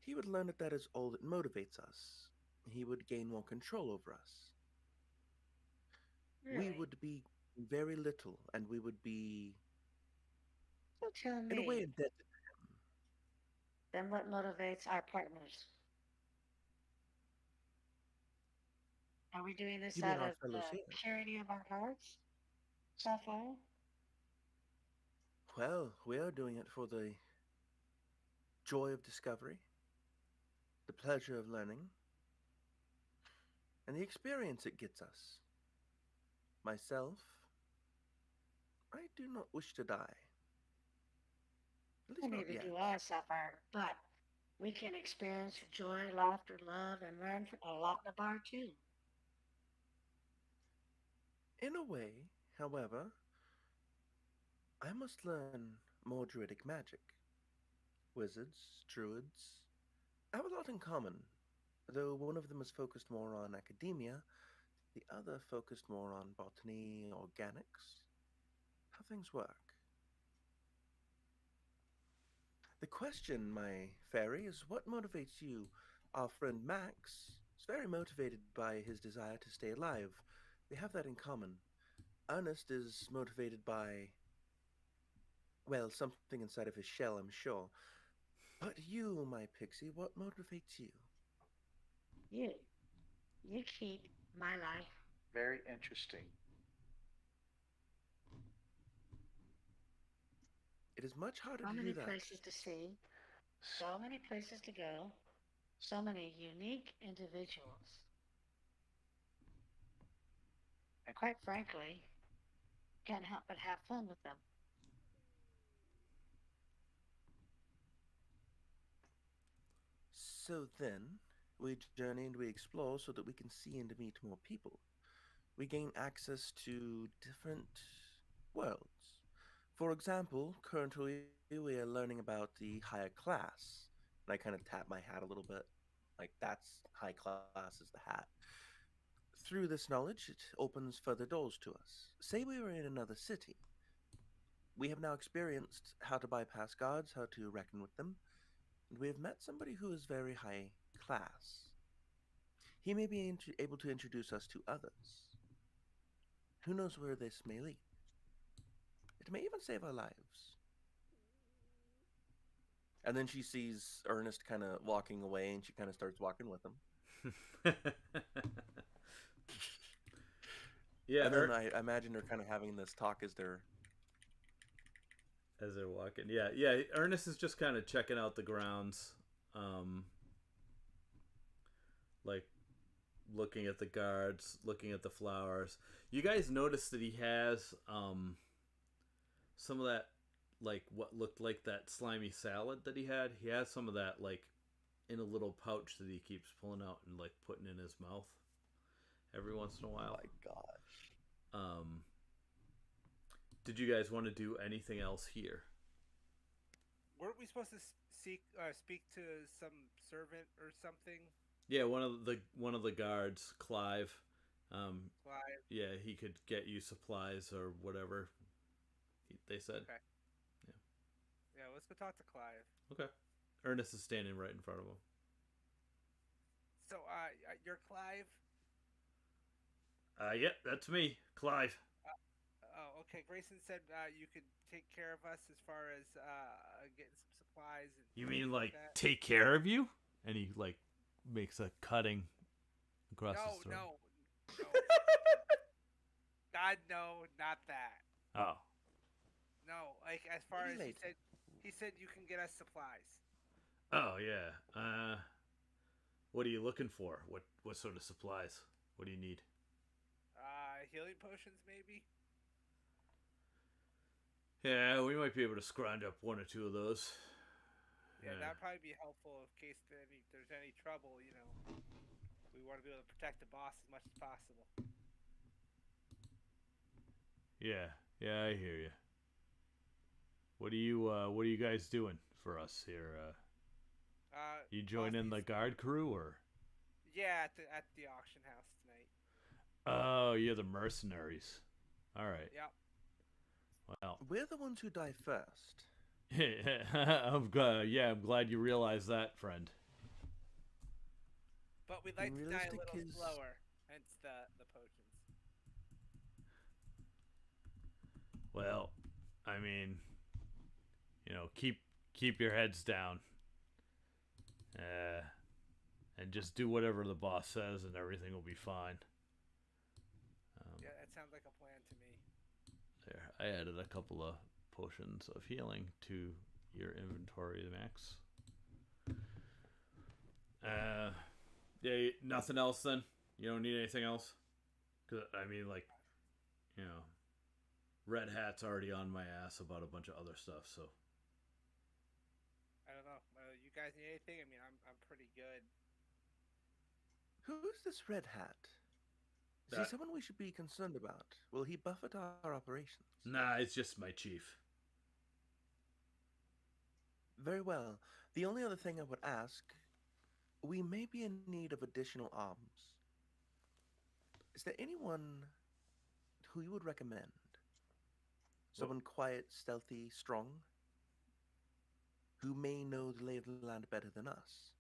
he would learn that that is all that motivates us. He would gain more control over us. Really? We would be very little, and we would be, so tell me, in a way, indebted to him. Then what motivates our partners? Are we doing this out of the purity of our hearts, Sapphire? Well, we are doing it for the joy of discovery, the pleasure of learning, and the experience it gets us. Myself, I do not wish to die. At least Neither do I, Sapphire, but we can experience joy, laughter, love, and learn a lot in the bar, too. In a way, however, I must learn more druidic magic. Wizards, druids, have a lot in common, though one of them is focused more on academia, the other focused more on botany, organics, how things work. The question, my fairy, is what motivates you? Our friend Max is very motivated by his desire to stay alive. They have that in common. Ernest is motivated by, well, something inside of his shell, I'm sure. But you, my pixie, what motivates you? You keep my life. Very interesting. It is much harder So to many do that. places to see, so many places to go, so many unique individuals. And quite frankly, can't help but have fun with them. So then, we journey and we explore so that we can see and meet more people. We gain access to different worlds. For example, currently we are learning about the higher class. And I kind of tap my hat a little bit. Like, that's high class is the hat. Through this knowledge, it opens further doors to us. Say we were in another city. We have now experienced how to bypass guards, how to reckon with them, and we have met somebody who is very high class. He may be able to introduce us to others. Who knows where this may lead? It may even save our lives. And then she sees Ernest kind of walking away, and she kind of starts walking with him. Yeah, and then I imagine they're kind of having this talk as they're walking. Yeah. Ernest is just kind of checking out the grounds, like looking at the guards, looking at the flowers. You guys notice that he has some of that, like what looked like that slimy salad that he had. He has some of that like in a little pouch that he keeps pulling out and like putting in his mouth every once in a while. Oh my gosh. Did you guys want to do anything else here? Weren't we supposed to speak to some servant or something? Yeah, one of the guards, Clive. Clive. Yeah, he could get you supplies or whatever. They said. Okay. Yeah, let's go talk to Clive. Okay. Ernest is standing right in front of him. So, you're Clive? Yeah, that's me, Clive. Oh, okay. Grayson said you could take care of us as far as getting some supplies. And you mean like that. take care of you? And he like makes a cutting across his throat. No. God, no, not that. Oh. No, like as far as he said you can get us supplies. Oh yeah. What are you looking for? What sort of supplies? What do you need? Healing potions maybe. Yeah, we might be able to scrounge up one or two of those. Yeah, that'd probably be helpful in case there's any trouble. You know, we want to be able to protect the boss as much as possible. Yeah, I hear you. What are you guys doing for us here? You joining the guard crew or? Yeah, at the auction house tonight. Oh, you're the mercenaries. All right. Yep. Well, we're the ones who die first. I'm glad you realize that, friend. But we'd like to die a little slower, hence the potions. Well, I mean, keep your heads down. And just do whatever the boss says, and everything will be fine. Yeah, that sounds like a plan to me. There, I added a couple of potions of healing to your inventory, Max. Yeah, nothing else then? You don't need anything else? Because, I mean, like, Red Hat's already on my ass about a bunch of other stuff, so. I don't know. You guys need anything? I mean, I'm pretty good. Who's this Red Hat? Is he someone we should be concerned about? Will he buffet our operations? Nah, it's just my chief. Very well. The only other thing I would ask, we may be in need of additional arms. Is there anyone who you would recommend? Someone quiet, stealthy, strong? Who may know the lay of the land better than us?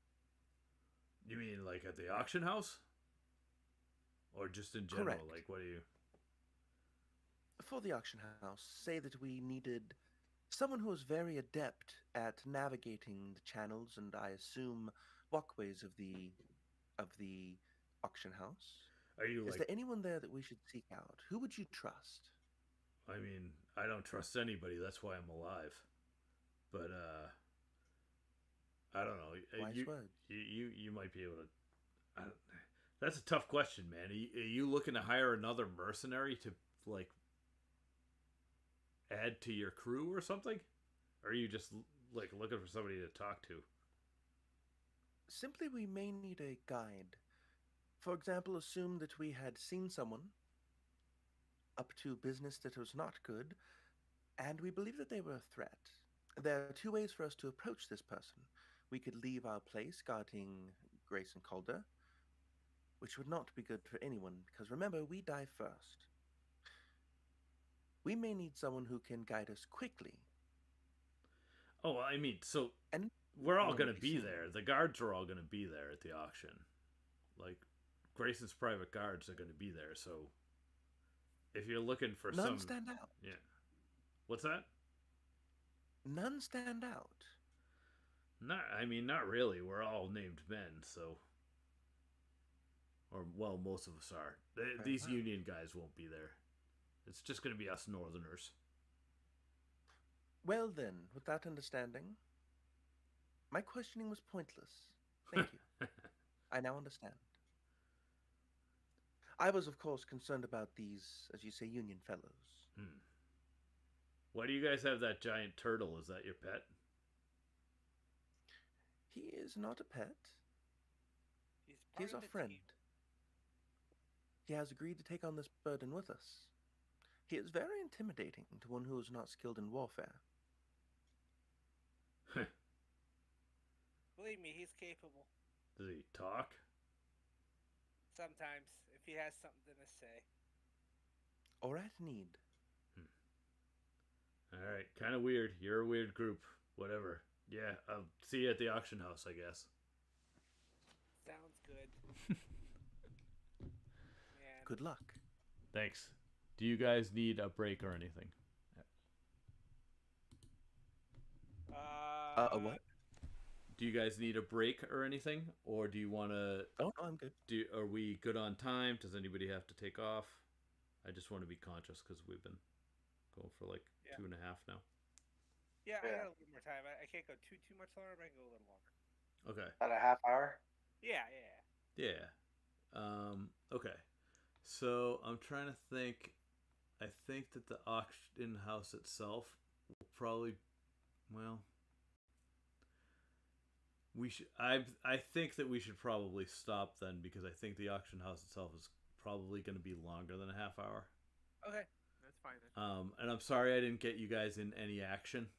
You mean like at the auction house? Or just in general? Correct. Like, what do you... For the auction house, say that we needed someone who is very adept at navigating the channels and I assume walkways of of the auction house. Are you Is there anyone there that we should seek out? Who would you trust? I mean, I don't trust anybody. That's why I'm alive. But I don't know. Wise words. You might be able to. That's a tough question, man. Are you looking to hire another mercenary to like add to your crew or something? Or are you just like looking for somebody to talk to? Simply, we may need a guide. For example, assume that we had seen someone up to business that was not good, and we believe that they were a threat. There are two ways for us to approach this person. We could leave our place guarding Grayson Calder, which would not be good for anyone, because remember, we die first. We may need someone who can guide us quickly. Oh, I mean, so and we're all going to be there. The guards are all going to be there at the auction. Like, Grayson's private guards are going to be there, so if you're looking for None stand out. Yeah. What's that? None stand out. Not really. We're all named men, so... Or, well, most of us are. These Union guys won't be there. It's just going to be us Northerners. Well then, with that understanding, my questioning was pointless. Thank you. I now understand. I was, of course, concerned about these, as you say, Union fellows. Why do you guys have that giant turtle? Is that your pet? He is not a pet. He is our friend. He has agreed to take on this burden with us. He is very intimidating to one who is not skilled in warfare. Believe me, he's capable. Does he talk? Sometimes, if he has something to say. Or at need. Alright, kind of weird. You're a weird group. Whatever. Yeah, I'll see you at the auction house, I guess. Sounds good. Man. Good luck. Thanks. Do you guys need a break or anything? A what? Do you guys need a break or anything? Or do you want to... Oh, no, I'm good. Are we good on time? Does anybody have to take off? I just want to be conscious because we've been going for like 2.5 now. Yeah, I got a little more time. I can't go too much longer, but I can go a little longer. Okay. About a half hour? Yeah. Okay. So I'm trying to think. I think that the auction house itself will probably, well, we should. I think that we should probably stop then, because I think the auction house itself is probably going to be longer than a half hour. Okay, that's fine then. And I'm sorry I didn't get you guys in any action.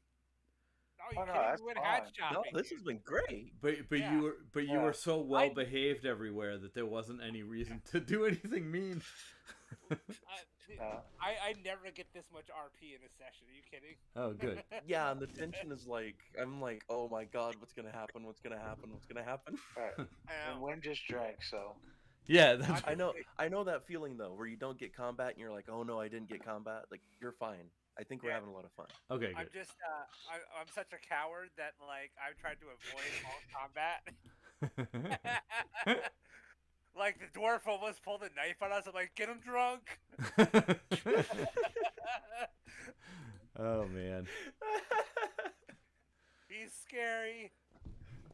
Oh, you can't even win hatch shopping. No, this has been great. But you were so well behaved everywhere that there wasn't any reason to do anything mean. I never get this much RP in a session. Are you kidding? Oh, good. Yeah, and the tension is like, I'm like, oh my god, what's gonna happen? What's gonna happen? What's gonna happen? Right. And wind just drank, so. Yeah, that's I know that feeling though, where you don't get combat and you're like, oh no, I didn't get combat. Like, you're fine. I think we're having a lot of fun. Okay, good. I'm just, I'm such a coward that like I've tried to avoid all combat. Like the dwarf almost pulled a knife on us. I'm like, get him drunk. Oh man. He's scary.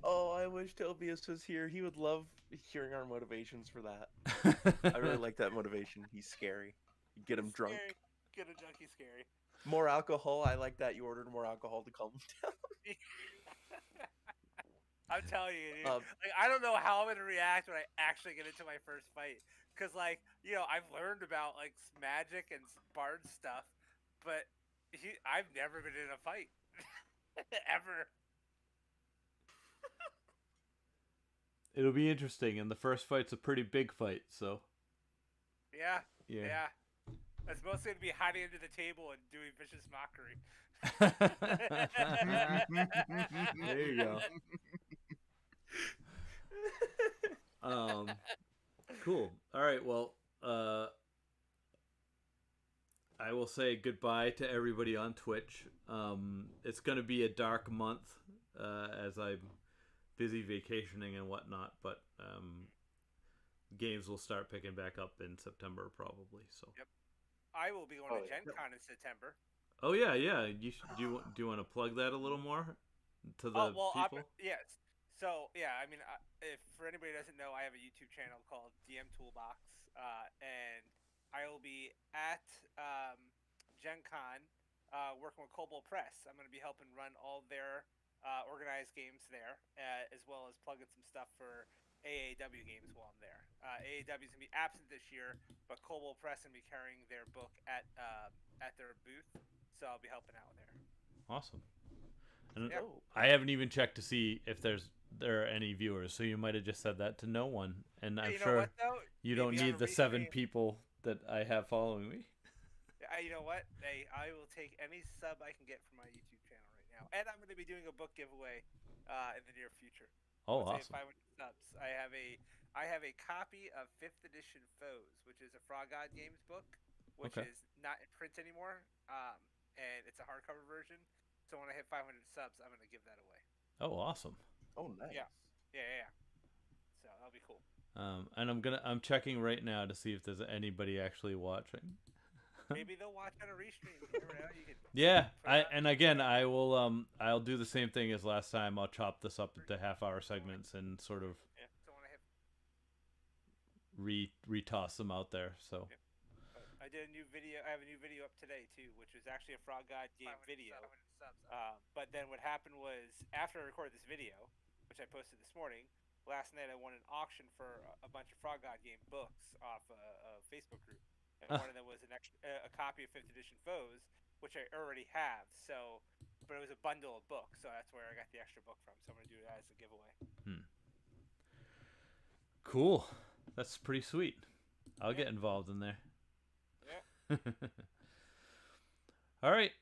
Oh, I wish Tobias was here. He would love hearing our motivations for that. I really like that motivation. He's scary. You get him drunk. Scary. Get a junkie scary. More alcohol. I like that. You ordered more alcohol to calm him down. I'm telling you, dude. Like, I don't know how I'm gonna react when I actually get into my first fight, because like, you know, I've learned about like magic and bard stuff, but I've never been in a fight ever. It'll be interesting, and the first fight's a pretty big fight, so. Yeah. That's mostly gonna be hiding under the table and doing vicious mockery. There you go. Cool. All right. Well, I will say goodbye to everybody on Twitch. It's going to be a dark month as I'm busy vacationing and whatnot, but games will start picking back up in September probably. So. Yep. I will be going to Gen Con in September. Oh yeah. You should, do you want to plug that a little more to the people? Yes. So yeah, I mean, if for anybody who doesn't know, I have a YouTube channel called DM Toolbox, and I will be at Gen Con working with Cobalt Press. I'm going to be helping run all their organized games there, as well as plugging some stuff for AAW games while I'm there. AAW is going to be absent this year, but Cobalt Press going to be carrying their book at their booth, so I'll be helping out there. Awesome. And I haven't even checked to see if there are any viewers, so you might have just said that to no one. And I'm sure you don't need the 7 people that I have following me. You know what? Hey, I will take any sub I can get from my YouTube channel right now, and I'm going to be doing a book giveaway in the near future. Oh, awesome! 500 subs. I have a copy of 5th edition Foes, which is a Frog God Games book, which is not in print anymore, and it's a hardcover version. So when I hit 500 subs, I'm going to give that away. Oh, awesome! Oh, nice. Yeah. So that'll be cool. And I'm checking right now to see if there's anybody actually watching. Maybe they'll watch on a restream. You never know. You could I will I'll do the same thing as last time. I'll chop this up into half-hour segments and sort of So when I hit retoss them out there. So I did a new video. I have a new video up today too, which was actually a Frog God game video. But then what happened was after I recorded this video, which I posted this morning, last night I won an auction for a bunch of Frog God game books off a Facebook group. And one of them was a copy of 5th edition Foes, which I already have. So, but it was a bundle of books, so that's where I got the extra book from. So I'm gonna do that as a giveaway. Cool. That's pretty sweet. I'll get involved in there. Yeah. All right.